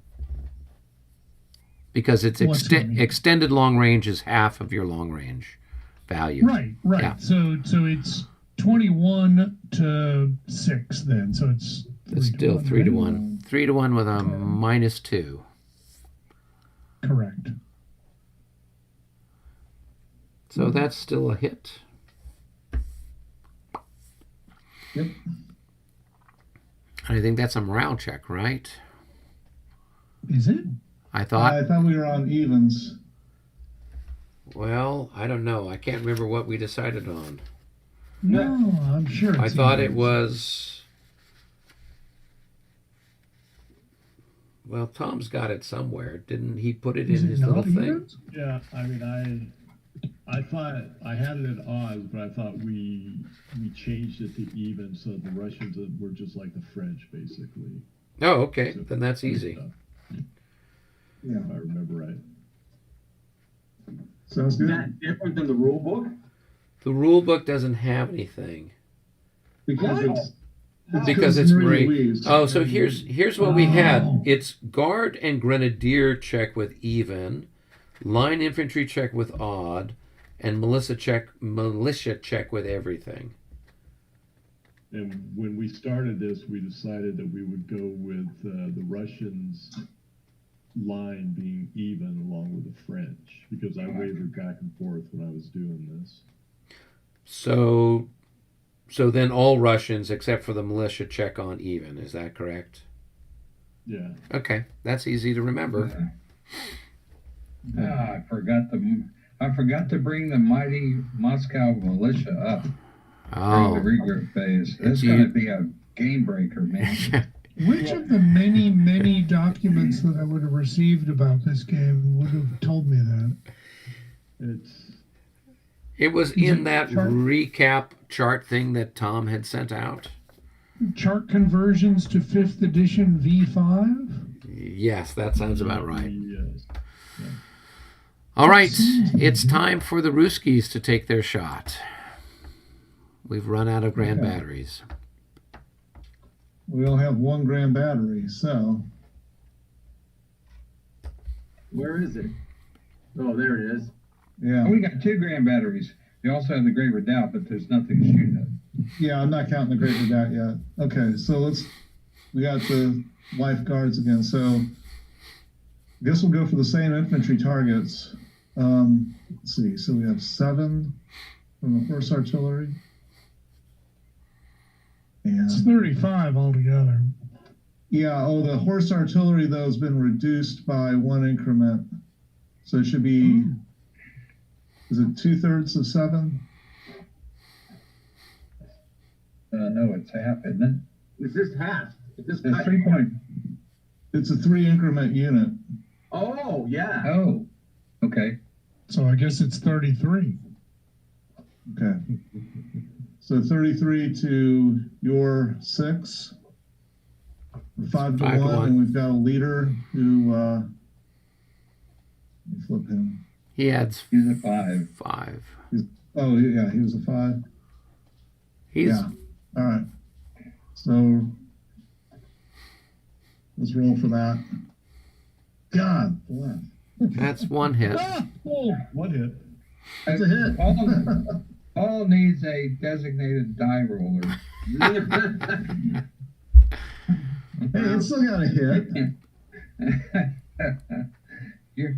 because it's extended long range is half of your long range value. Right. Yeah. So it's 21 to 6 then. So it's It's still 3 to 1. 3 to 1 with a -2. Correct. So that's still a hit. Yep. And I think that's a morale check, right? Is it? I thought. I thought we were on evens. Well, I don't know. I can't remember what we decided on. No, I'm sure it's I thought it evens. was. Well, Tom's got it somewhere. Didn't he put it Is in it his not little thing? evens? Yeah, I mean, I thought I had it at odds, but I thought we changed it to even, so the Russians were just like the French, basically. Oh, okay. So- Then that's easy. Yeah. If I remember right. Sounds Is good. that different than the rule book? The rule book doesn't have anything. Because What? Because it's Marie Marie. Louise. Oh, so here's what we had. Oh. It's guard and grenadier check with even, line infantry check with odd, and militia check with everything. And when we started this, we decided that we would go with the Russians' line being even along with the French, because I wavered back and forth when I was doing this. So then all Russians except for the militia check on even. Is that correct? Yeah. Okay, that's easy to remember. I forgot to bring the mighty Moscow militia up Oh, during the regroup phase. It's That's you- going to be a game breaker, man. Which of the many documents that I would have received about this game would have told me that? it was in that chart? recap chart thing that Tom had sent out. Chart conversions to 5th edition V5? Yes, that sounds about right. Yes. All right, it's time for the Ruskies to take their shot. We've run out of grand Okay. batteries. We only have 1 grand battery, so Where is it? Oh, there it is. yeah. We got 2 grand batteries. We also have the Great Redoubt, but there's nothing to shoot at. Yeah, I'm not counting the Great Redoubt yet. Okay, so we got the lifeguards again. So I guess we'll go for the same infantry targets. Let's see. So we have 7 from the horse artillery. It's And 35 altogether. yeah, the horse artillery though has been reduced by 1 increment. So it should be, is it 2/3 of 7? No, it's half, isn't It's just half. It's just it? It's 3 point. It's a 3 increment unit. Oh, yeah. Oh, okay. So I guess it's 33. Okay. So 33 to your 6. 5 to 5 to 1, 1. and we've got a leader who, let me flip him. He adds He's a 5. 5. Oh, yeah, he was a 5. He's Yeah. All right. So let's roll for that. God bless. that's 1 hit. Oh, What hit? That's a hit. All needs a designated die roller. Hey, it's still got a hit.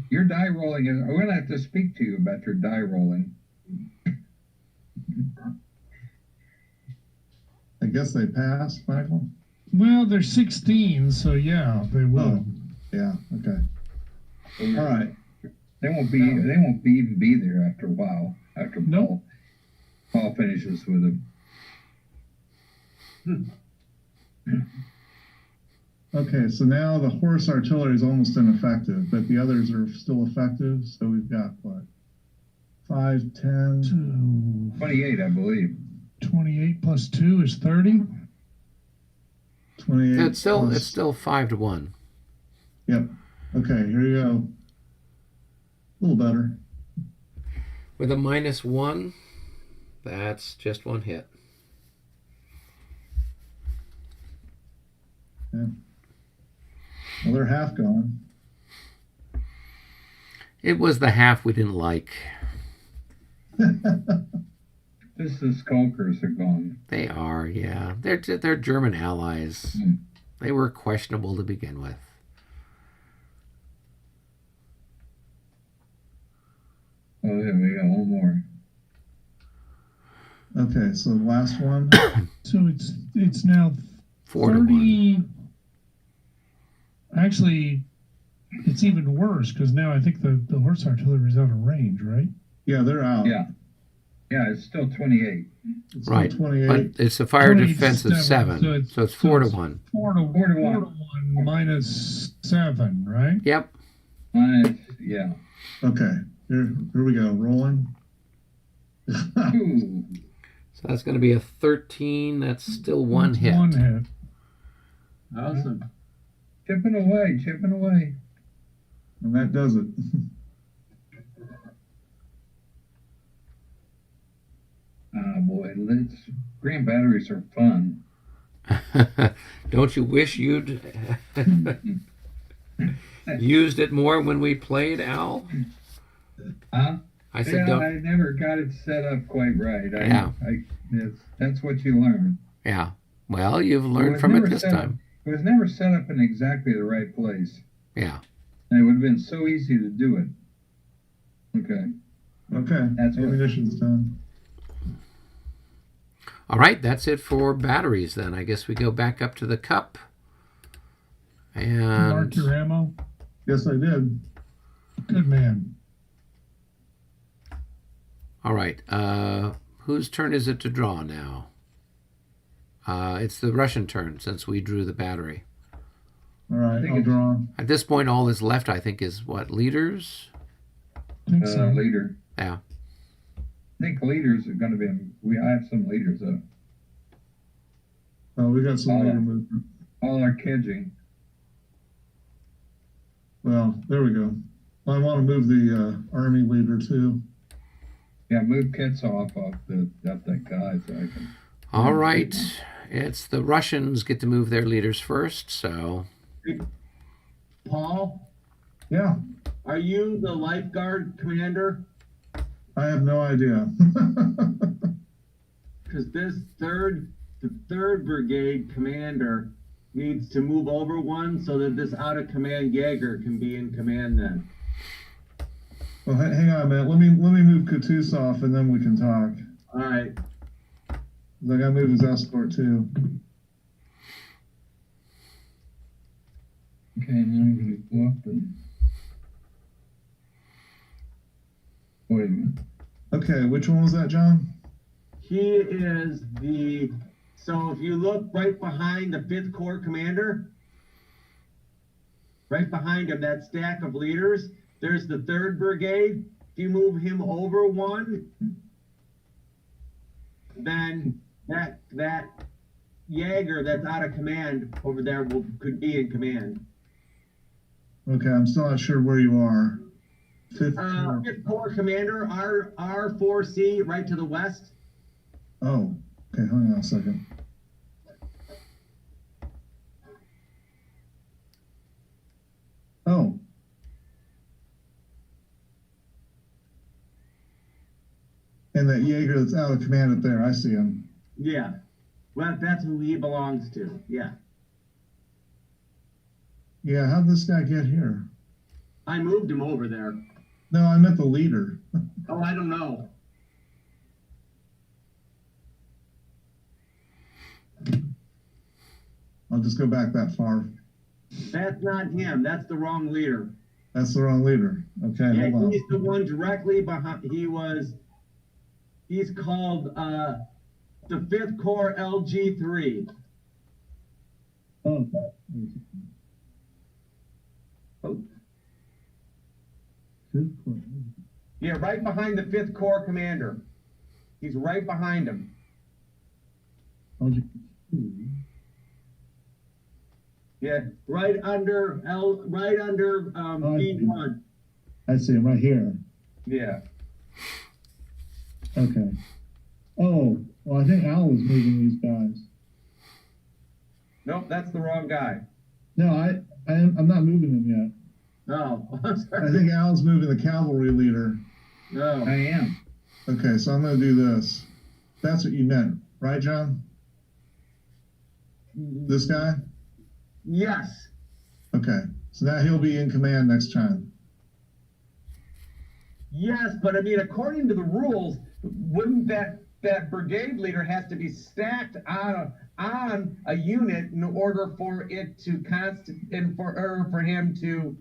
Your die rolling is. We're gonna have to speak to you about your die rolling. I guess they passed, Michael. well, they're 16, so yeah, they will. Oh, yeah. Okay. All right. They won't even be there after a while. after Nope. Paul finishes with him. Okay, so now the horse artillery is almost ineffective, but the others are still effective. So we've got what? 5, 10, 28, I believe. 28 plus 2 is 30. 28. It's still 5 to 1. Yep. Okay, here you go. A little better. With a -1, that's just 1 hit. Yeah. Well, they're half gone. It was the half we didn't like. This is skulkers are gone. They are, yeah. They're German allies. They were questionable to begin with. Oh, yeah, we got one more. Okay, so the last one. So it's now 4 to 30. 1. Actually, it's even worse because now I think the horse artillery is out of range, right? Yeah, they're out. Yeah. Yeah, it's still 28. It's still Right. 28. But it's a fire defense of 27, 7. so So it's 4 to 1. 4 to 1 minus 7, right? Yep. Yeah. Okay, here we go. Rolling. Ooh. So that's going to be a 13. That's still 1 hit. 1 hit. Awesome. Chipping away. And that does it. Ah, boy, grand batteries are fun. Don't you wish you'd used it more when we played, Al? Huh? I said, Yeah, I never got it set up quite right. Yeah. That's what you learn. yeah. Well, you've learned from it this time. It was never set up in exactly the right place. Yeah. And it would have been so easy to do it. Okay. Okay, That's what- ammunition's done. All right, that's it for batteries then. I guess we go back up to the cup. Mark And your ammo. Yes, I did. Good man. all right, whose turn is it to draw now? It's the Russian turn since we drew the battery. All right, think I'll it's- draw. At this point, all that's left, I think, is what, leaders? I think so. Leader. Yeah. I think leaders are going to be. I have some leaders though. Oh, we got some Oh. leader movement. All are kedging. Well, there we go. I want to move the army leader too. Yeah, move Kets off that guy so I can. All right, it's the Russians get to move their leaders first, so Paul, Yeah, are you the lifeguard commander? I have no idea. Because the third brigade commander needs to move over one so that this out of command Jaeger can be in command then. Well, hang on a minute. Let me move Kutuzov and then we can talk. All right. I gotta move his escort too. Okay, now I'm going to go up and. Wait a minute. Okay, which one was that, John? He is so if you look right behind the 5th Corps commander, right behind him, that stack of leaders, there's the 3rd Brigade. If you move him over one, then that Jaeger that's out of command over there could be in command. Okay, I'm still not sure where you are. 5th Corps. 5th Corps commander, R4C, right to the west. Oh, okay, hang on a second. Oh. And that Jaeger that's out of command up there, I see him. Yeah. Well, that's who he belongs to. Yeah. Yeah, how'd this guy get here? I moved him over there. No, I meant the leader. Oh, I don't know. I'll just go back that far. That's not him. That's the wrong leader. That's the wrong leader. Okay, Yeah, hold on. he's the one directly behind. He was He's called the 5th Corps LG3. Oh. Oh. Yeah, right behind the 5th Corps commander. He's right behind him. Yeah, right under B1. I see him right here. Yeah. Okay. Oh, well, I think Al was moving these guys. Nope, that's the wrong guy. No, I'm not moving them yet. No, I'm sorry. I think Al's moving the cavalry leader. No. I am. Okay, so I'm going to do this. That's what you meant, right, John? This guy? Yes. Okay, so now he'll be in command next time. Yes, but I mean, according to the rules, wouldn't that brigade leader has to be stacked on a unit in order for it to for him to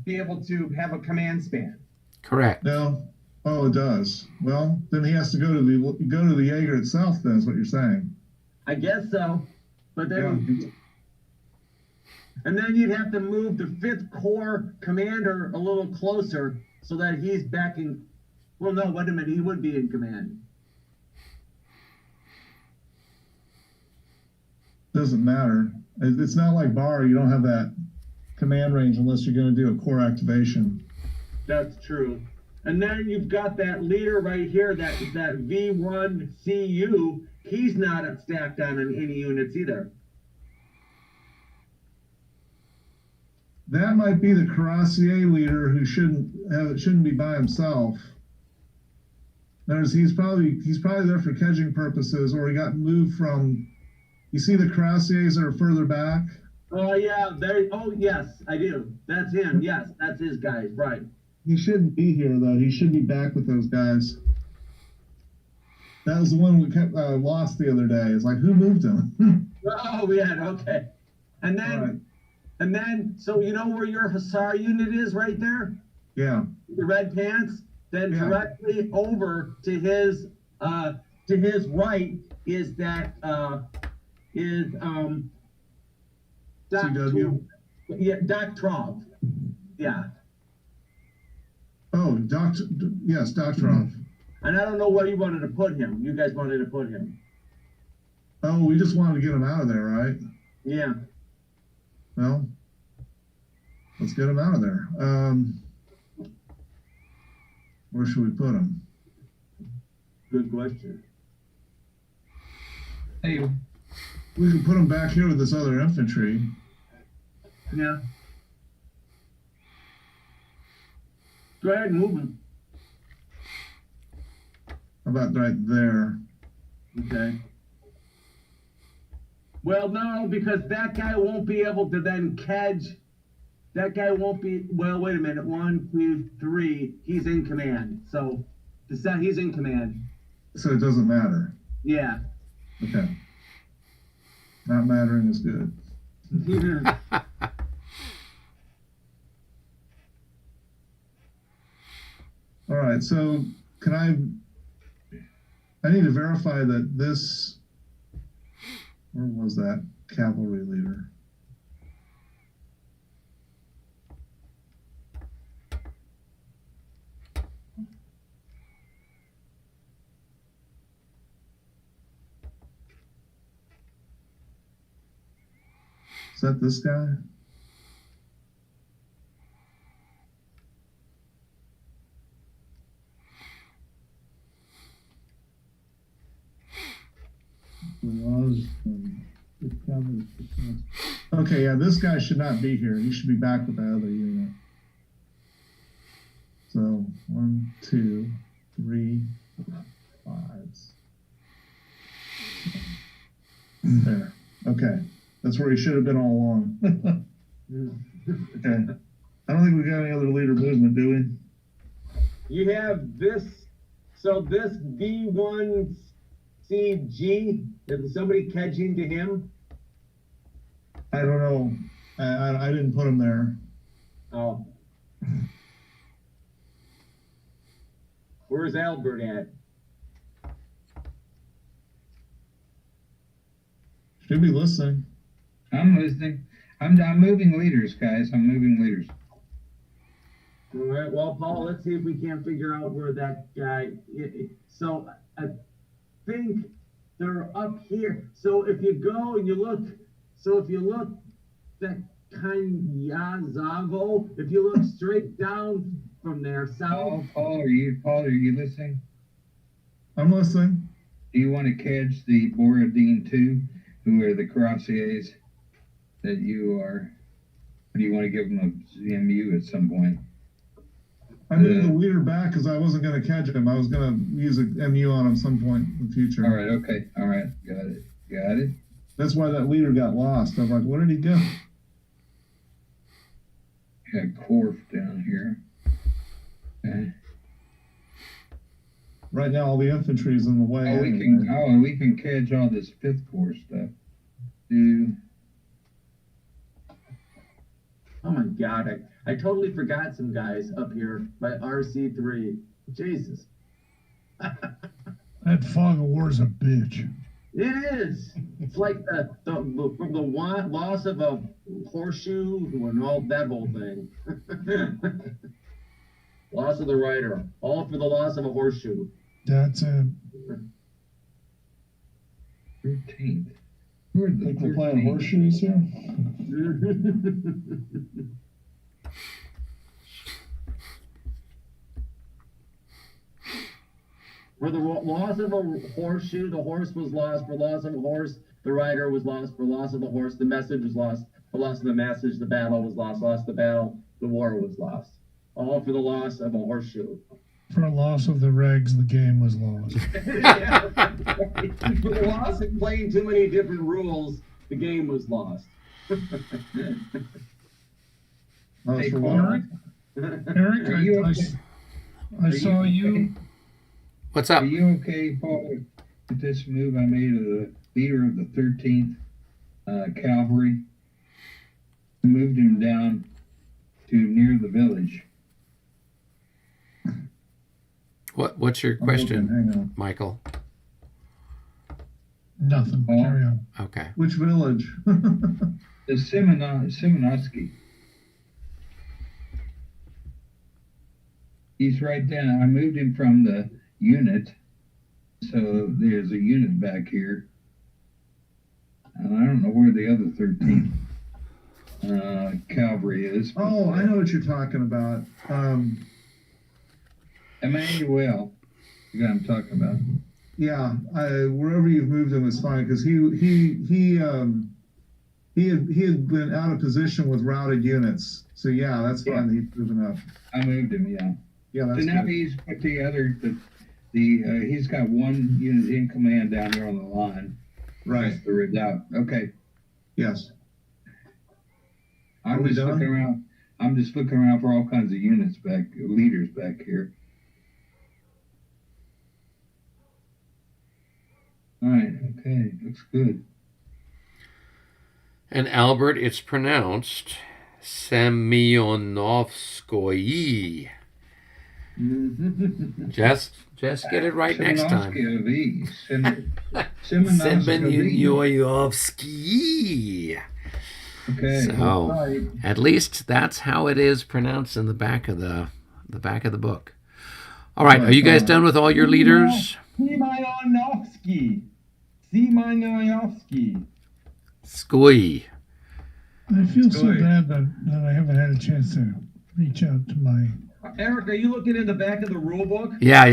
be able to have a command span? Correct. No. Oh, it does. Well, then he has to go to the Jaeger itself. Then is what you're saying. I guess so, but then. Yeah. And then you'd have to move the 5th Corps commander a little closer so that he's backing. Well, no, wait a minute. He would be in command. Doesn't matter. It's not like bar. You don't have that command range unless you're going to do a core activation. That's true. And then you've got that leader right here, that V1CU. He's not stacked on any units either. That might be the cuirassier leader who shouldn't be by himself. He's probably there for kedging purposes, or he got moved from. You see the cuirassiers that are further back. Oh yeah, oh yes, I do. That's him. Yes, that's his guys. Right. He shouldn't be here though. He should be back with those guys. That was the one we kept lost the other day. It's like, who moved him? Oh yeah, okay. And then. Right. And then, so you know where your Hussar unit is right there? Yeah. The red pants? Then Yeah. directly over to his right is that, Doc CW? Yeah, Doc Trov. Yeah. Oh, yes, Doctorov. And I don't know where you wanted to put him. You guys wanted to put him. Oh, we just wanted to get him out of there, right? Yeah. Well, let's get him out of there. Where should we put him? Good question. Hey, We can put him back here with this other infantry. Yeah. Go ahead and move him. How about right there? Okay. Well, no, because that guy won't be able to then catch. That guy won't be. Well, wait a minute. 1, 2, 3. He's in command. So, he's in command. So it doesn't matter. Yeah. Okay. Not mattering is good. All right. So can I need to verify that this. Where was that cavalry leader? Is that this guy? Okay, yeah, this guy should not be here. He should be back with the other unit. So 1, 2, 3, 4, 5. There. Okay. That's where he should have been all along. Okay. I don't think we got any other leader movement, do we? You have this. So this V1CG. Is somebody catching to him? I don't know. I didn't put him there. Oh. Where's Albert at? Should be listening. I'm listening. I'm moving leaders, guys. I'm moving leaders. All right. Well, Paul, let's see if we can't figure out where that guy. So I think they're up here. So if you go and you look, that Kanyazago, if you look straight down from there, south. Paul, are you listening? I'm listening. Do you want to catch the Borodin too, who are the cuirassiers that you are? Or do you want to give them a MU at some point? I moved the leader back because I wasn't going to catch him. I was going to use a MU on him some point in the future. All right, okay. All right, got it. That's why that leader got lost. I was like, where did he go? Got Corf down here. Okay. Right now, all the infantry is in the way. We can catch all this 5th Corps stuff. Oh my God, I totally forgot some guys up here by RC3. Jesus. That fog of war is a bitch. It is. It's like from the loss of a horseshoe and all that whole thing. Loss of the rider. All for the loss of a horseshoe. That's it. 13th. Who are the Think we're playing 13th? horseshoes here? For the loss of a horseshoe, the horse was lost. For loss of a horse, the rider was lost. For loss of the horse, the message was lost. For loss of the message, the battle was lost. Loss of the battle, the war was lost. All for the loss of a horseshoe. For a loss of the regs, the game was lost. Yeah. For the loss of playing too many different rules, the game was lost. That's for Eric, what? Eric, Are you okay? I saw you. What's up? Are you okay, Paul, with this move I made of the leader of the 13th Cavalry? I moved him down to near the village. What's your Hang question, on. Michael? Nothing. Oh. Carry on. Okay. Which village? The Simonovsky. He's right down. I moved him from the unit, so there's a unit back here. And I don't know where the other 13th Cavalry is. but- Oh, I know what you're talking about. Emmanuel, the guy I'm talking about. Yeah, wherever you've moved him is fine because he had been out of position with routed units. So yeah, that's fine. He's moving up. I moved him, yeah. Yeah, So that's now good. he's put together he's got one unit in command down there on the line. Right. That's the redoubt. Okay. Yes. I'm Are we just done? looking around. I'm just looking around for all kinds of leaders back here. All right. Okay. Looks good. And Albert, it's pronounced Semyonovskoye. Just get it right next time. Semyonovskoye. Okay. So, Right. at least that's how it is pronounced in the back of the book. All right, are you guys done with all your leaders? Semyonovsky. Skoye. I feel so Good. bad that I haven't had a chance to reach out to my. Eric, are you looking in the back of the rule book? Yeah.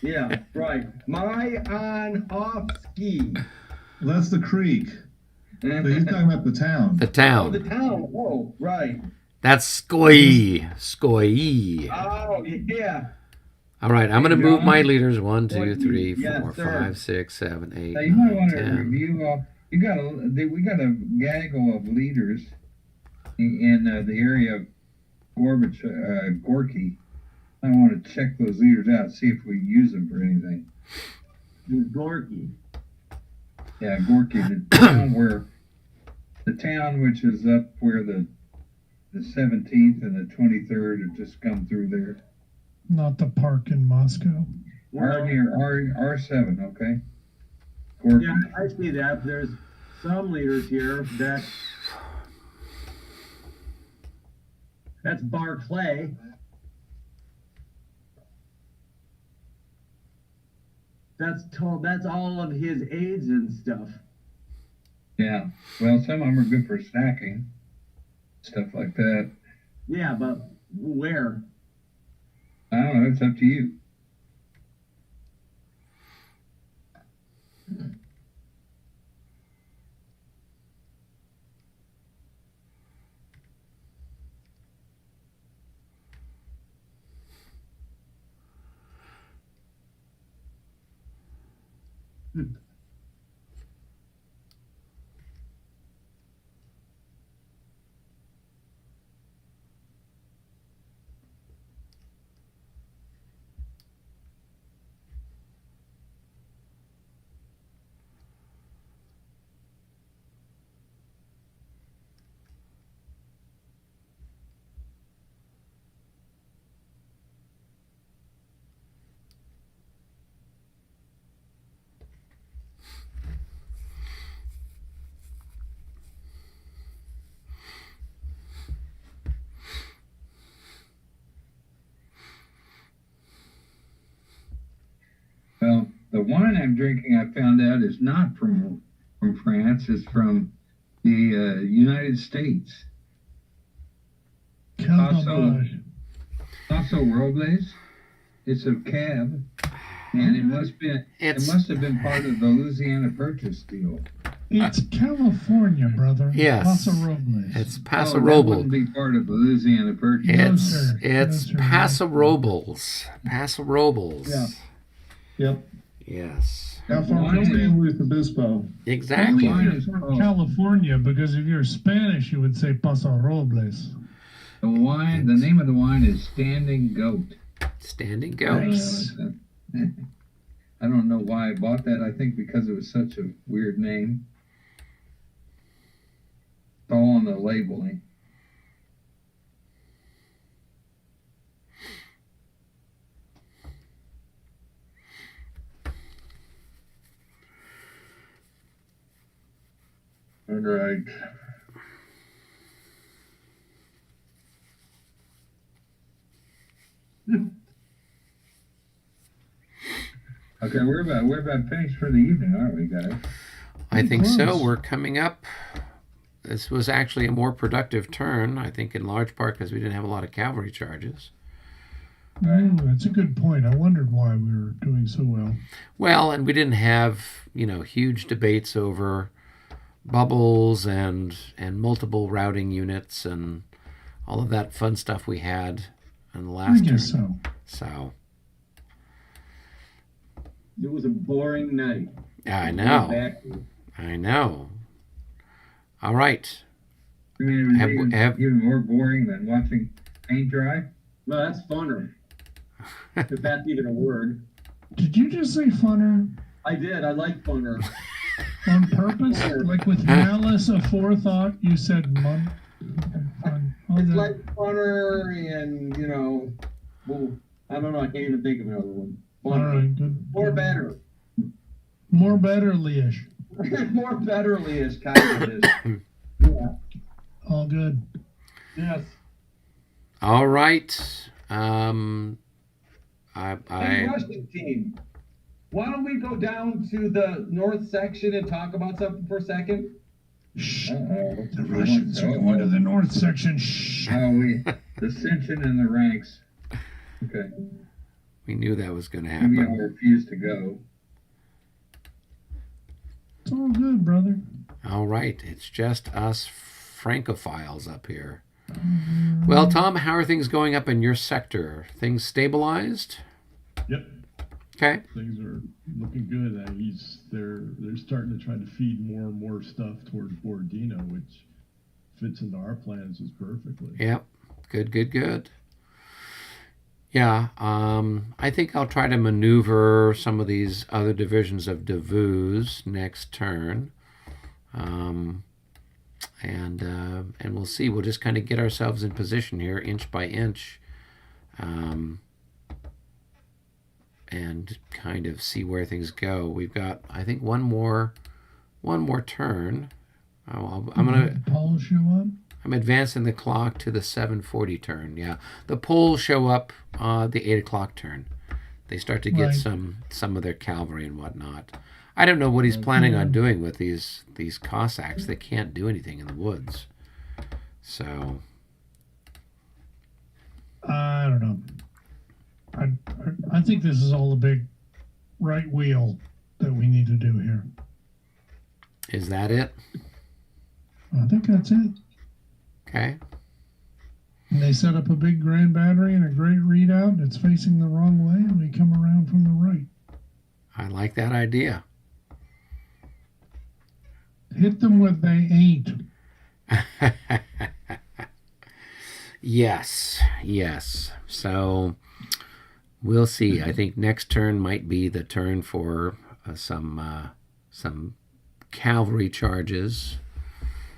Yeah, right. Myonovsky. That's the creek. So he's talking about the town. The Oh, town. the town. Oh, right. That's Skoye. Skoye. Oh, yeah. All right, I'm going to move my leaders 1, 2, Skoye. 3, Yes, 4, sir. 5, 6, 7, 8, Now you might 9, want to 10. review. We got a gaggle of leaders in the area of Gorky. I want to check those leaders out, see if we use them for anything. Gorky. Yeah, Gorky, the town which is up where the 17th and the 23rd have just come through there. Not the park in Moscow. R7, okay? Gorky. Yeah, I see that. some leaders here that's Barclay. That's all of his aides and stuff. Yeah. Well, some of them are good for stacking, stuff like that. Yeah, but where? I don't know. It's up to you. Well, the wine I'm drinking, I found out, is not from France. It's from the United States. Paso Robles. It's a cab, and it must have been part of the Louisiana Purchase deal. It's California, brother. Yes. Paso Robles. It's Paso That Robles. wouldn't be part of the Louisiana Purchase. No, sir. It's No, sir. Paso Robles. Paso Robles. Yeah. Yep. Yes. How far from San Luis Obispo? Exactly. Only if you're from California, because if you're Spanish, you would say Paso Robles. The name of the wine is Standing Goat. Standing Goat. Nice. I don't know why I bought that. I think because it was such a weird name. It's all on the labeling. All right. Okay, we're about finished for the evening, aren't we, guys? I think so. Close. We're coming up. This was actually a more productive turn, I think, in large part because we didn't have a lot of cavalry charges. That's a good point. I wondered why we were doing so well. Well, and we didn't have, huge debates over bubbles and multiple routing units and all of that fun stuff we had in the I last turn. guess so. So, It was a boring night. I know. I know. All right. I mean, it was even more boring than watching paint dry. Well, that's funner. If that's even a word. Did you just say funner I did. I like funner. on purpose? Like with malice aforethought, you said fun. It's like funner and, well, I don't know. I can't even think of another one. All Funner. right, good. Or better. More betterly-ish. More betterly-ish kind of is. Yeah. All good. Yes. All right. Hey, Russian team, why don't we go down to the north section and talk about something for a second? Shh. Uh-oh. The Russians are going to the north section. Shh. Dissension in the ranks. Okay. We knew that was going to Maybe I'll happen. refuse to go. It's all good, brother. All right. It's just us Francophiles up here. Well, Tom, how are things going up in your sector? Things stabilized? Yep, Okay. things are looking good. They're starting to try to feed more and more stuff toward Borodino, which fits into our plans as perfectly. Yep. Good. Yeah, I think I'll try to maneuver some of these other divisions of Davos next turn. And we'll see. We'll just kind of get ourselves in position here, inch by inch, and kind of see where things go. We've got, I think, one more one more turn. I'm advancing the clock to the 7:40 turn. Yeah, the Poles show up the 8 o'clock turn. They start to get some of their cavalry and whatnot. I don't know what he's planning on doing with these Cossacks. They can't do anything in the woods. So I don't know. I think this is all a big right wheel that we need to do here. is that it? I think that's it. Okay. And they set up a big grand battery and a great redoubt. It's facing the wrong way, and we come around from the right. I like that idea. Hit them where they ain't. Yes. So we'll see. I think next turn might be the turn for some cavalry charges.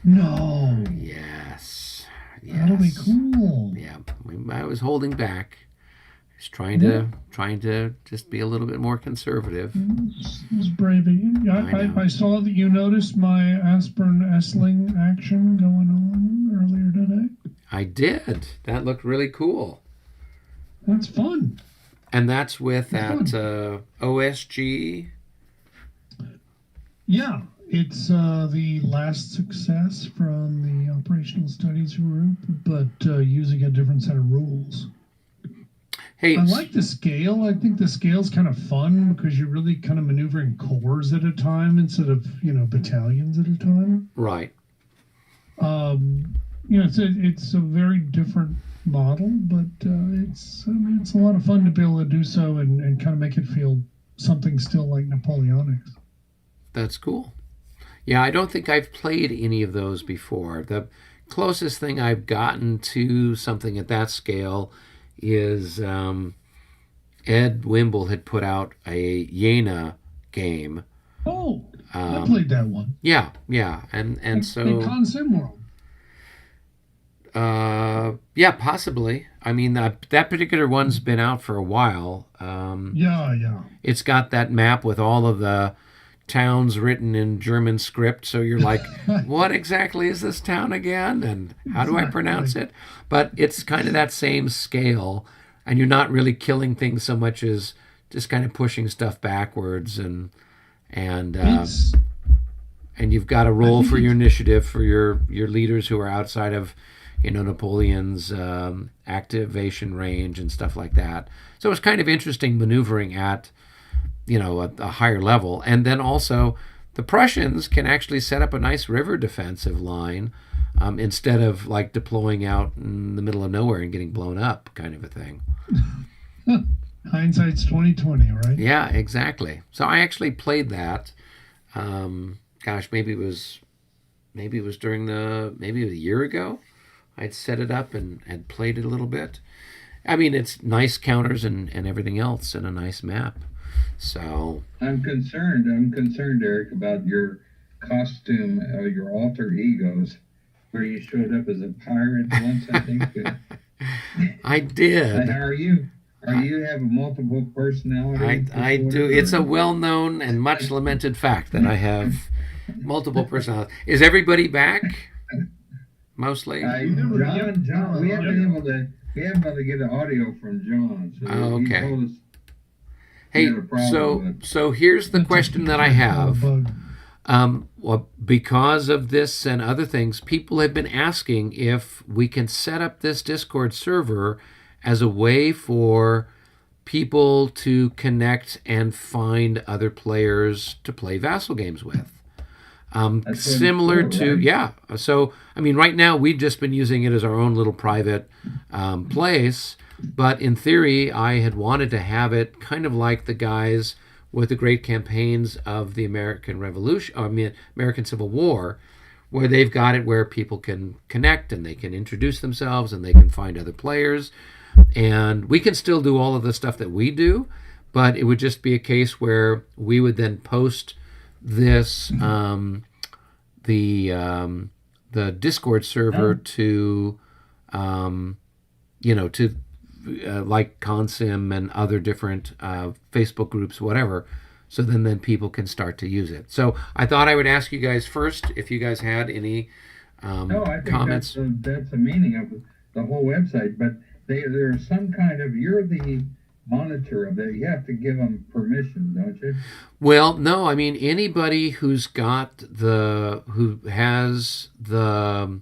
No. Yes. That'll be cool. Yeah. I was holding back. I was trying to just be a little bit more conservative. It was brave of you. I saw that you noticed my Aspirin Essling action going on earlier today. I did. That looked really cool. That's fun. And that's with that OSG. Yeah, it's the last success from the operational studies group, but using a different set of rules. Hey, I like the scale. I think the scale's kind of fun because you're really kind of maneuvering corps at a time instead of battalions at a time. Right. It's a very different model, but it's a lot of fun to be able to do so and kind of make it feel something still like Napoleonic. That's cool. Yeah, I don't think I've played any of those before. The closest thing I've gotten to something at that scale is Ed Wimble had put out a Jena game. Oh, I played that one. Yeah, and so in Consim World. Yeah, possibly. I mean, that particular one's been out for a while. Yeah. It's got that map with all of the towns written in German script, so you're like, what exactly is this town again, and how do I pronounce it? But it's kind of that same scale, and you're not really killing things so much as just kind of pushing stuff backwards, and you've got to roll for your initiative for your leaders who are outside of Napoleon's activation range and stuff like that. So it's kind of interesting maneuvering at a higher level. And then also the Prussians can actually set up a nice river defensive line instead of like deploying out in the middle of nowhere and getting blown up, kind of a thing. Hindsight's 2020, right? Yeah, exactly. So I actually played that. Maybe it was during maybe a year ago. I'd set it up and played it a little bit. I mean, it's nice counters and everything else and a nice map. So I'm concerned, Eric, about your costume, your alter egos, where you showed up as a pirate once, I think. I did. And are you have multiple personalities? I do. It's a well-known and much lamented fact that I have multiple personalities. Is everybody back? Mostly. John, we haven't been able to get the audio from John. So okay. He told us hey, so here's the question that I have. Well, because of this and other things, people have been asking if we can set up this Discord server as a way for people to connect and find other players to play vassal games with. Similar to, right? Yeah. So, I mean, right now we've just been using it as our own little private place. But in theory, I had wanted to have it kind of like the guys with the great campaigns of the American Revolution, American Civil War, where they've got it where people can connect and they can introduce themselves and they can find other players. And we can still do all of the stuff that we do, but it would just be a case where we would then post this the Discord server to like Consim and other different Facebook groups, whatever, So then people can start to use it. So I thought I would ask you guys first if you guys had any No, I think comments. that's the meaning of the whole website. But there's some kind of, you're the monitor of it. You have to give them permission, don't you? Well, no, I mean anybody who has the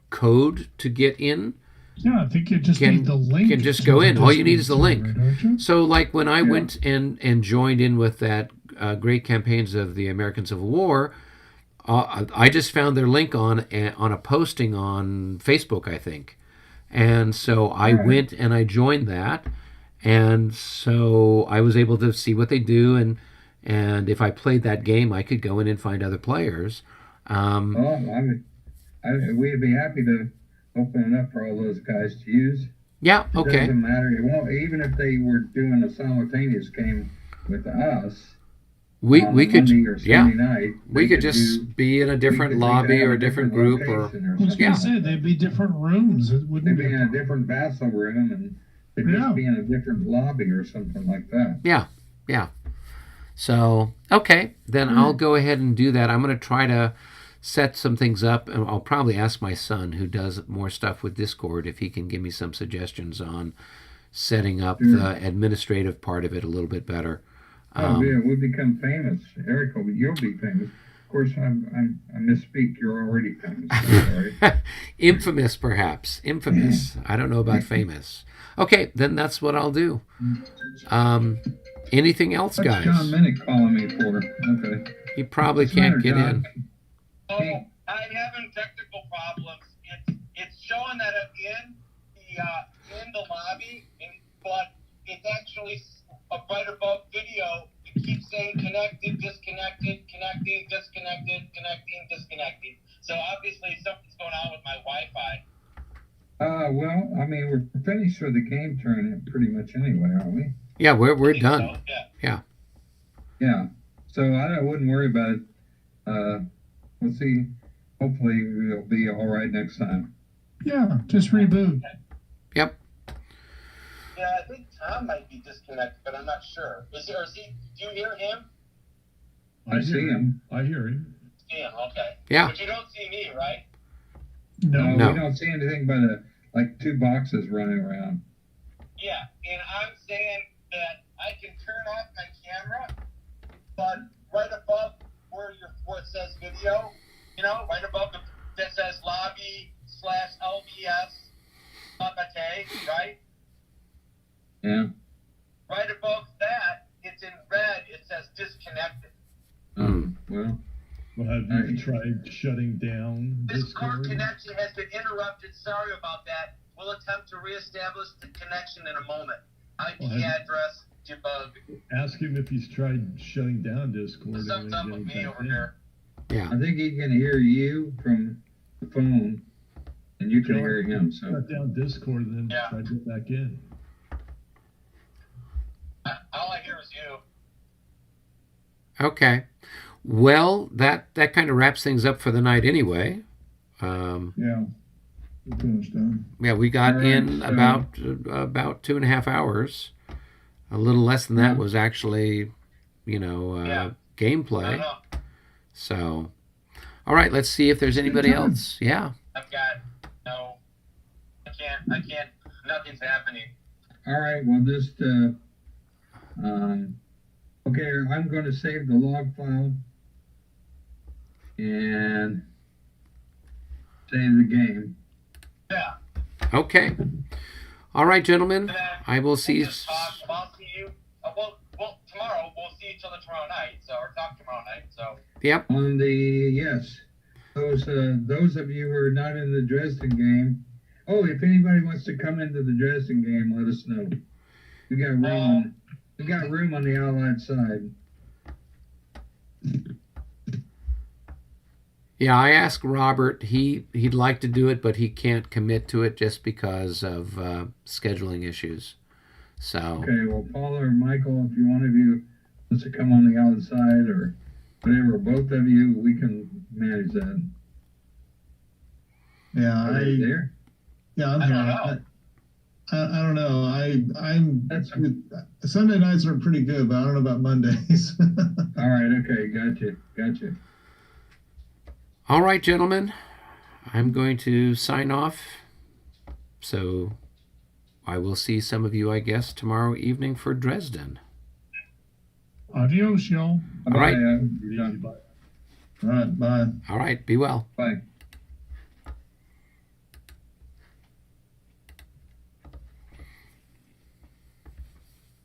code to get in Yeah, I think you just need the link. can just to go the in. All you need is the Discord link. server, don't you? So like when I went and joined in with that Great Campaigns of the American Civil War, I just found their link on a posting on Facebook, I think. And so I went and I joined that. And so I was able to see what they do. And if I played that game, I could go in and find other players. We'd be happy to open it up for all those guys to use. Yeah, It okay. doesn't matter. It won't, even if they were doing a simultaneous game with us. We on could, Monday or yeah. Sunday night, We they could just be in a different we could lobby have or a different group or location I was Yeah. going to say, they'd be different rooms. It wouldn't they'd be in a different vassal room and they'd Yeah. just be in a different lobby or something like that. yeah. So, okay, then I'll go ahead and do that. I'm going to try to set some things up, and I'll probably ask my son, who does more stuff with Discord, if he can give me some suggestions on setting up the administrative part of it a little bit better. Yeah, we'll become famous. Eric, you'll be famous. Of course, I misspeak. You're already famous. Sorry. Infamous, perhaps. Infamous. I don't know about famous. Okay, then that's what I'll do. Anything else, What's guys? John Minnick calling me for? Okay. He probably What's the can't matter, get John? in. Oh, I'm having technical problems. It's showing that I'm in the lobby, but it's actually right above video. It keeps saying connected, disconnected, connecting, disconnected, connecting, disconnecting. So obviously something's going on with my Wi-Fi. Well, I mean, we're finished with the game tournament pretty much anyway, aren't we? Yeah, we're I think done. so, yeah. Yeah. Yeah. So I wouldn't worry about it. We'll see. Hopefully it'll be all right next time. Yeah, just reboot. Yep. Yeah, I think Tom might be disconnected, but I'm not sure. Is he? Do you hear him? I see him. I hear him. See him, okay. Yeah. But you don't see me, right? No. No. We don't see anything but like two boxes running around. Yeah, and I'm saying that I can turn off my camera, but right above where it says video, right above that says lobby/LBS Bataille, right? Yeah. Right above that, it's in red. It says disconnected. Well. Well, have you tried shutting down This core Discord? connection has been interrupted. Sorry about that. We'll attempt to reestablish the connection in a moment. IP address debug. Ask him if he's tried shutting down Discord. Something's up with me over here. Yeah. I think he can hear you from the phone, and you can hear him. So Shut down Discord and then Yeah. try to get back in. All I hear is you. Okay. Well, that kind of wraps things up for the night anyway. Yeah. We're finished done. Yeah, we got All right, in so- about 2.5 hours. A little less than that was actually, Yeah. gameplay. No, So, all right, let's see if there's anybody else. Yeah. I've got no. I can't. Nothing's happening. all right. Well, just okay. I'm going to save the log file and save the game. Yeah. Okay. All right, gentlemen. And then I will see. we'll just talk. I'll see you. Well, tomorrow we'll see each other tomorrow night. Or talk tomorrow night. So. Yep. On the yes, those of you who are not in the Dresden game. Oh, if anybody wants to come into the Dresden game, let us know. We got room. We got room on the Allied side. Yeah, I asked Robert. He'd like to do it, but he can't commit to it just because of scheduling issues. So. Okay, well, Paula or Michael, if one of you wants to come on the outside or whatever, both of you, we can manage that. Yeah, Are they there? yeah, I'm I don't here. know. I don't know. I'm That's Sunday nights are pretty good, but I don't know about Mondays. all right. Okay, gotcha. All right, gentlemen, I'm going to sign off. So I will see some of you, I guess, tomorrow evening for Dresden. Adios, y'all. All right. Bye. Easy, bye. All right, bye. All right, be well. Bye.